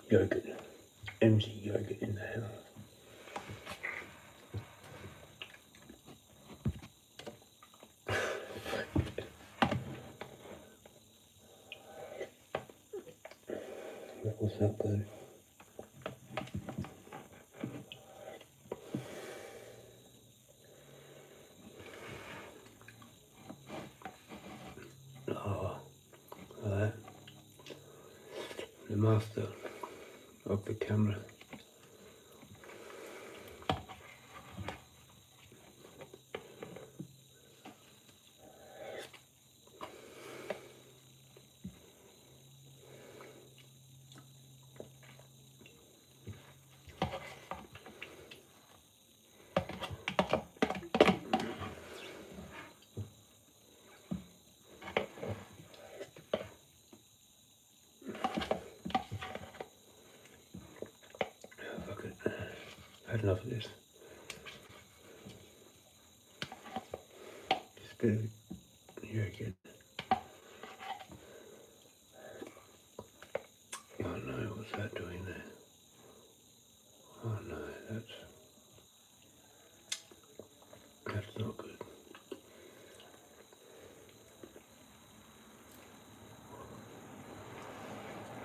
yogurt, empty yogurt in the house. That was not good. Oh, that. The master of the camera. had enough of this. Just a bit of yogurt. Oh no, what's that doing there? Oh no, that's not good.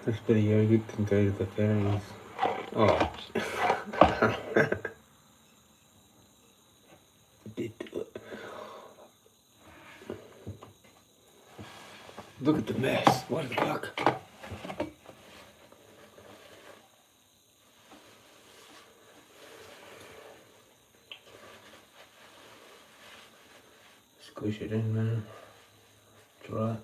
This bit of yogurt can go to the fairies. Oh, look at the mess. What the fuck? Squish it in, man. Try it.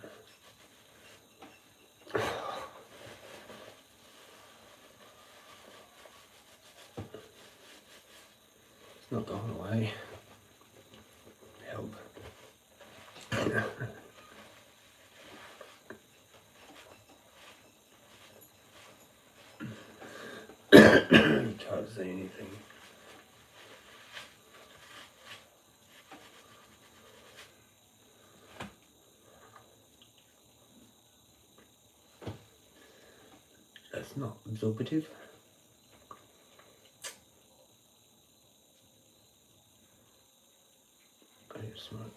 It's not going away. Help. Can't see anything. That's not absorptive. I need to smoke.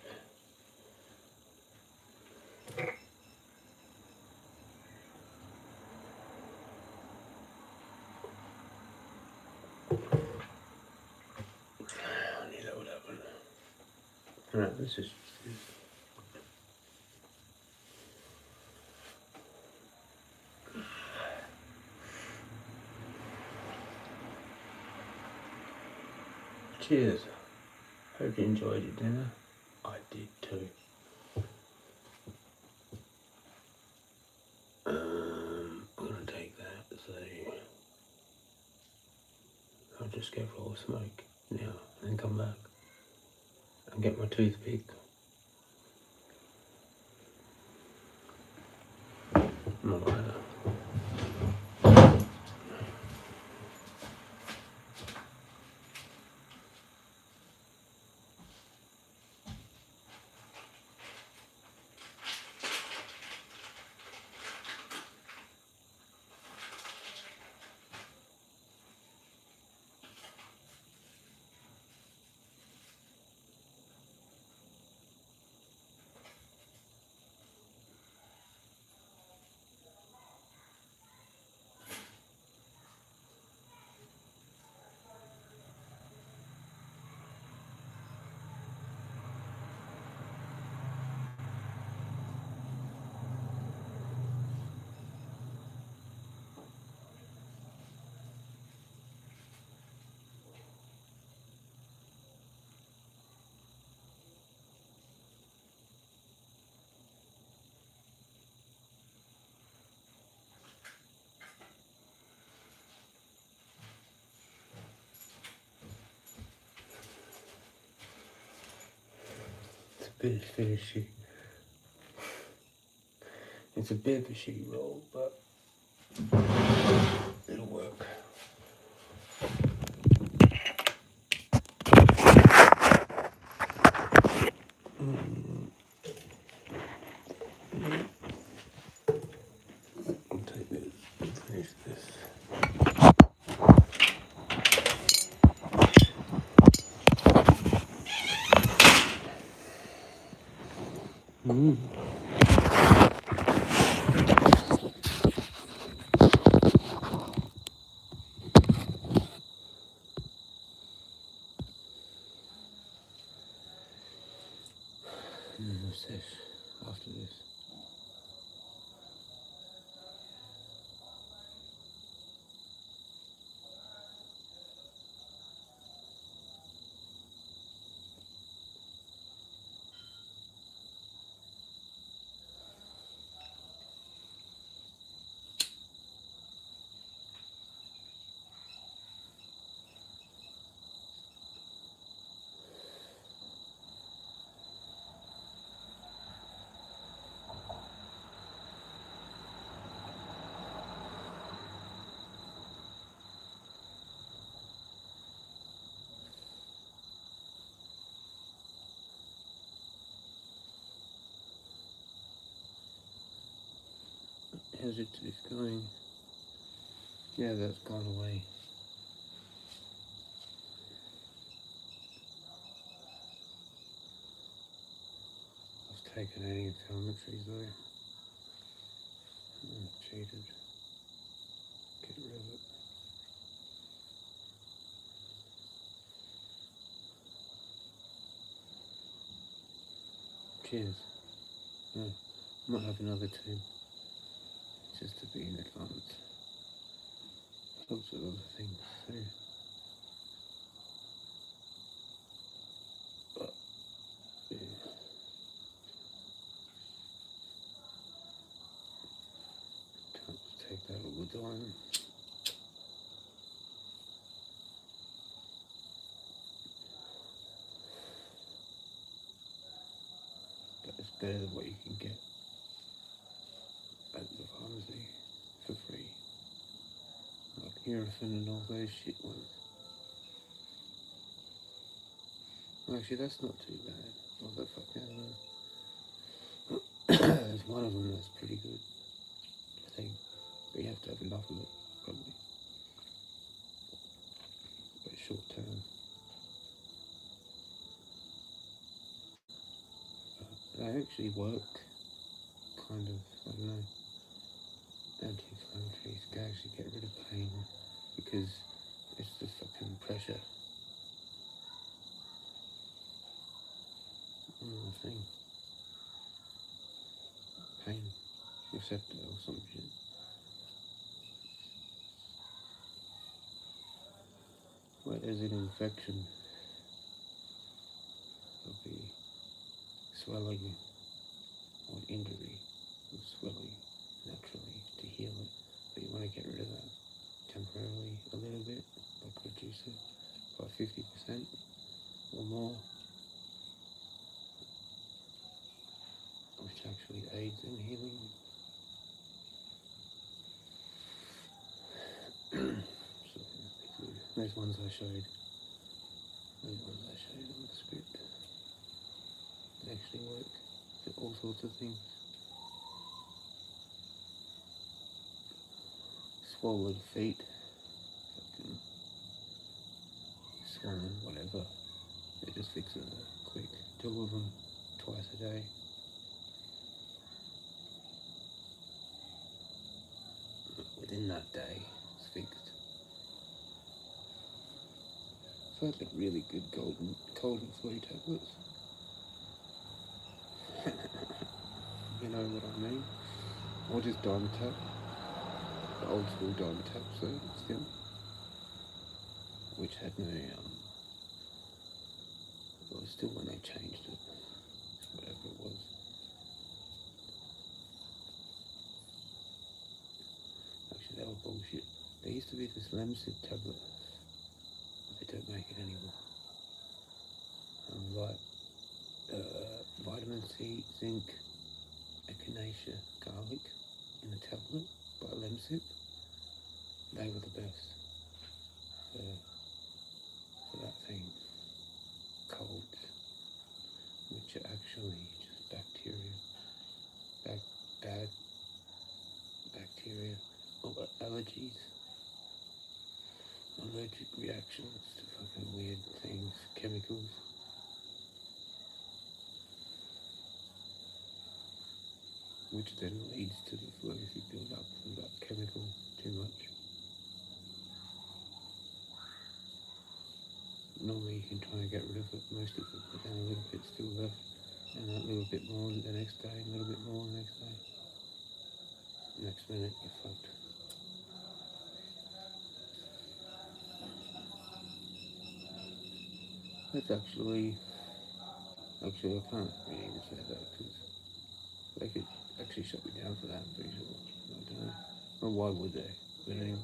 I knew that would happen. Alright, this is. Cheers. Hope you enjoyed your dinner. I did too. I'm gonna take that, so I'll just go for a smoke now and come back and get my toothpick. My lighter. It's a bit fishy. It's a bit of a shitty roll, but it'll work. I'll take this and finish this. What's this? After this. How's your tooth going? Yeah, that's gone away. I've taken any telemetry though. Cheated. Get rid of it. Cheers. Yeah, I might have another two. Just to be in advance. Lots of other things too. But, yeah. Can't just take that all the time. But it's better than what you can get at the pharmacy for free. Like Nurofen and all those shit ones. Actually, that's not too bad. What the fuck there's one of them that's pretty good, I think. But you have to have enough of it, probably. But short term. They actually work, kind of, I don't know. Anti-inflammatories can actually get rid of pain because it's the fucking pressure on the thing. Pain receptor or some shit. Where there's an infection, there'll be swelling or injury or swelling naturally to heal it. But you want to get rid of that temporarily a little bit, like reduce it by 50% or more, which actually aids in healing. So, those ones I showed, on the script, they actually work for all sorts of things. Swollen feet, fucking swollen, whatever. They just fix it quick. 2 of them twice a day. Within that day, it's fixed. So I had really good cold and flu tablets. You know what I mean? Or just dime tap. The old school dime tap, so still. Which had no, well, still when they changed it. Whatever it was. Actually, that was bullshit. There used to be this Lemsip tablet. They don't make it anymore. Like vitamin C, zinc, echinacea, garlic in a tablet by Lemsip. They were the best for that thing. Colds, which are actually just bacteria. Bad bacteria or allergies. Allergic reactions to fucking weird things, chemicals. Which then leads to the flu if you build up from that chemical too much. Normally you can try and get rid of it, most of it, but then a little bit still left, and a little bit more the next day, a little bit more the next day. Next minute you're fucked. That's actually I can't really even say that because they could actually shut me down for that, I'm pretty sure. I don't know. Well, why would they? But anyway,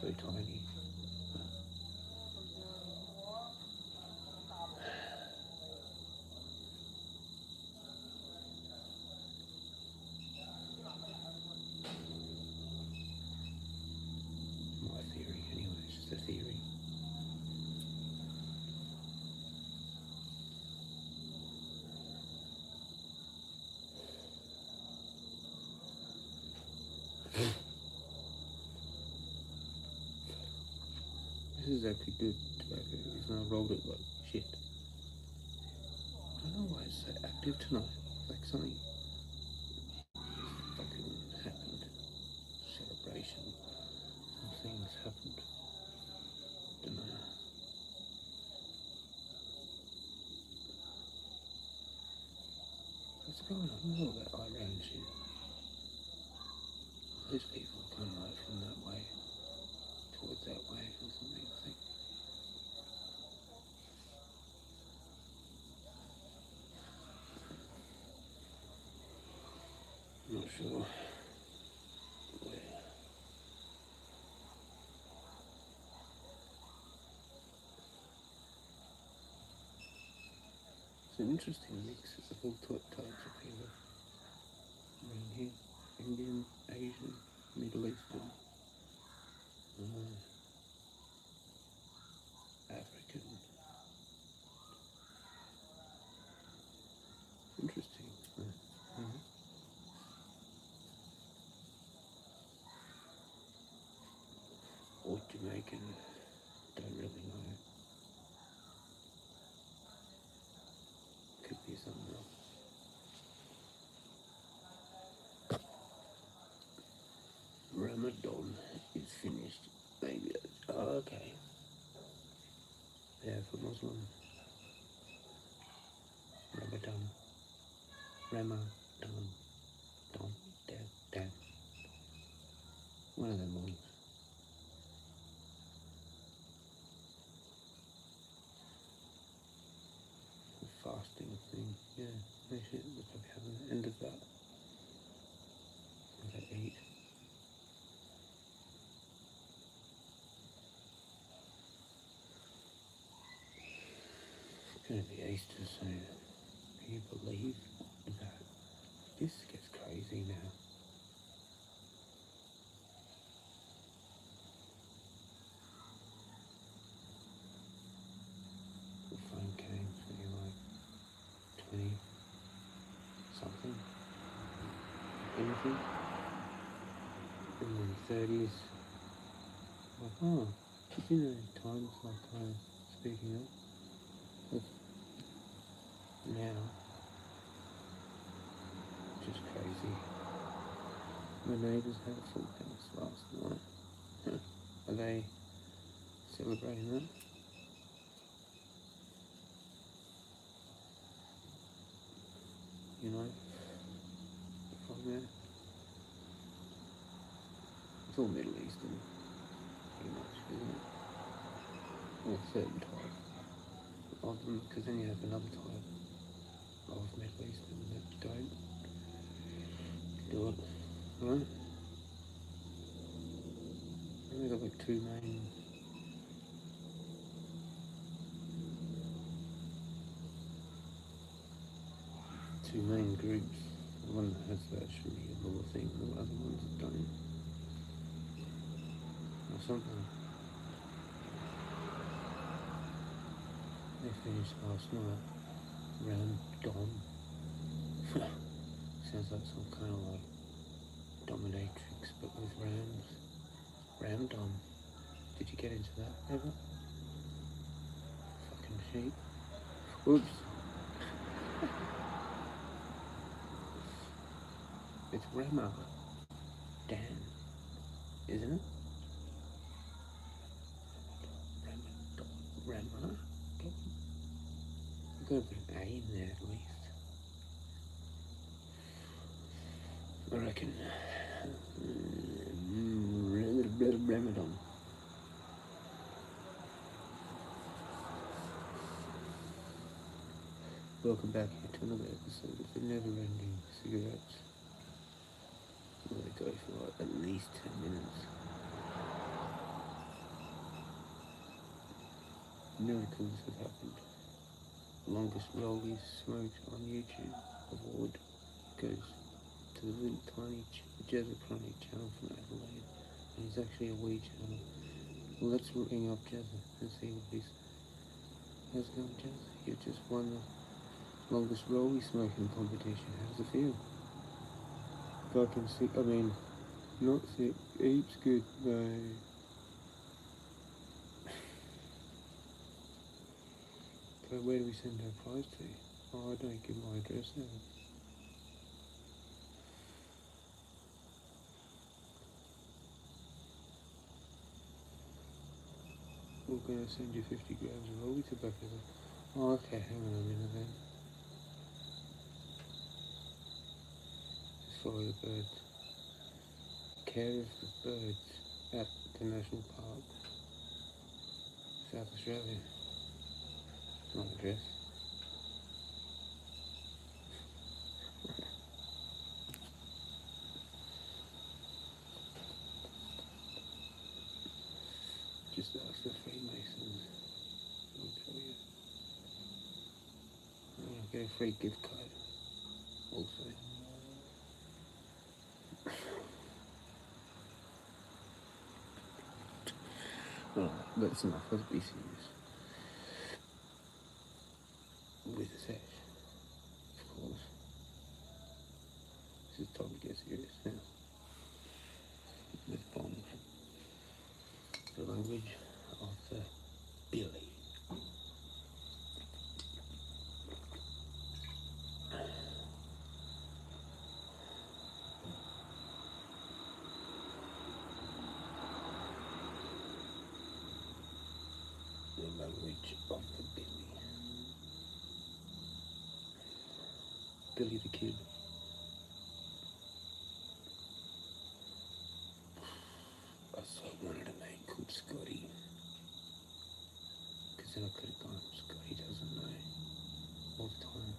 so tiny. My theory, anyway, it's just a theory. is actually good tobacco, and I rolled it like shit. I don't know why it's so active tonight. Like something fucking happened. Celebration. Some things happened. Don't know. What's going on with all that Iran shit? Those people come like from that way, towards that way or something, I think. I'm not sure where. It's an interesting mix of all types of people around here. Indian, Asian, Middle Eastern, African. Interesting. Mhm. Or Jamaican, don't really know. Could be something else. Ramadan is finished. Maybe. Oh, okay. Yeah, for Muslim. Ramadan. Ramadan. Don. Dan. One of them ones. The fasting thing. Yeah. They should probably have an end of that. If they eat. It's going to be Easter soon. Can you believe that? This gets crazy now. The phone came something like 20 something. Anything. In the 30s. Like, oh, you know, times like I was speaking of. Now, just crazy. My neighbours had a full house last night. Are they celebrating that? You know, from there. It's all Middle Eastern, pretty much, isn't it? Well, a certain type of them, because then you have another type of Middle Eastern that don't do it, right? And they've got like two main groups. The one that has that Sharia law thing, and the other ones that don't, or something. They finished last night around dawn. Sounds like some kind of like dominatrix, but with rams. Ramdom. Did you get into that ever? Fucking sheep. Whoops. It's Rama. Dan. Isn't it? Rama. You've got to put an A in there at least. I reckon. Ramadan. Welcome back to another episode of the Never Ending Cigarettes. Well, they go for like at least 10 minutes. Miracles have happened. Longest rollies smoked on YouTube award goes to the little tiny Jezza Chronic channel from Adelaide, and he's actually a weed channel. Well, let's ring up Jezza and see what he's. How's it going, Jezza? You just won the longest rollie smoking competition. How does it feel? Fucking sick. I mean, not sick. Heaps good, no. So where do we send our prize to? Oh, I don't give my address now. We're going to send you 50 grams of holy tobacco. Oh, okay, hang on a minute then. Just follow the birds. Care of the birds at the National Park, South Australia. My address. Just ask the Freemasons. I'll tell you. I'll get a free gift card also. Alright, that's enough. Let's be serious. With the sex, of course. This is time to get serious now. With bong. The language of the Billy. The language of the Billy. Billy the Kid. I so wanted a name called Scotty. Because then I could have gone, Scotty doesn't know. All the time.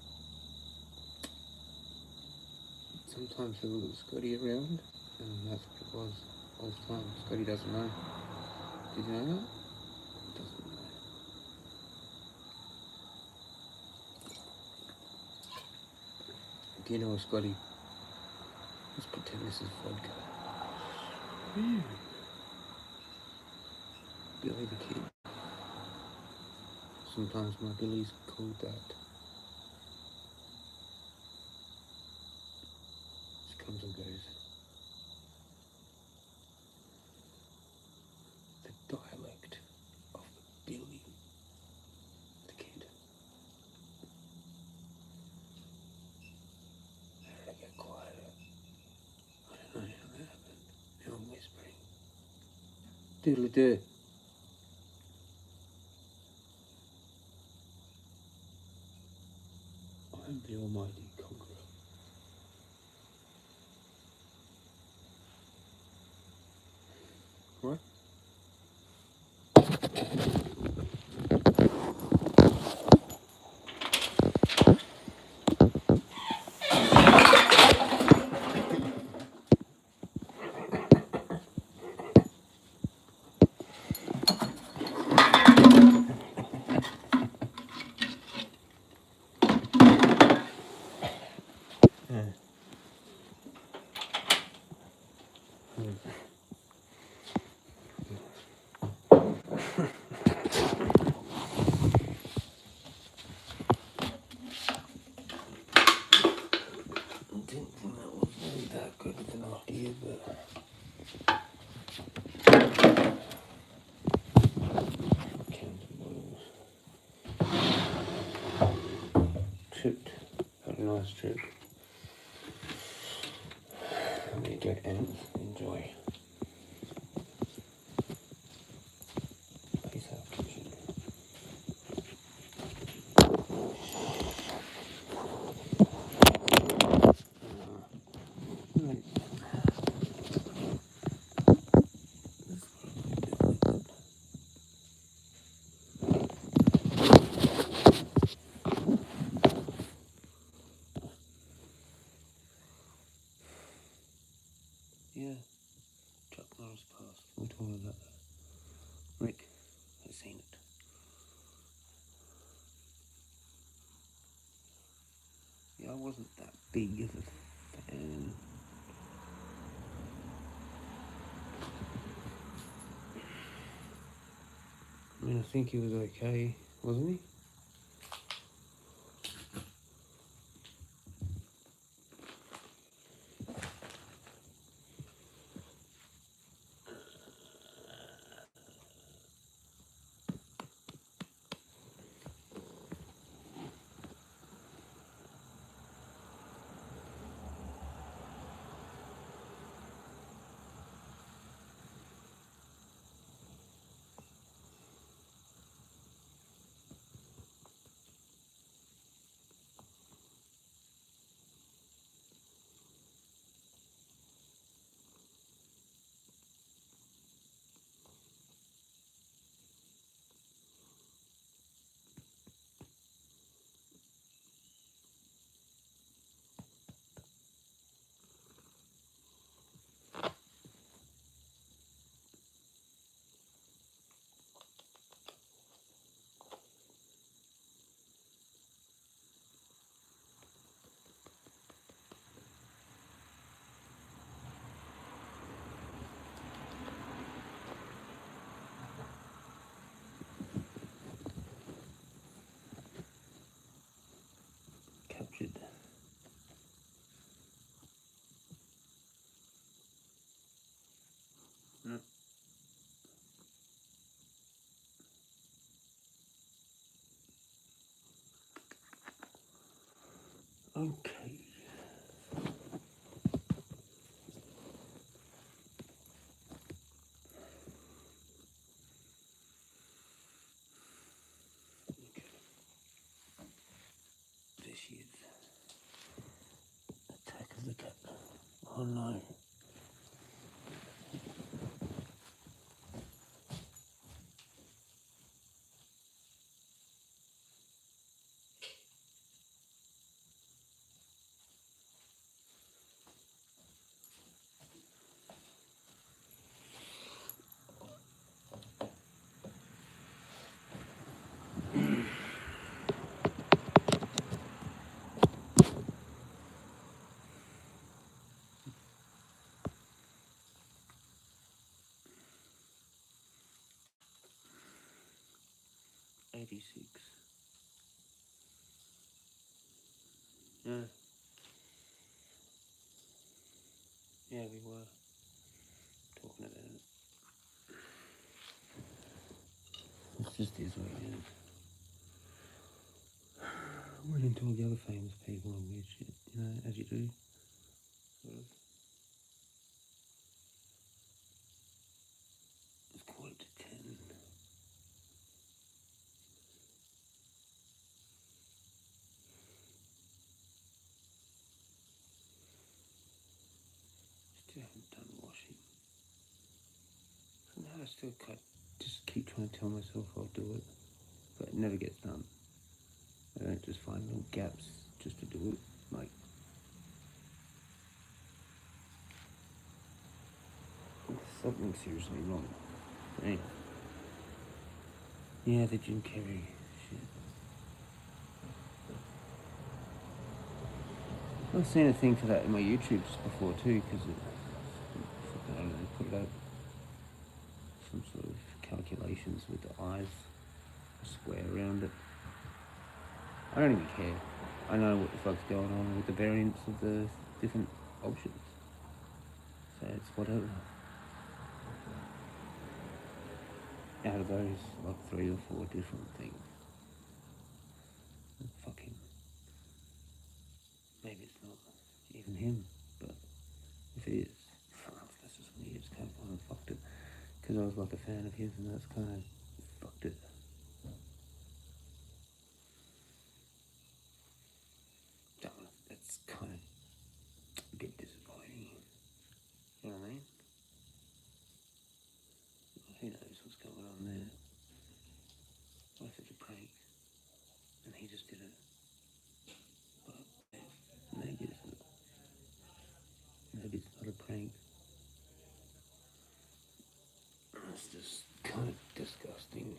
Sometimes there was a Scotty around, and that's what it was. All the time. Scotty doesn't know. Did you know that? Doesn't know. Do you know a Scotty? Let's pretend this is vodka. Billy the Kid. Sometimes my Billy's called that. Just comes and goes. The dialect of Billy the Kid. How did I get quieter? I don't know how that happened. Now I'm whispering. Doodle-doo. I am the almighty conqueror. Right? Didn't think that was really that good of an idea, but tripped. Had a nice trip. There you go, and enjoy. Peace out, kitchen. Yeah, Chuck Norris passed. We'll talk about that. Rick has seen it. Yeah, I wasn't that big of a fan. I mean, I think he was okay, wasn't he? Okay. This is Attack of the Cat. Oh no. Yeah. Yeah, we were talking about it. It's just is what it is. We're into all the other famous people and weird shit, you know, as you do. Sort of. It's quarter to 10. Still haven't done washing. Somehow I still just keep trying to tell myself I'll do it, but it never gets done. I don't just find little gaps just to do it. Like, there's something seriously wrong. Anyway. Yeah, the Jim Carrey shit. I've seen a thing for that in my YouTubes before too, because I don't know, put it up. Some sort of calculations with the eyes, a square around it. I don't even care. I know what the fuck's going on with the variants of the different options. So it's whatever. Out of those, like 3 or 4 different things. Fucking. Maybe it's not even him, but if it is, that's just me. It's kind of fucked it. Because I was like a fan of his, and that's kind of fucked it. That's kind of a bit disappointing. You know what I mean? Who knows what's going on there? What if it's a prank? And he just did it. But maybe it's not. Maybe it's not a prank. It's just kind of disgusting.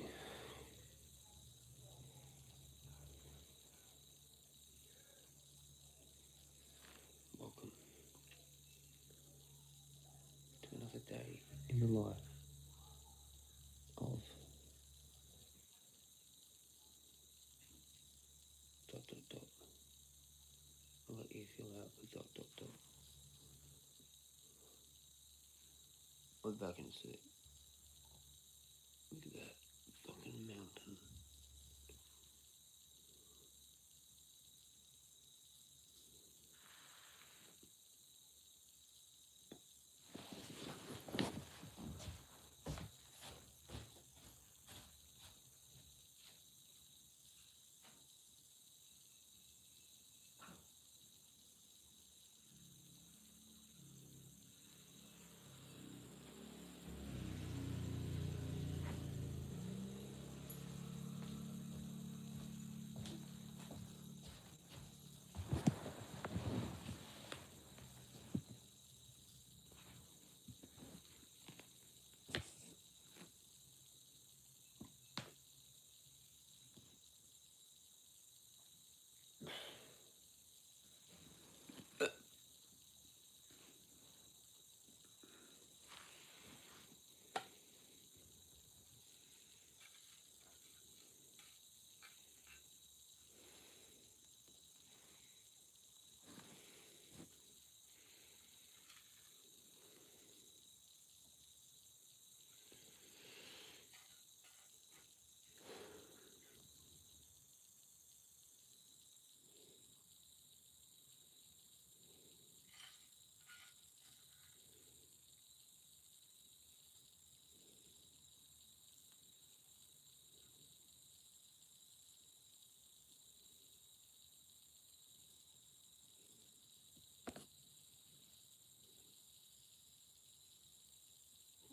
Welcome to another day in the life of ... I'll let you fill out the ... Look back and see. Look at that fucking mountain.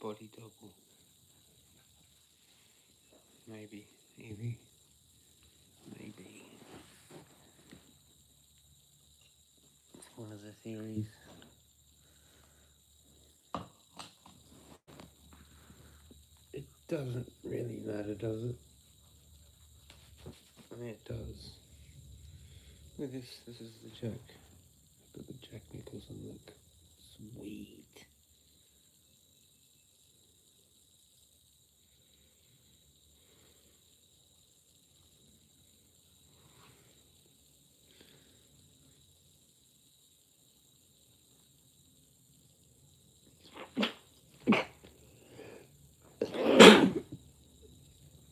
body double. Maybe. Maybe. It's one of the theories. It doesn't really matter, does it? I mean, it does. Look at this. This is the Jack. Look at the Jack Nicholson look. Sweet.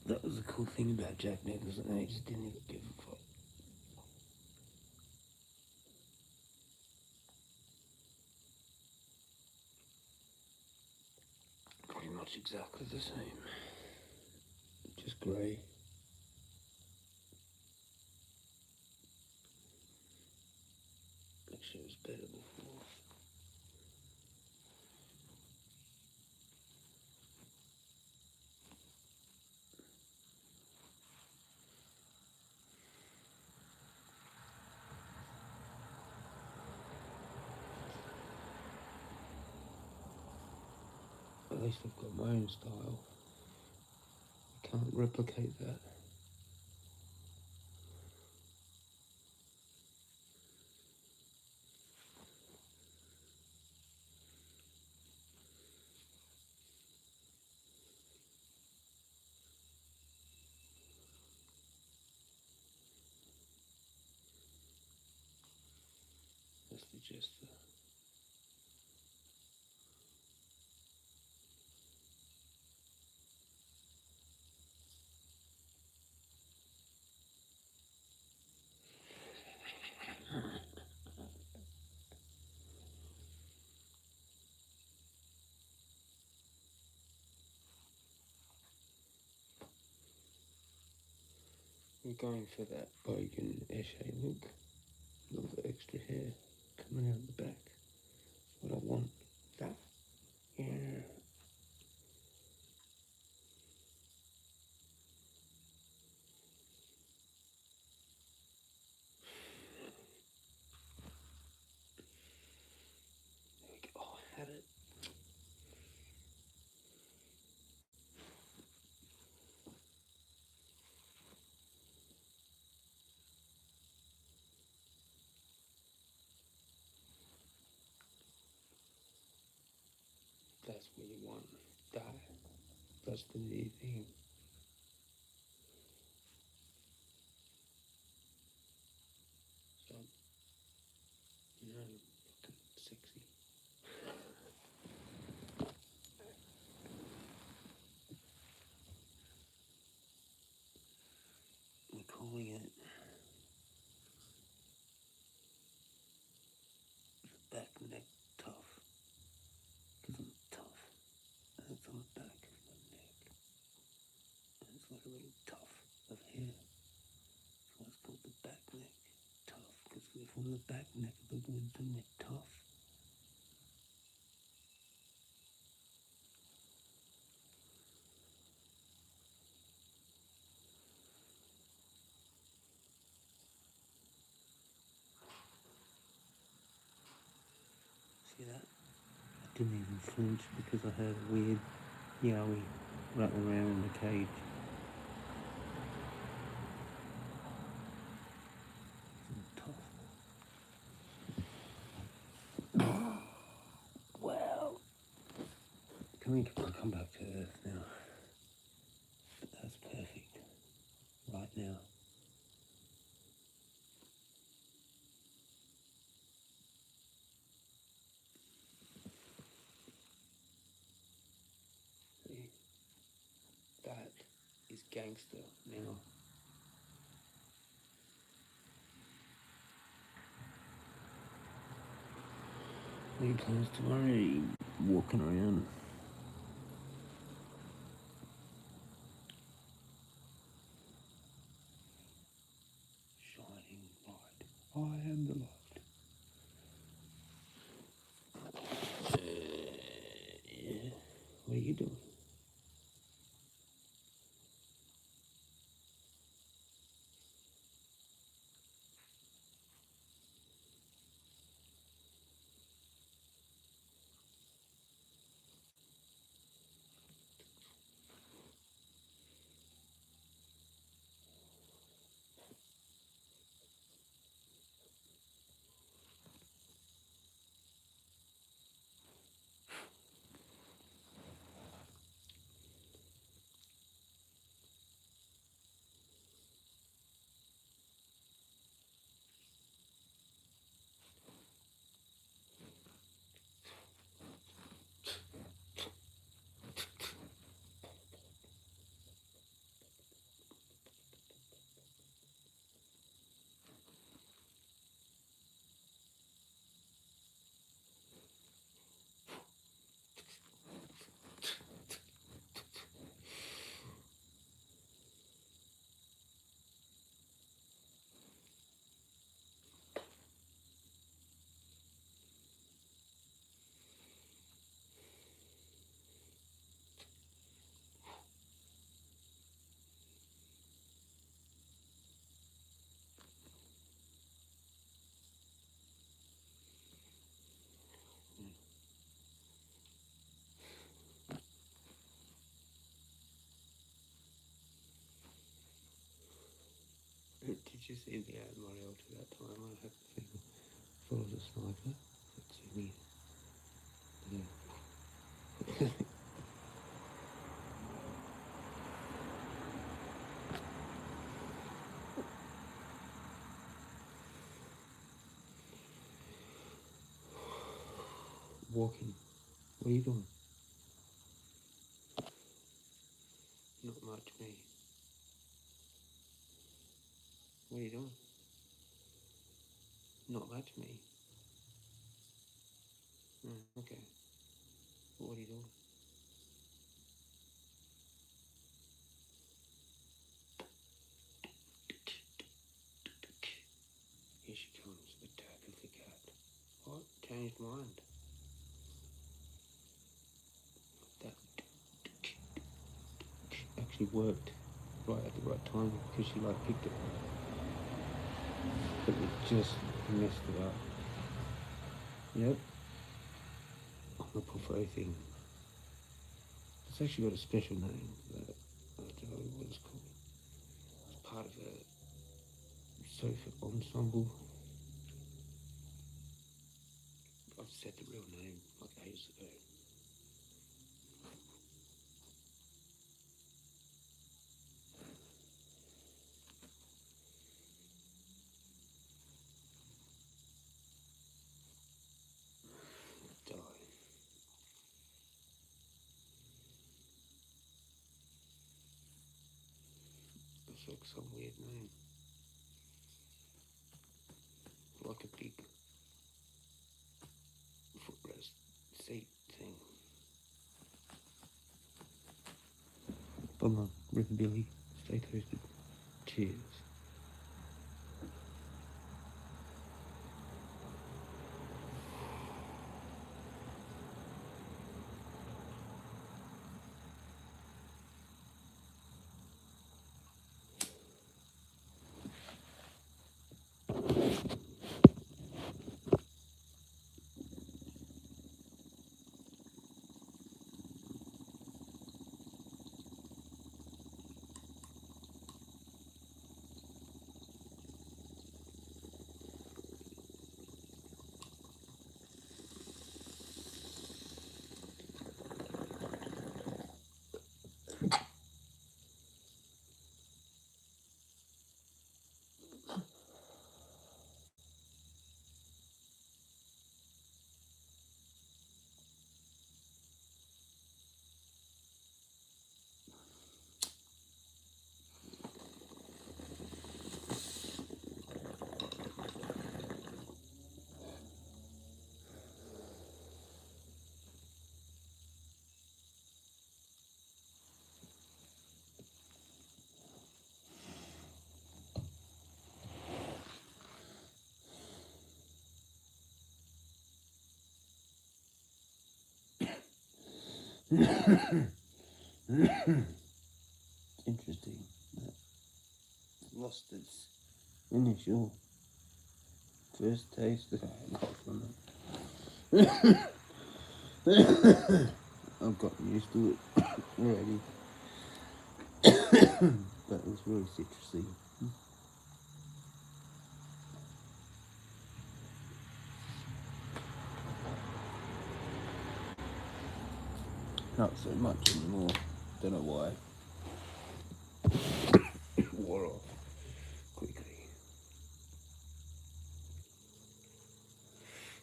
That was the cool thing about Jack Nicholson. I just didn't even give a fuck. Pretty much exactly the same. Just grey. Actually, it was better before. At least I've got my own style. I can't replicate that. That's the Jezza. I'm going for that bogan Eshe look. All the extra hair coming out the back. What I want. That. Yeah. There we go. Oh, I had it. That's what you want. Die. That's the new thing. So, you know, fucking sexy. We're calling it back neck tough. Because I'm tough. And it's on the back of my neck. And it's like a little tuft of hair. So it's called the back neck tough. Because if on the back neck of the wood, the neck tough. See that? I didn't even flinch because I heard a weird yowie rattling around in the cage. Tough. Well, I'll come back to Earth now. But that's perfect. Right now. See? That is gangster now. Any plans tomorrow? Walking around. Shining light. I am the light. Yeah. What are you just in the out Mario to that time. I had to think, thought it was a sniper. Let's see me. Yeah. Walking. What are you doing? Not much, me. What are you doing? Not much, me. Okay. What are you doing? Here she comes, the tackle cat. What? Changed mind. That actually worked right at the right time because she like picked it. But it just messed it up. Yep. I'm a buffet thing. It's actually got a special name. But I don't know what it's called. It's part of a sofa ensemble. I've said the real name like ages ago. Die. It's like some weird name. Like a big footrest seat thing. Bummer, Ripperbilly, stay toasted. Cheers. Interesting. That lost its initial first taste that I got from it. I've gotten used to it already. But it was really citrusy. Not so much anymore. Don't know why. Wore off quickly.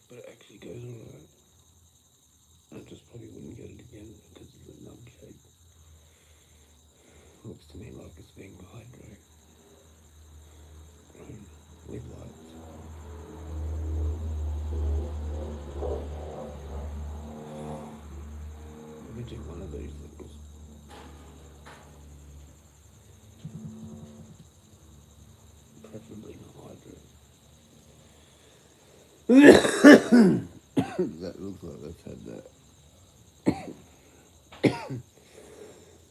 But it actually goes alright. I just probably wouldn't get it again because of the nub shape. Looks to me like it's being hydro grown with lights. Maybe do one of these things. Preferably not hydro. That looks like they've had that.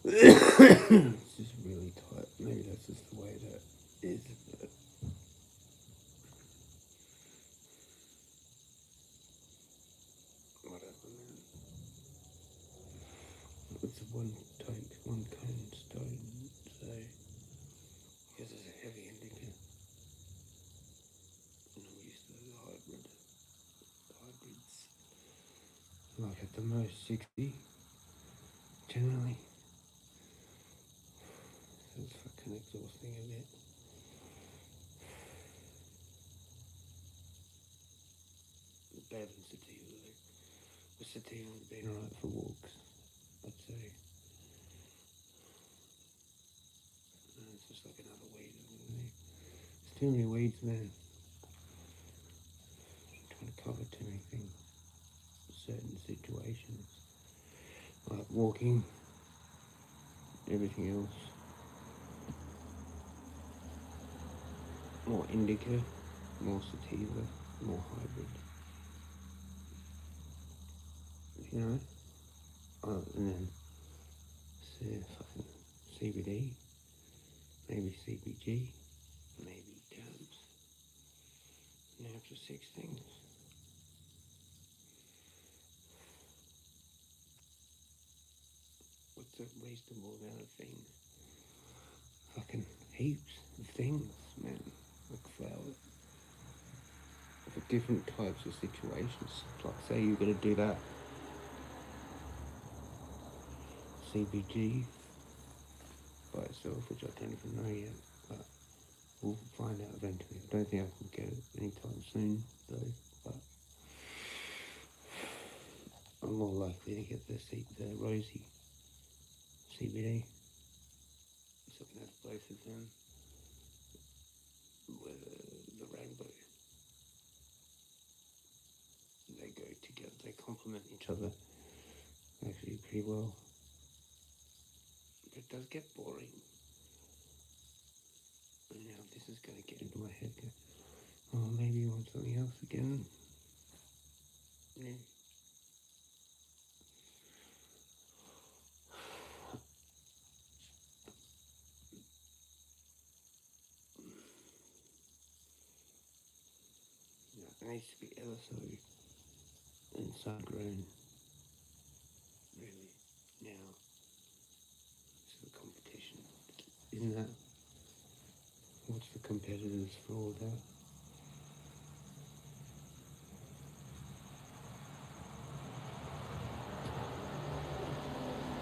It's just really tight. Maybe that's just the way that is. But whatever, man. It's a one cone stone, so because it's a heavy indicator. like at the most 60, generally. So it's fucking exhausting a bit. Better than sativa though. The sativa's been alright for walks, I'd say. It's just like another weed, isn't it? There's too many weeds, man. I'm trying to cover too many things. Certain situations. Like walking, everything else. More indica, more sativa, more hybrid. You know? And then fucking CBD, maybe CBG, maybe dabs. Now up to 6 things. What's a reasonable amount of things? Fucking heaps of things, man. Like flowers. For different types of situations. Like say you're gonna do that CBG by itself, which I don't even know yet, but we'll find out eventually. I don't think I can get it anytime soon though, but I'm more likely to get the rosy CBD. So I can have both of them with the rainbow. They go together, they complement each other actually pretty well. But it does get boring. And now this is going to get into my head. Oh, maybe you want something else again? Yeah. It needs to be ever so and sun grown. Really, now. It's the competition. Isn't that? What's the competitors for all that?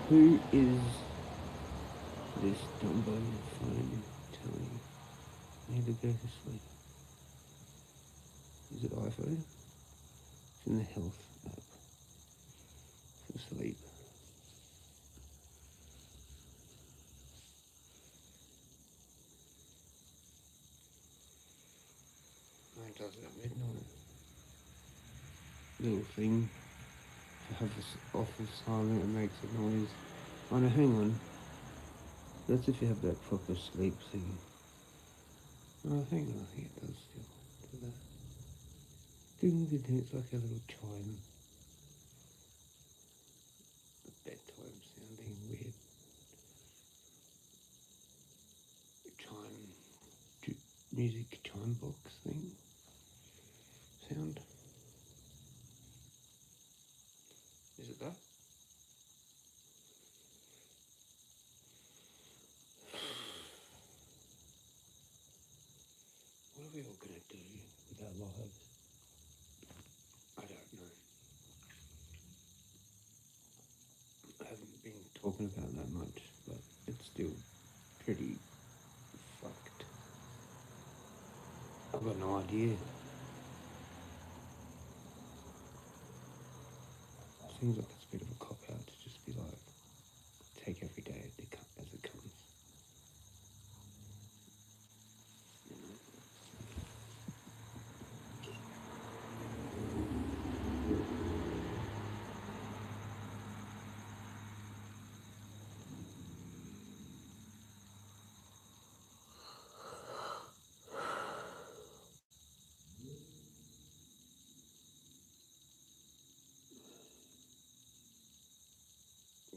Who is this Dumbo phone telling me to go to sleep? Is it iPhone? It's in the health app for sleep. It does it at midnight. Little thing to have this off of silent and makes a noise. Oh no, hang on. That's if you have that proper sleep thing. Oh, hang on, I think it does still do that. Ding ding ding, it's like a little chime. A bedtime sounding weird. Chime, music chime box thing. Sound. Is it that? What are we all gonna do with our lives? I don't know. I haven't been talking about that much, but it's still pretty fucked. I've got no idea. Seems like it's a bit of a cop out to just be like, take every day as it comes. You know?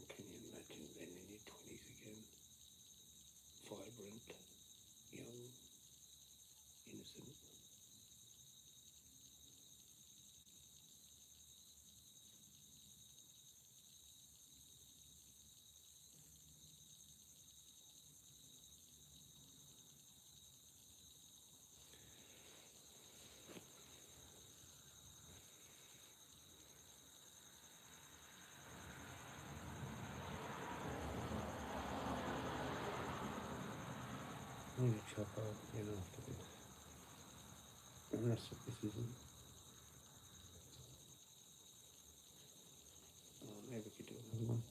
Can you imagine being in your 20s again? I need a chopper again after this. Unless this isn't. Oh, maybe we could do another one.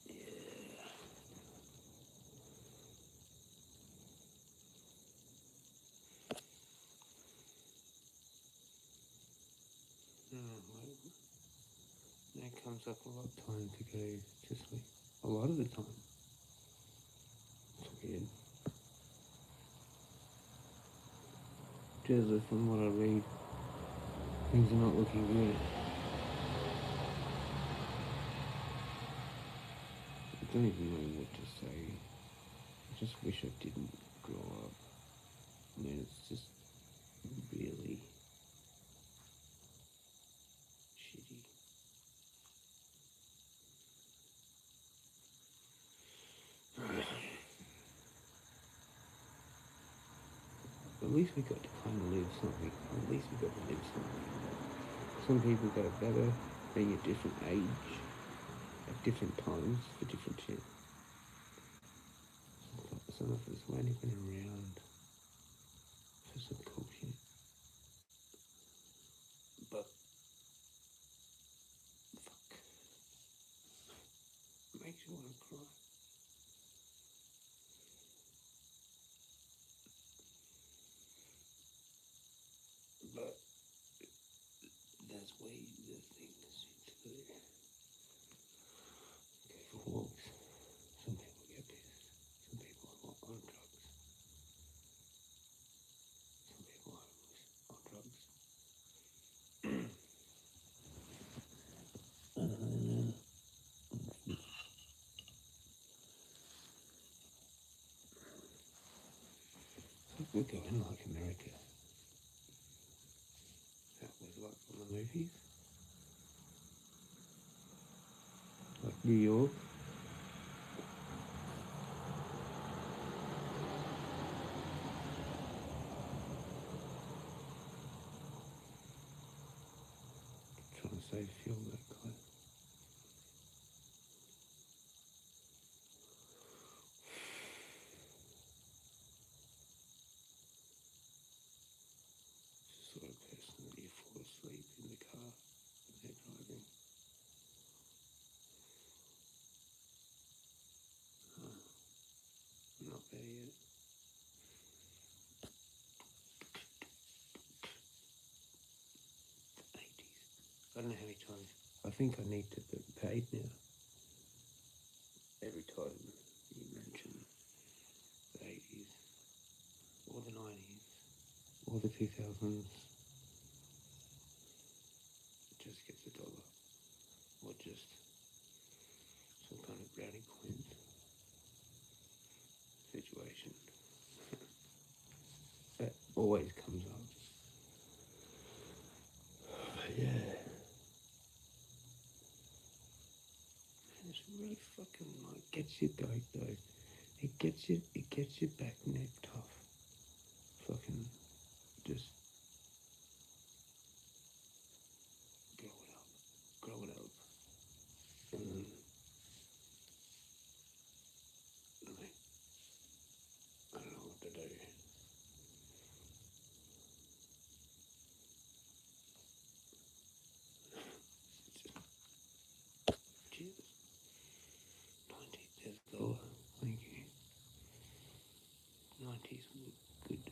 Yeah. Well, that comes up a lot of time to go to sleep. A lot of the time. It's weird. Jezza, from what I read, things are not looking good. I don't even know what to say. I just wish I didn't grow up. I mean, it's just really shitty. At least we got to kind of live something. At least we got to live something. Some people got it better, being at different age, at different times, for different shit. Some of us weren't even around for some cool shit. But, fuck. It makes you want to cry. But, there's ways of things to do. Go for walks. Some people get pissed. Some people are on drugs. Some people are on drugs. We're going like America. That was like from the movies. Like New York. Trying to save fuel that close. It's the sort of person that you fall asleep in the car when they're driving. I'm not there yet. The 80s. I don't know how many times. I think I need to be paid now. Every time you mention the 80s, or the 90s, or the 2000s, it just gets $1. Or just some kind of brownie point situation. That always comes up. But yeah. It's really fucking like gets you going though. It gets your back neck tough. Fucking just grow it up. And like, I don't know what to do. Jesus. 90s, there's lower. Thank you. 90s were good.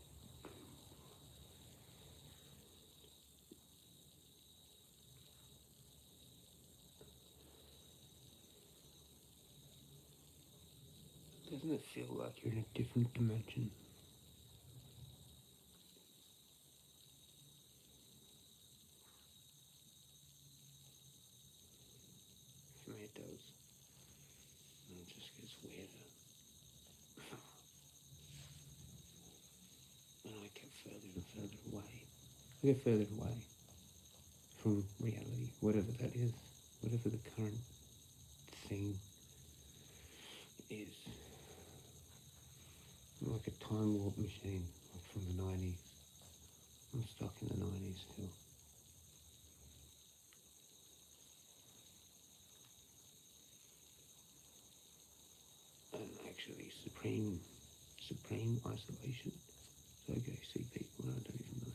Doesn't it feel like you're in a different dimension? For me it does. And it just gets weirder. And I get further and further away. I get further away from reality, whatever that is, whatever the current thing is. I'm like a time warp machine, like from the 90s. I'm stuck in the 90s still. supreme isolation. So I go see people and I don't even know.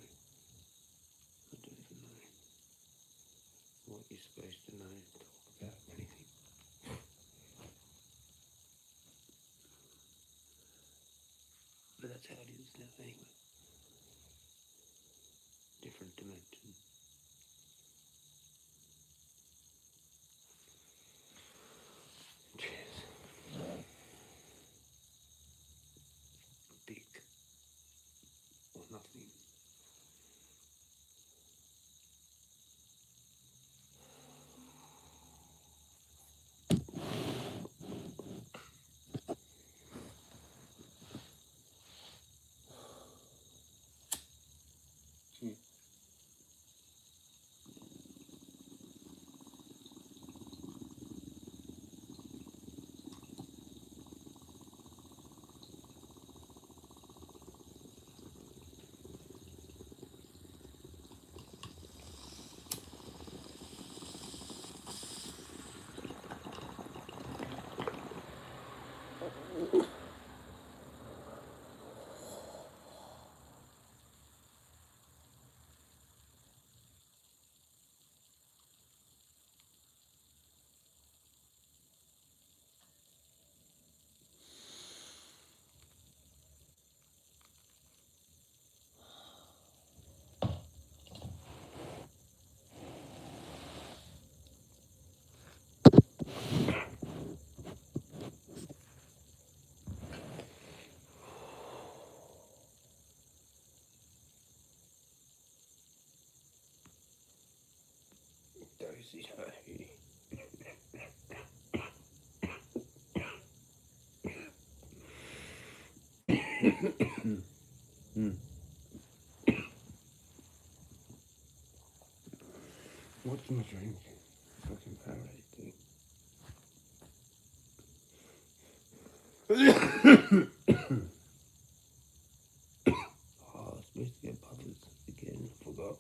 What you're supposed to know, talk about anything. But that's how it is now anyway. Different dimension. Cheers. Big or nothing. Dozy hey. What's my drink? Fucking Powerade thing. Oh, I was supposed to get butters again. Forgot.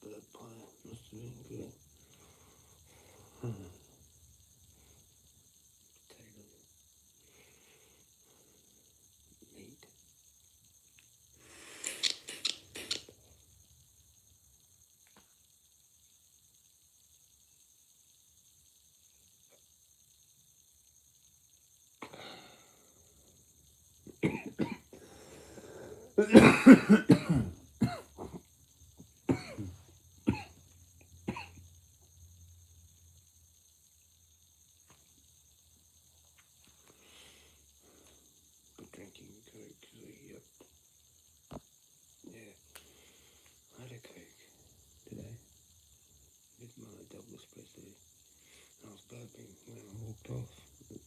Bird pie must have been good. Potato. Meat. Drinking Coke, so yep. Yeah. I had a Coke today with my double espresso. I was burping when I walked off. Like,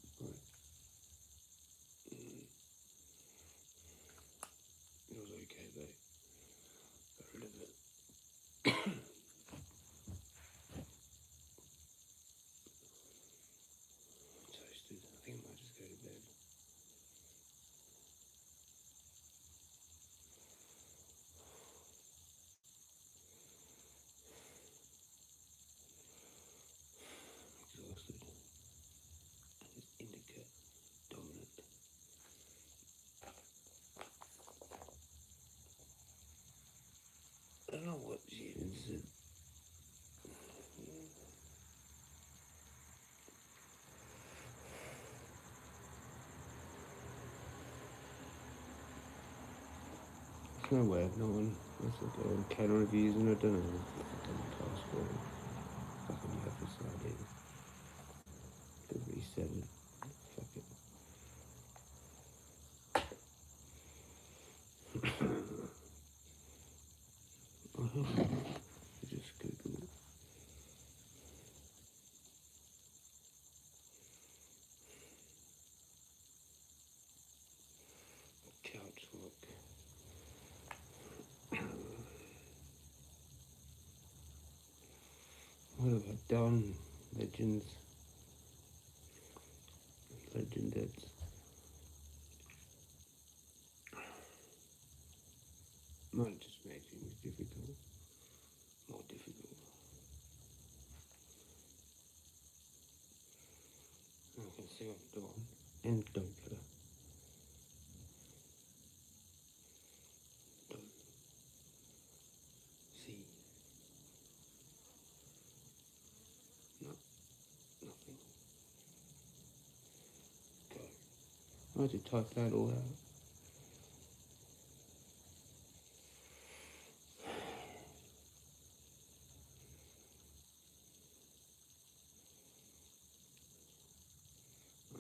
it was okay though. Got rid of it. Toasted. I think I might just go to bed. Exhausted. It's indica dominant. I don't know what she even said. There's no way of knowing. It's like cat reviews and I don't know. Fucking passport. Fucking you have this idea. Could reset it. Fuck it. I don't know. Just Google it. Couch look. done. Legends. Legendates. Might just make things difficult. More difficult. I can see what I'm doing. And don't put it. Don't. See. No. Nothing. Go. I had to type that all out.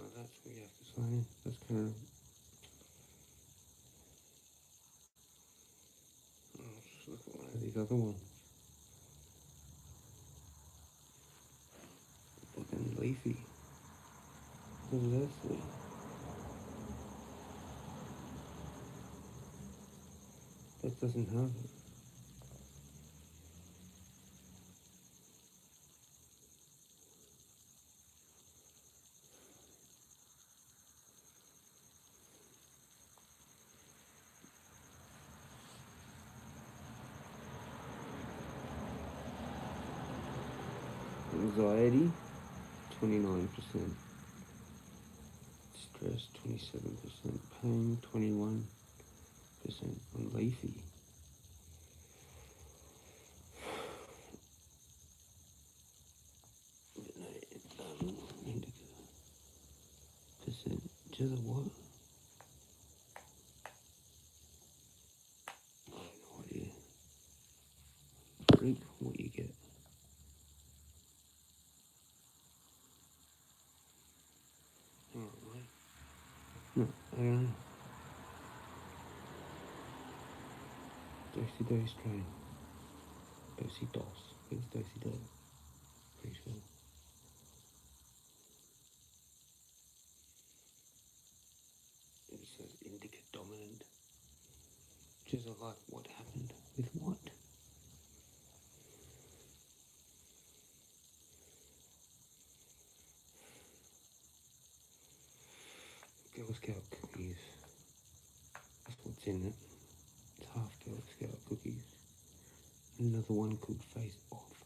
Oh, that's what you have to sign. That's kind of. Oh, just look at one of these other ones. Fucking leafy. What does that say? That doesn't have it. Anxiety, 29%. Stress, 27%. Pain, 21%. On leafy. Indica. Percent. Jezza what? I have no idea. Reap what you get. Hang on, wait. No, I don't know. Dosey dose strain. Dosey dos. It's dosey do. Pretty sure. It says indica dominant. Jezza like what happened with what? Girl Scout cookies. That's what's in it. It's half Girl Scout cookies. Another one called Face Off.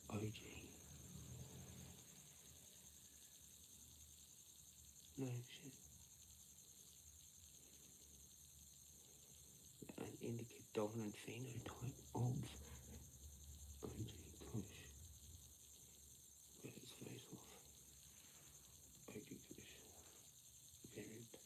OG. No shit. An indica dominant phenotype of OG Kush. Where's Face Off? OG Kush. Variant.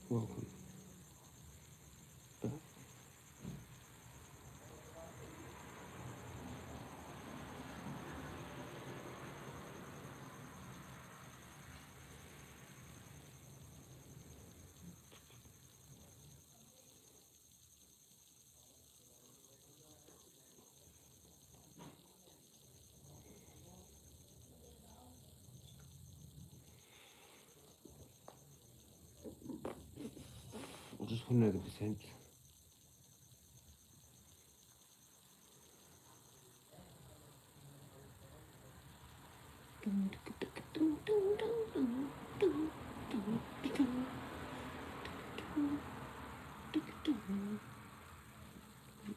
Welcome back. I just want to know the percent.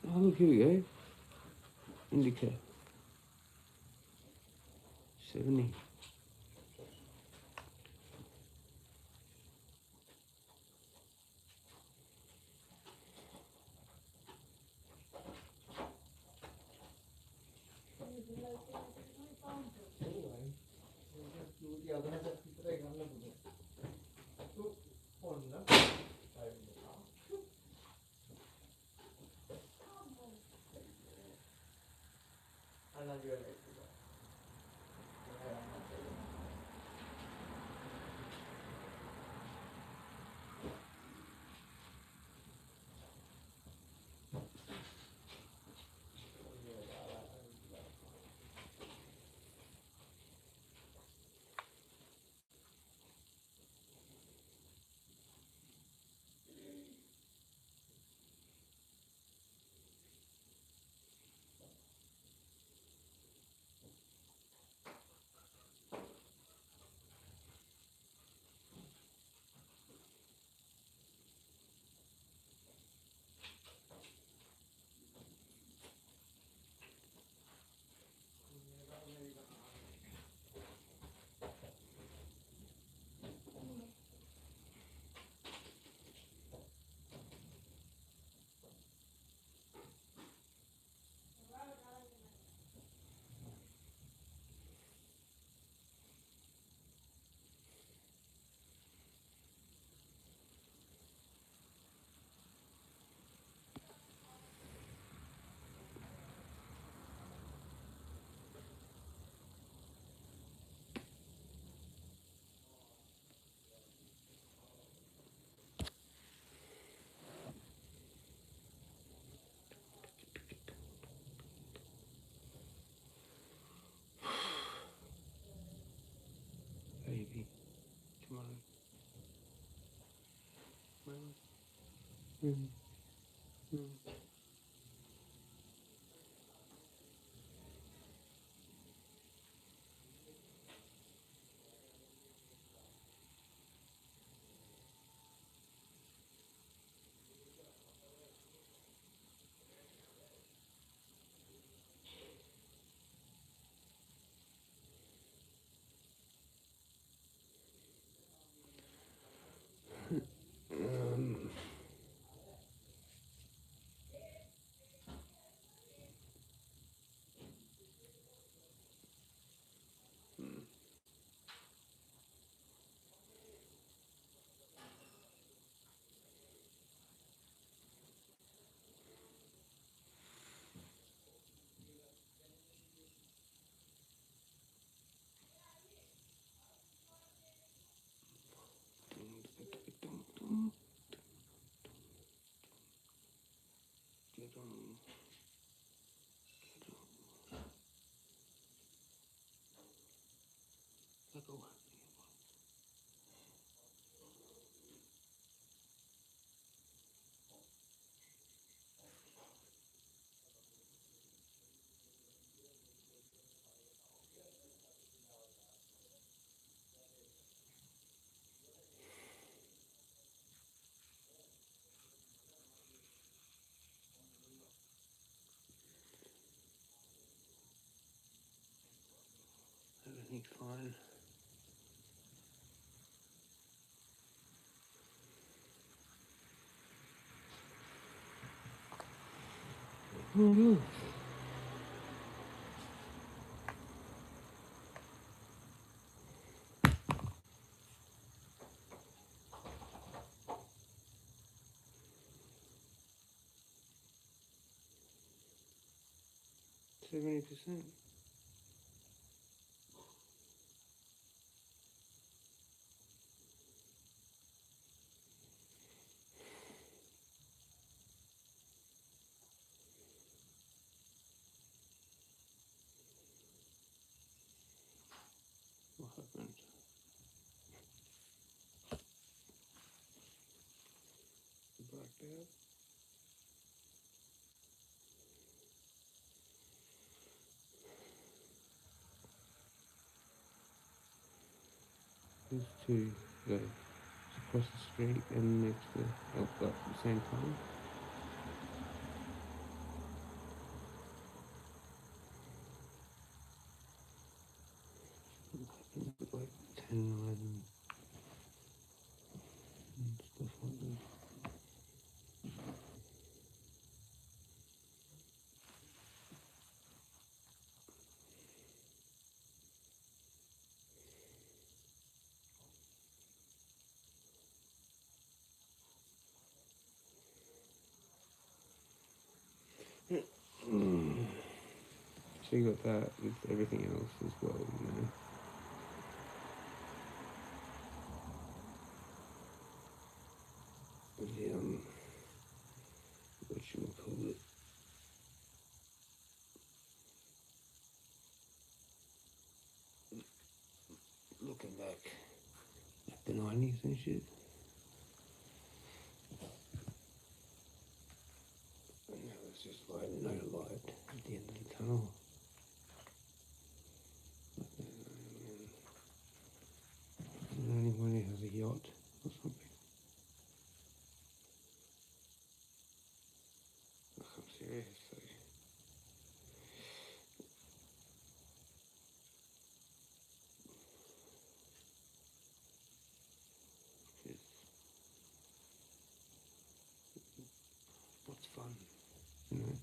Oh, look, here we go. Indica. 70. Everything's fine. Oh, 70%. What happened? Blacked out. There's two guys across the street and next to at the same time. Like 10, 11 and stuff like that. So you got that with everything else as well, you know. The what you would call it? Looking back at the 90s and shit. And now it's just like no light at the end of the tunnel. Is there anyone who has a yacht or something? I'm serious. It's, what's fun, you know?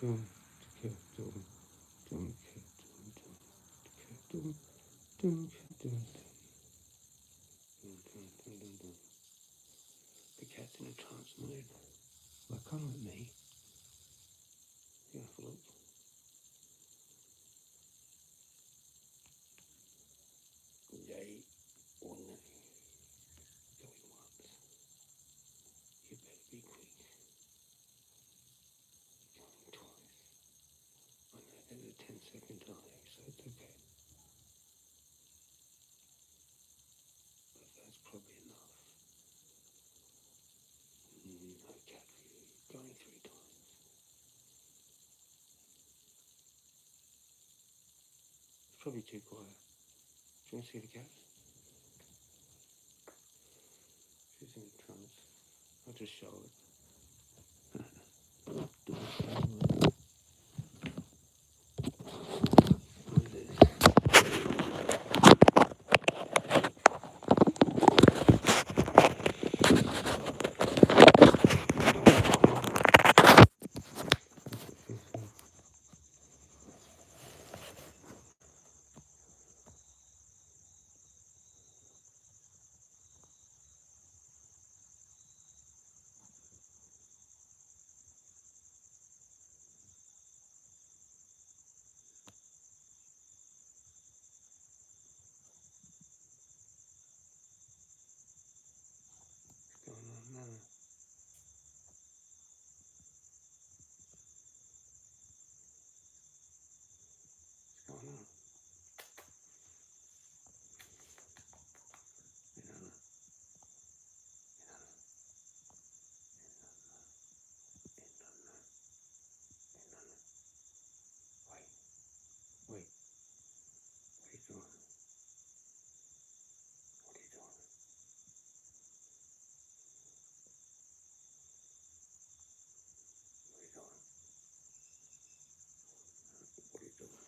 The cat's in a trance mode. Like, come with me. Yeah, have a look. Yay or nay. Going once. You better be quick. Going twice. I know there's a 10-second delay, so it's okay. But that's probably enough. No cat for you. Going 3 times. It's probably too quiet. Do you want to see the cat? She's in a trance. I'll just show it. What's going on now? What's going on? Wait. What are you doing? What are you doing? What are you doing? What are you doing?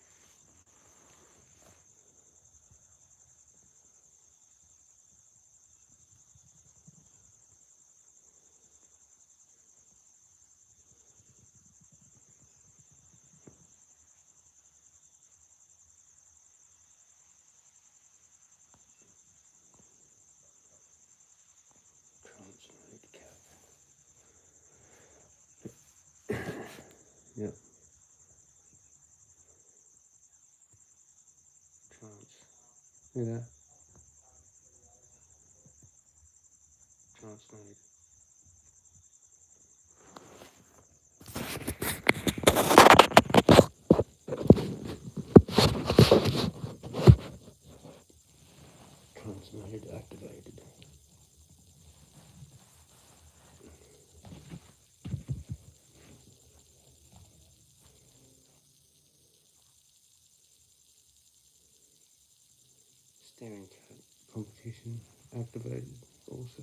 Trance mode cat. Yep. Trance. Look at that. Trance mode. Trance mode activated. Staring cat competition activated also.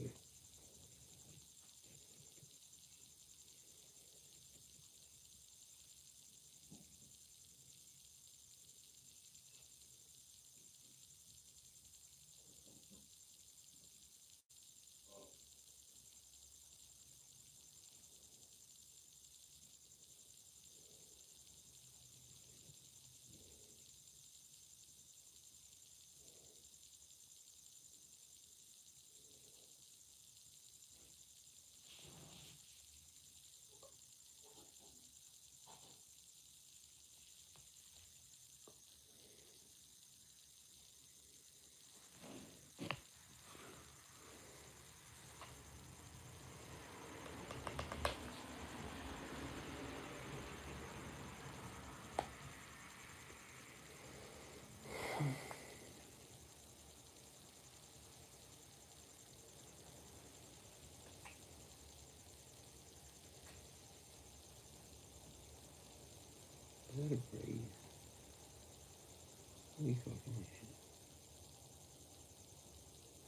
Let it breathe. What are you fucking at?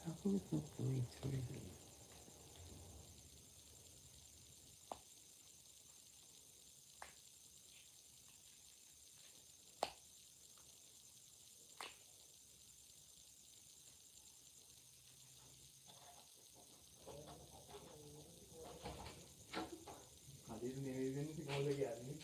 How come it's not going through then? Hadi ini kau lagi ada ni.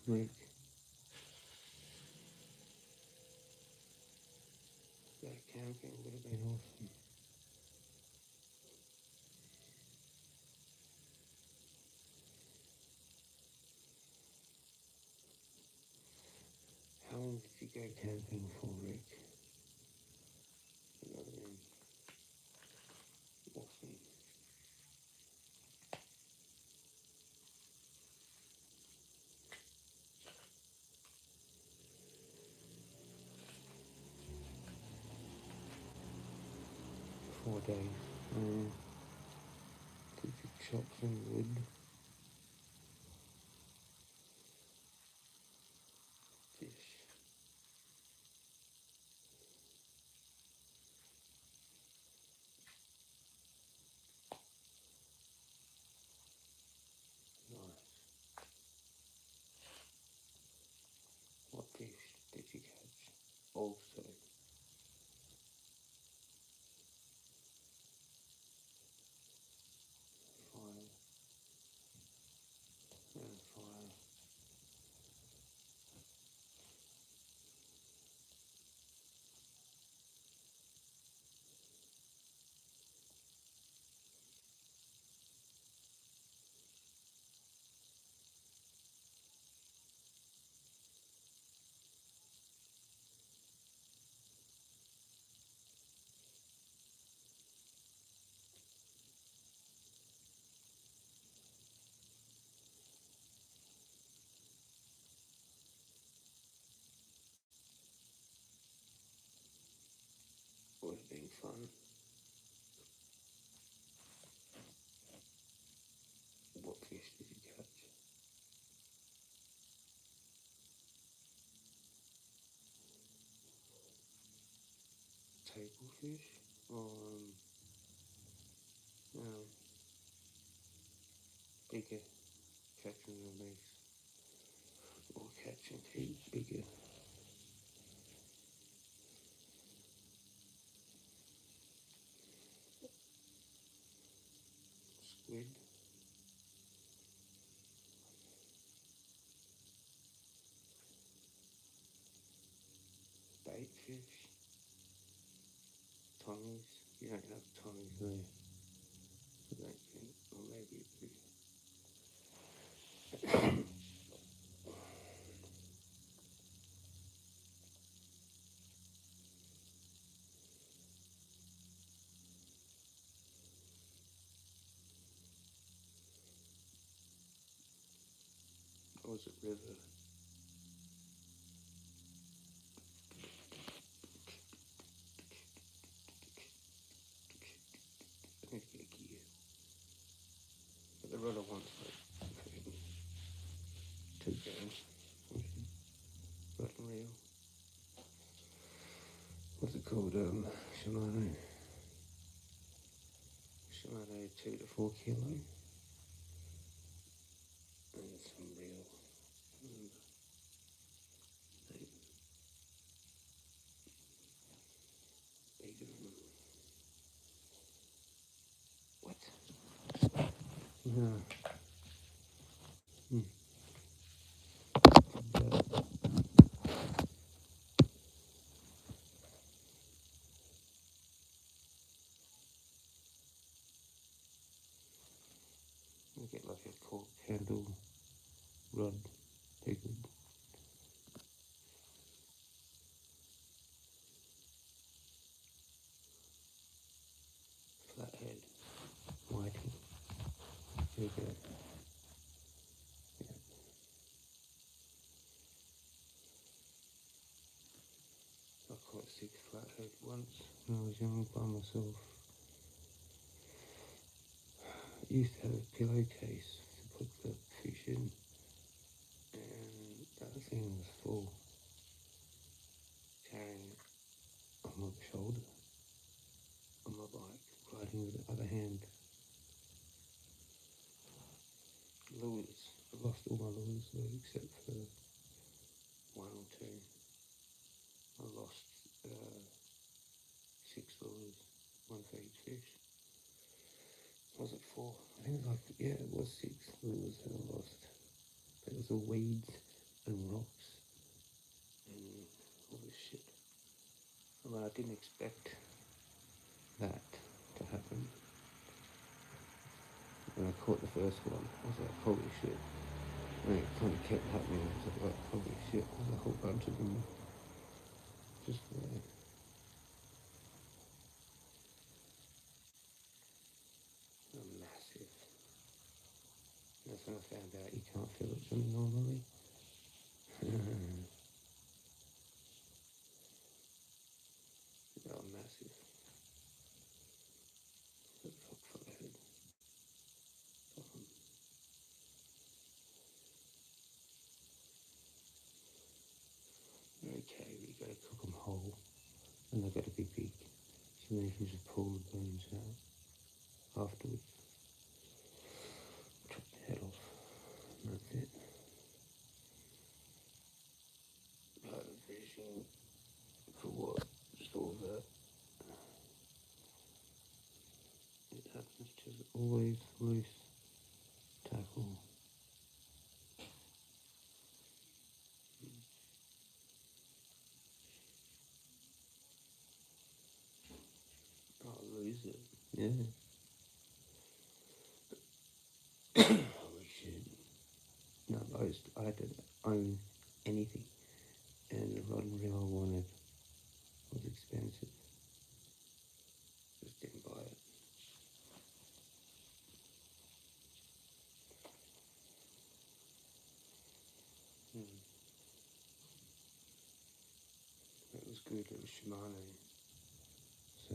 week. That camping would have been awesome. How long did you go camping for, Rick? You know what I mean? Awesome. Four days. Did you chop some wood? Fish. Nice. What fish did you catch? Also, fire and fire. Would have been fun. What fish did you catch? Table fish? Or bigger catching release? Or catch and keep bigger? Squid? Bait fish? Tongues? You don't have tongues there. I don't think. Or maybe it's bigger. Or was it river? I need to get gear. But the rudder wants like 2 grams. Rod and reel. What's it called? Shimano. Shimano 2 to 4 kilo. And some reel. Bigger. What? Yeah. You get like a cork handle rod. Big one. Flathead. Whiting. There you go. Yeah. I caught 6 flathead once when I was young by myself. I used to have a pillowcase to put the fish in, and that thing was full. Carrying it on my shoulder, on my bike, riding with the other hand. Lures. I lost all my lures though, except for 1 or 2. I lost 6 lures, 1 for each fish. Was it 4? I think it was like, yeah, it was 6 lures that I lost. But it was all weeds. and rocks and all this shit. Well, I didn't expect that to happen. When I caught the first one, I was like, holy shit. And it kind of kept happening. I was like, holy shit, there's a whole bunch of them just there. They're massive. That's when I found out you can't feel them normally. They're massive. What the fuck for the head? Okay, we gotta cook them whole, and they gotta be big. So then you can just pull the bones out afterwards. Chop the head off, and that's it. Fishing for what? Just all that. It happens just always loose tackle. I'll lose it. Yeah. Holy shit. No, I had to own anything. And the rod and reel I wanted was expensive. Just didn't buy it. It was good. It was Shimano. So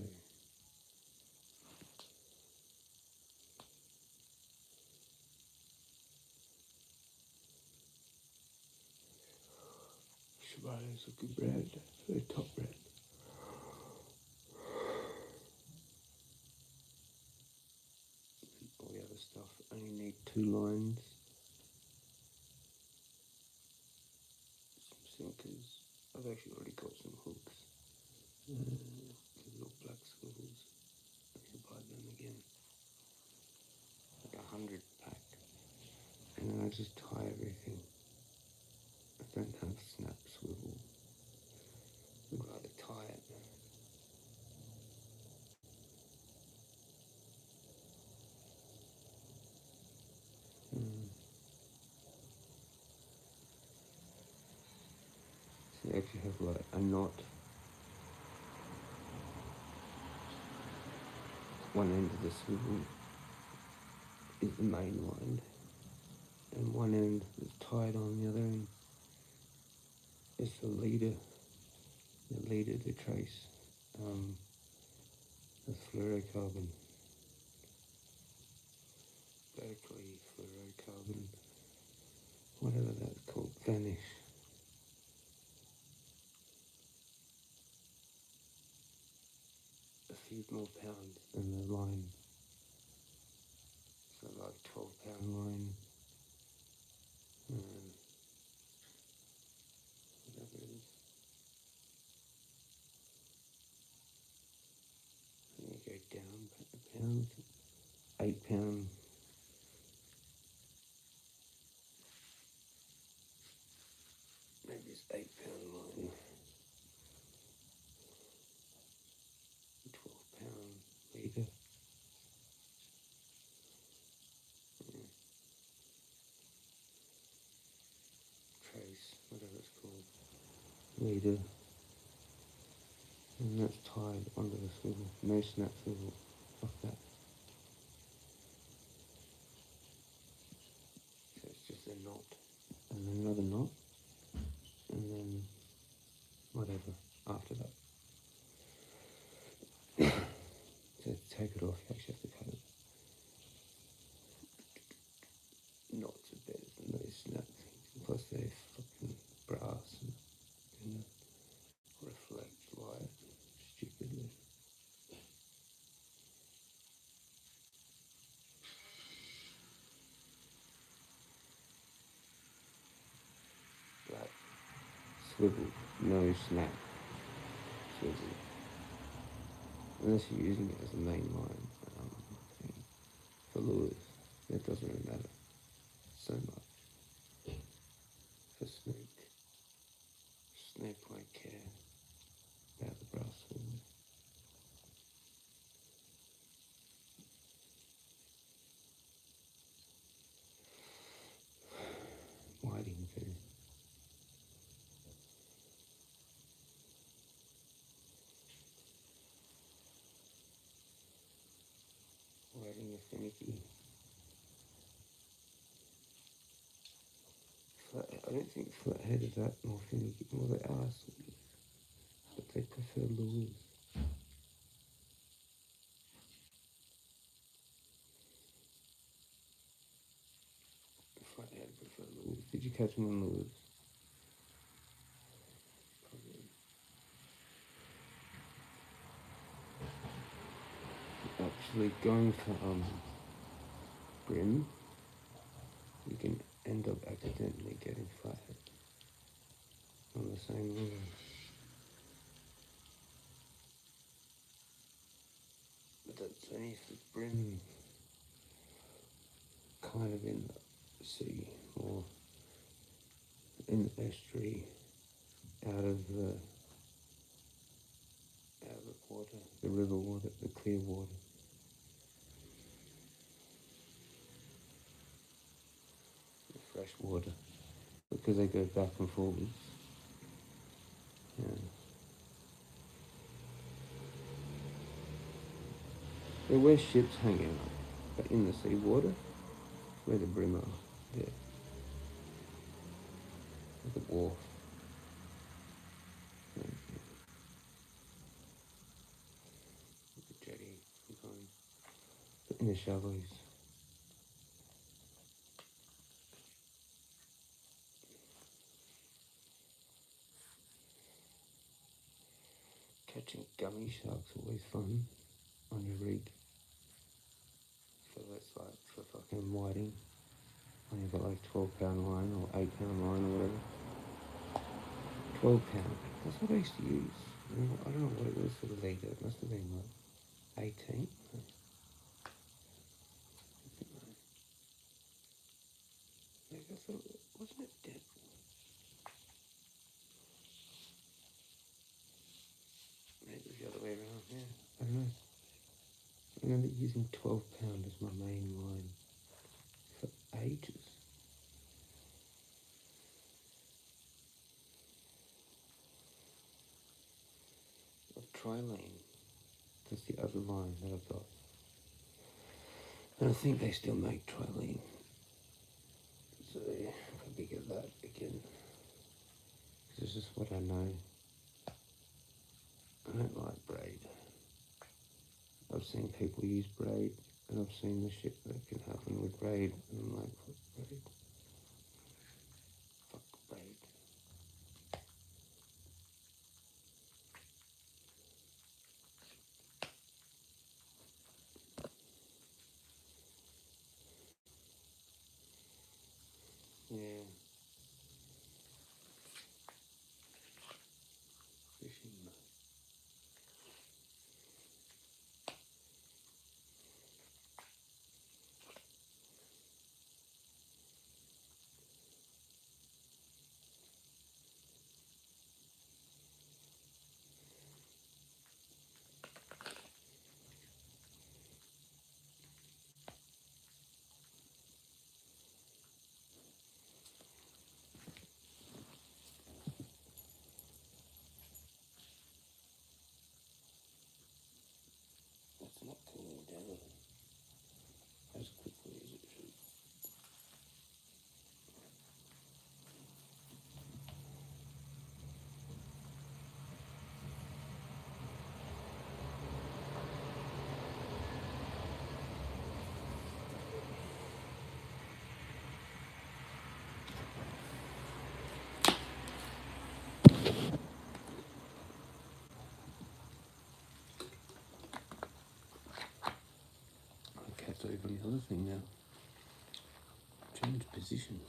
Shimano's a good brand. They're a top brand. All the other stuff. I only need 2 lines. Some sinkers. I've actually already got some hooks. Little black swivels. I can buy them again. Like 100 pack. And then I just tie everything. I don't have snap swivel. I'd rather tie it. So you actually have like a knot. One end of the swivel is the main line, and one end is tied on the other end. It's the leader to trace the fluorocarbon, Berkeley fluorocarbon, whatever that's called, vanish. A few more pounds than the line. So like 12-pound line. Whatever it is. And you go down a pound, 8-pound. Maybe it's 8-pound line. 12-pound leader. Trace, whatever it's called. Leader. And that's tied onto the swivel. No snap swivel. Like that. So it's just a knot. And then another knot. And then whatever after that. So to take it off, you actually have to cut it. Knots are better than those snap things. Plus they're fucking brass and reflect light stupidly. Black swivel, no snap swivel. Unless you're using it as a main line thing. For lures, that doesn't really matter so much. For snoops. I don't think flathead is that more finicky. Well, they are sweet, but they prefer lures. Flathead prefer lures. Did you catch them on lures? Probably. Actually, going for brim, you can end up accidentally getting flathead on the same lure. But that's only for brim, kind of in the sea or in the estuary, out of the water, the river water, the clear water. The fresh water, because they go back and forwards. Yeah. They're where ships hang out, but in the sea water, where the brim are, there. At the wharf. Yeah. The jetty, sometimes. But in the shallows. Catching gummy sharks always fun on your rig. So that's like for fucking whiting. When you've got like 12-pound line or 8-pound line or whatever. 12-pound. That's what I used to use. I don't know what it was for the leader. It must have been like 18. Maybe I thought, wasn't it dead? Maybe it was the other way around. Yeah, I don't know. I remember using 12-pound as my main line for ages. Trilene. That's the other line that I've got. And I think they still make trilene. So yeah, probably get that again. This is what I know. I don't like braid. I've seen people use braid, and I've seen the shit that can happen with braid, and I'm like, fuck braid. Fuck braid. Yeah. Fishing. It's not cooling down as quickly as it should. The cat's over the other thing now. Change position.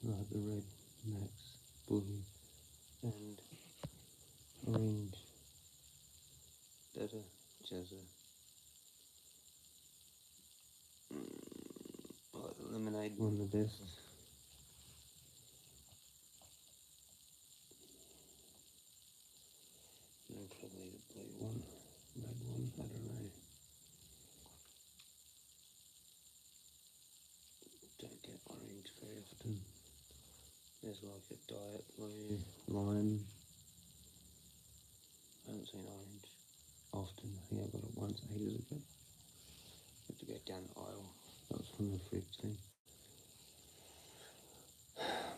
Right, the red Max, blue, and orange. That's a Jezza lemonade one the best. And probably the blue one, red one, I don't know. Don't get orange very often. There's like a diet blue, lime. I haven't seen orange often. I think I got it once ages ago. I had to go down the aisle. That was from the fridge thing.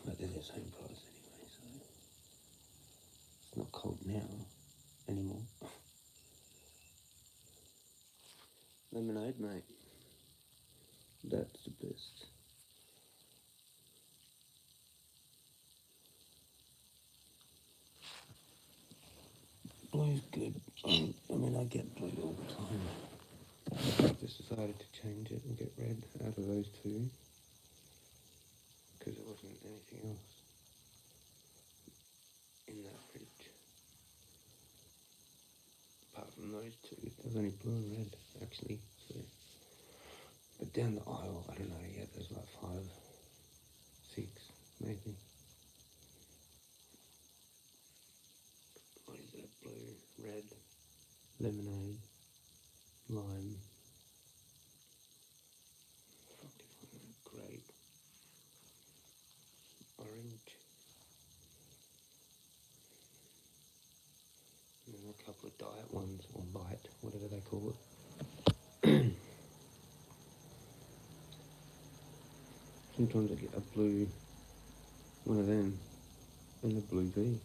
But they're the same price anyway, so it's not cold now anymore. Lemonade, mate. That's the best. Blue's good. I mean, I get blue all the time. I just decided to change it and get red out of those two because there wasn't anything else in that fridge apart from those two. There's only blue and red actually. So, but down the aisle, I don't know. Yeah, there's like 5, 6 maybe. What is that? Blue, red, lemonade, lime. Fuck if I know. Grape, orange. And then a couple of diet ones, or light, whatever they call it. Sometimes I get a blue, one of them, and a blue V.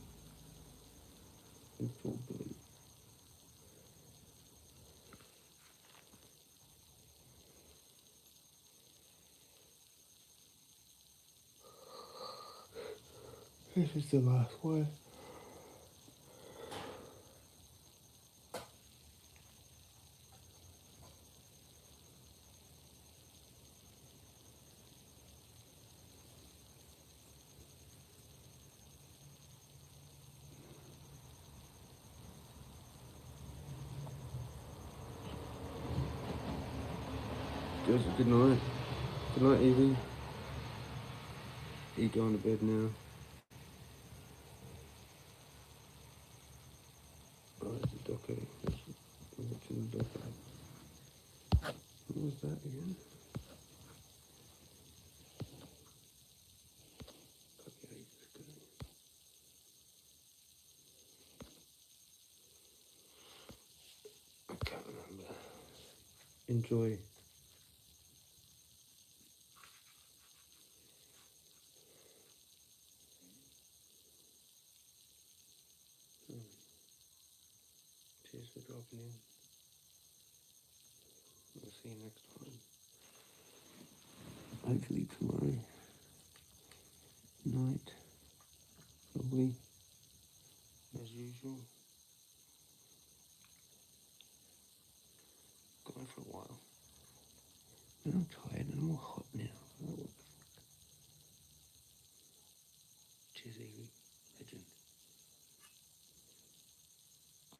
It's all blue. This is the last one. Good night. Good night, Evie. Are you going to bed now? Oh, it's a doco. I'm watching the doco. What was that again? Copy ages ago. I can't remember. Enjoy. Cheers for dropping in. We'll see you next time. Hopefully tomorrow night. Probably. As usual. Gone for a while. And I'm tired and I'm all hot now. Oh, what the fuck. Cheers, Evie. Legend.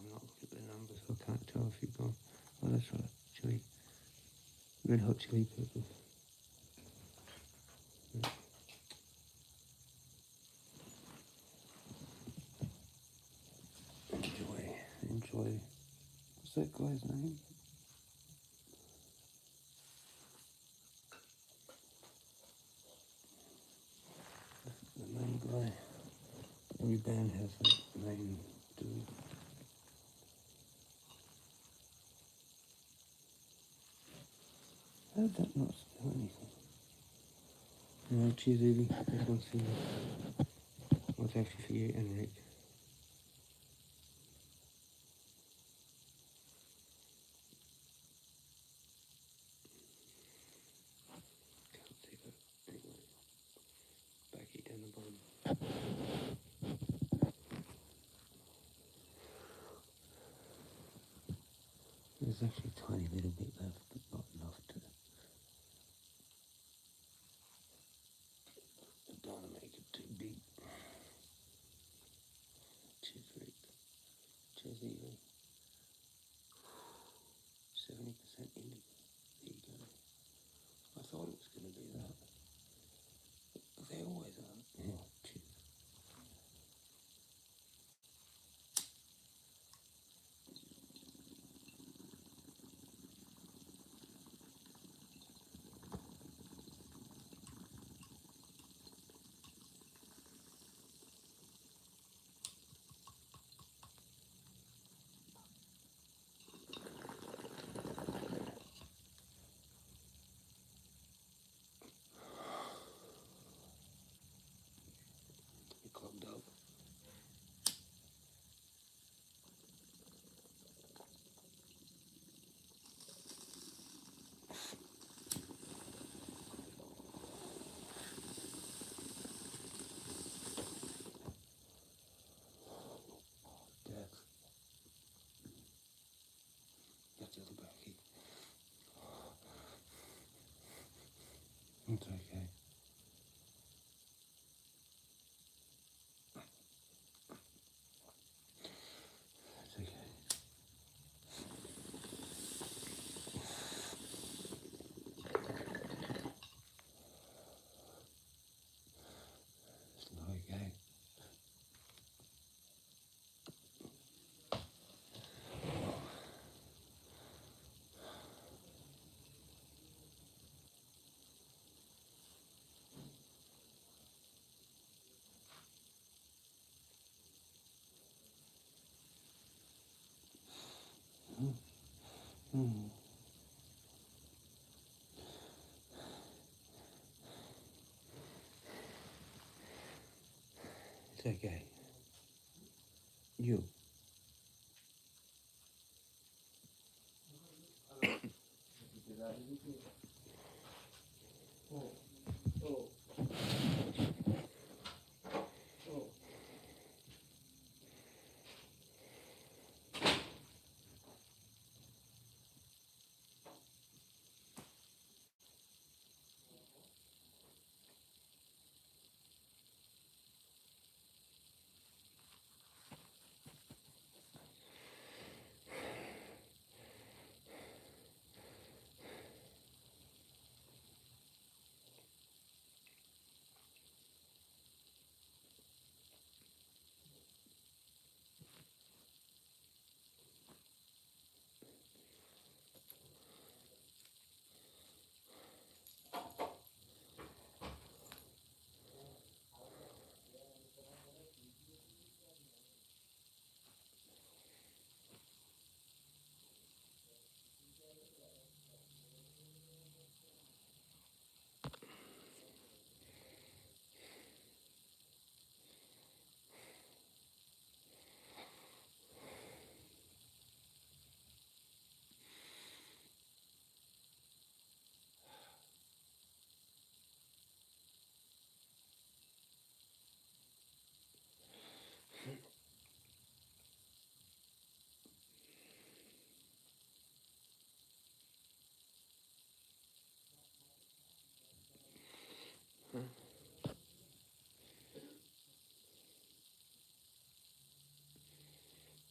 I'm not looking at the numbers, so I can't tell if you've gone. Oh, that's right. Chili. Red Hot Chili Peppers. Enjoy. What's that guy's name? The main guy. Every band has a main dude. How did that not do anything? Alright, cheers, Evie. This one's for you. Well, it's actually for you and Rick. Can't see that. Anyway, backy down the bottom. There's actually a tiny little bit left, but not enough to. I don't want to make it too big. Cheers, Rick. Cheers, Evie. 70% indigo. There you go. I thought it was going to be that. It's okay. You.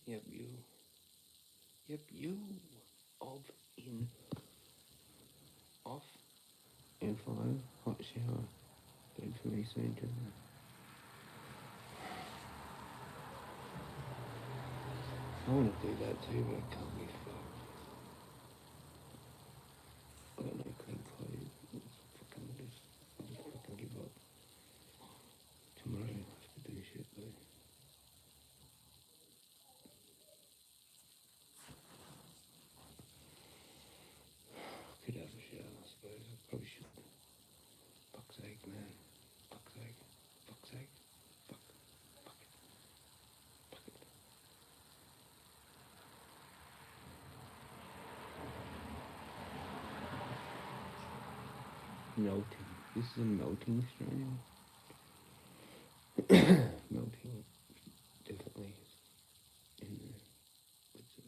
Yep, you. Yep, you. Of, in, off, in 5, hot shower, good for me soon too. I want to do that too, but I can't be fucked. I got no clean clothes. I'll just fucking give up. Tomorrow I have to do shit though. I could have a shower, I suppose. I probably should. Fuck's sake, man. Fuck's sake. Fuck's sake. Fuck. Fuck it. Fuck it. Melting. This is a melting strain. Melting. Definitely in there. What's it?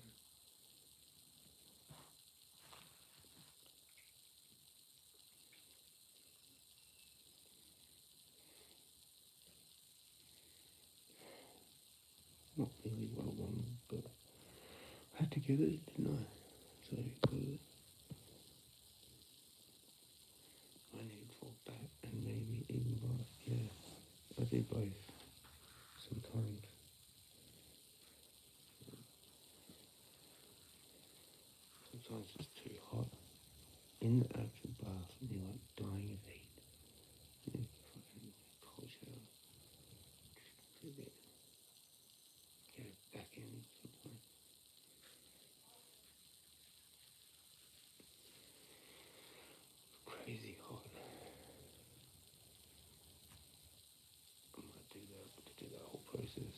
Not really well done, but I had to get it, didn't I? So got it. I need for back and maybe even both. Yeah, I do both sometimes. Sometimes it's too hot in the actual bath and you're like dying of heat. You need fucking cold shower. Do a bit. Get it back in sometimes. Crazy hot. I might do that to do that whole process.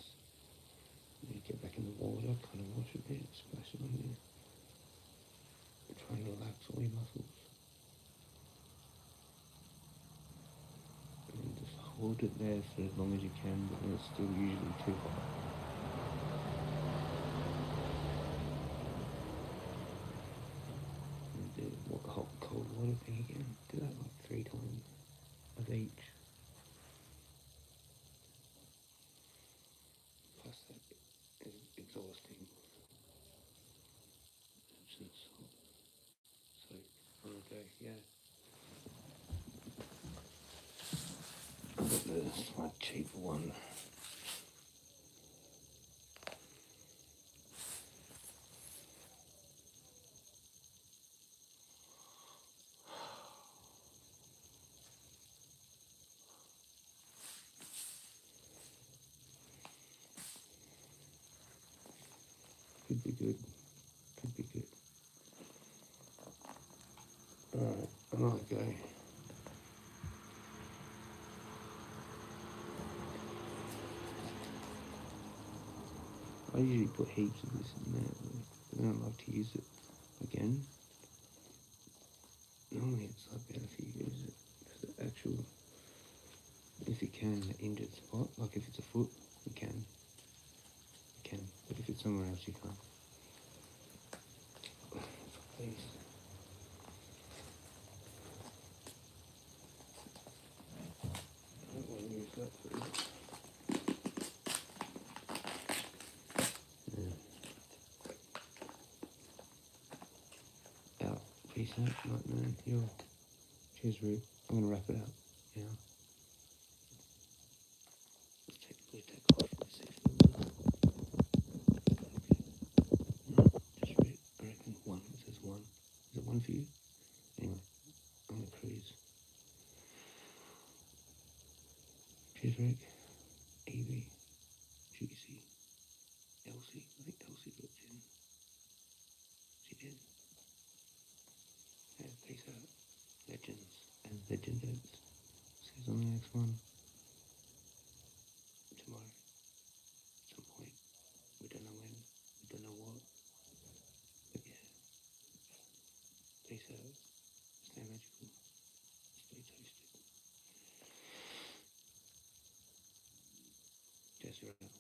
You get back in the water, kind of wash a bit, splash it on you. Try and relax all your muscles. And just hold it there for as long as you can, but then it's still usually too hot. And do what hot cold water thing again. Do that like 3 times of each. Plus that is exhausting. Since so okay, yeah. I got this my cheaper one. Could be good. Could be good. Right, go. I usually put heaps of this in there, but I don't like to use it again. Normally it's like better if you use it for the actual, if you can, the injured spot. Like if it's a foot, you can. You can. But if it's somewhere else, you can't. Please. I don't want to use that for it. Yeah. Out. Peace out. Night, man. Yo. Cheers, Rude. I'm going to wrap it up. Yeah. Let's take off in a second. No, just read. I reckon one. It says one. Is it one for you? Anyway, I'm going to cruise. Cheers, Rick. Evie. Juicy. Elsie. I think Elsie looked in. She did. Yeah, peace out. Legends and legendates. See you on the next one. Tomorrow. At some point. We don't know when. We don't know what. But yeah. Peace out. Stay magical. Stay toasted. Jezza out.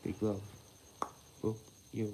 Big love. Book. You.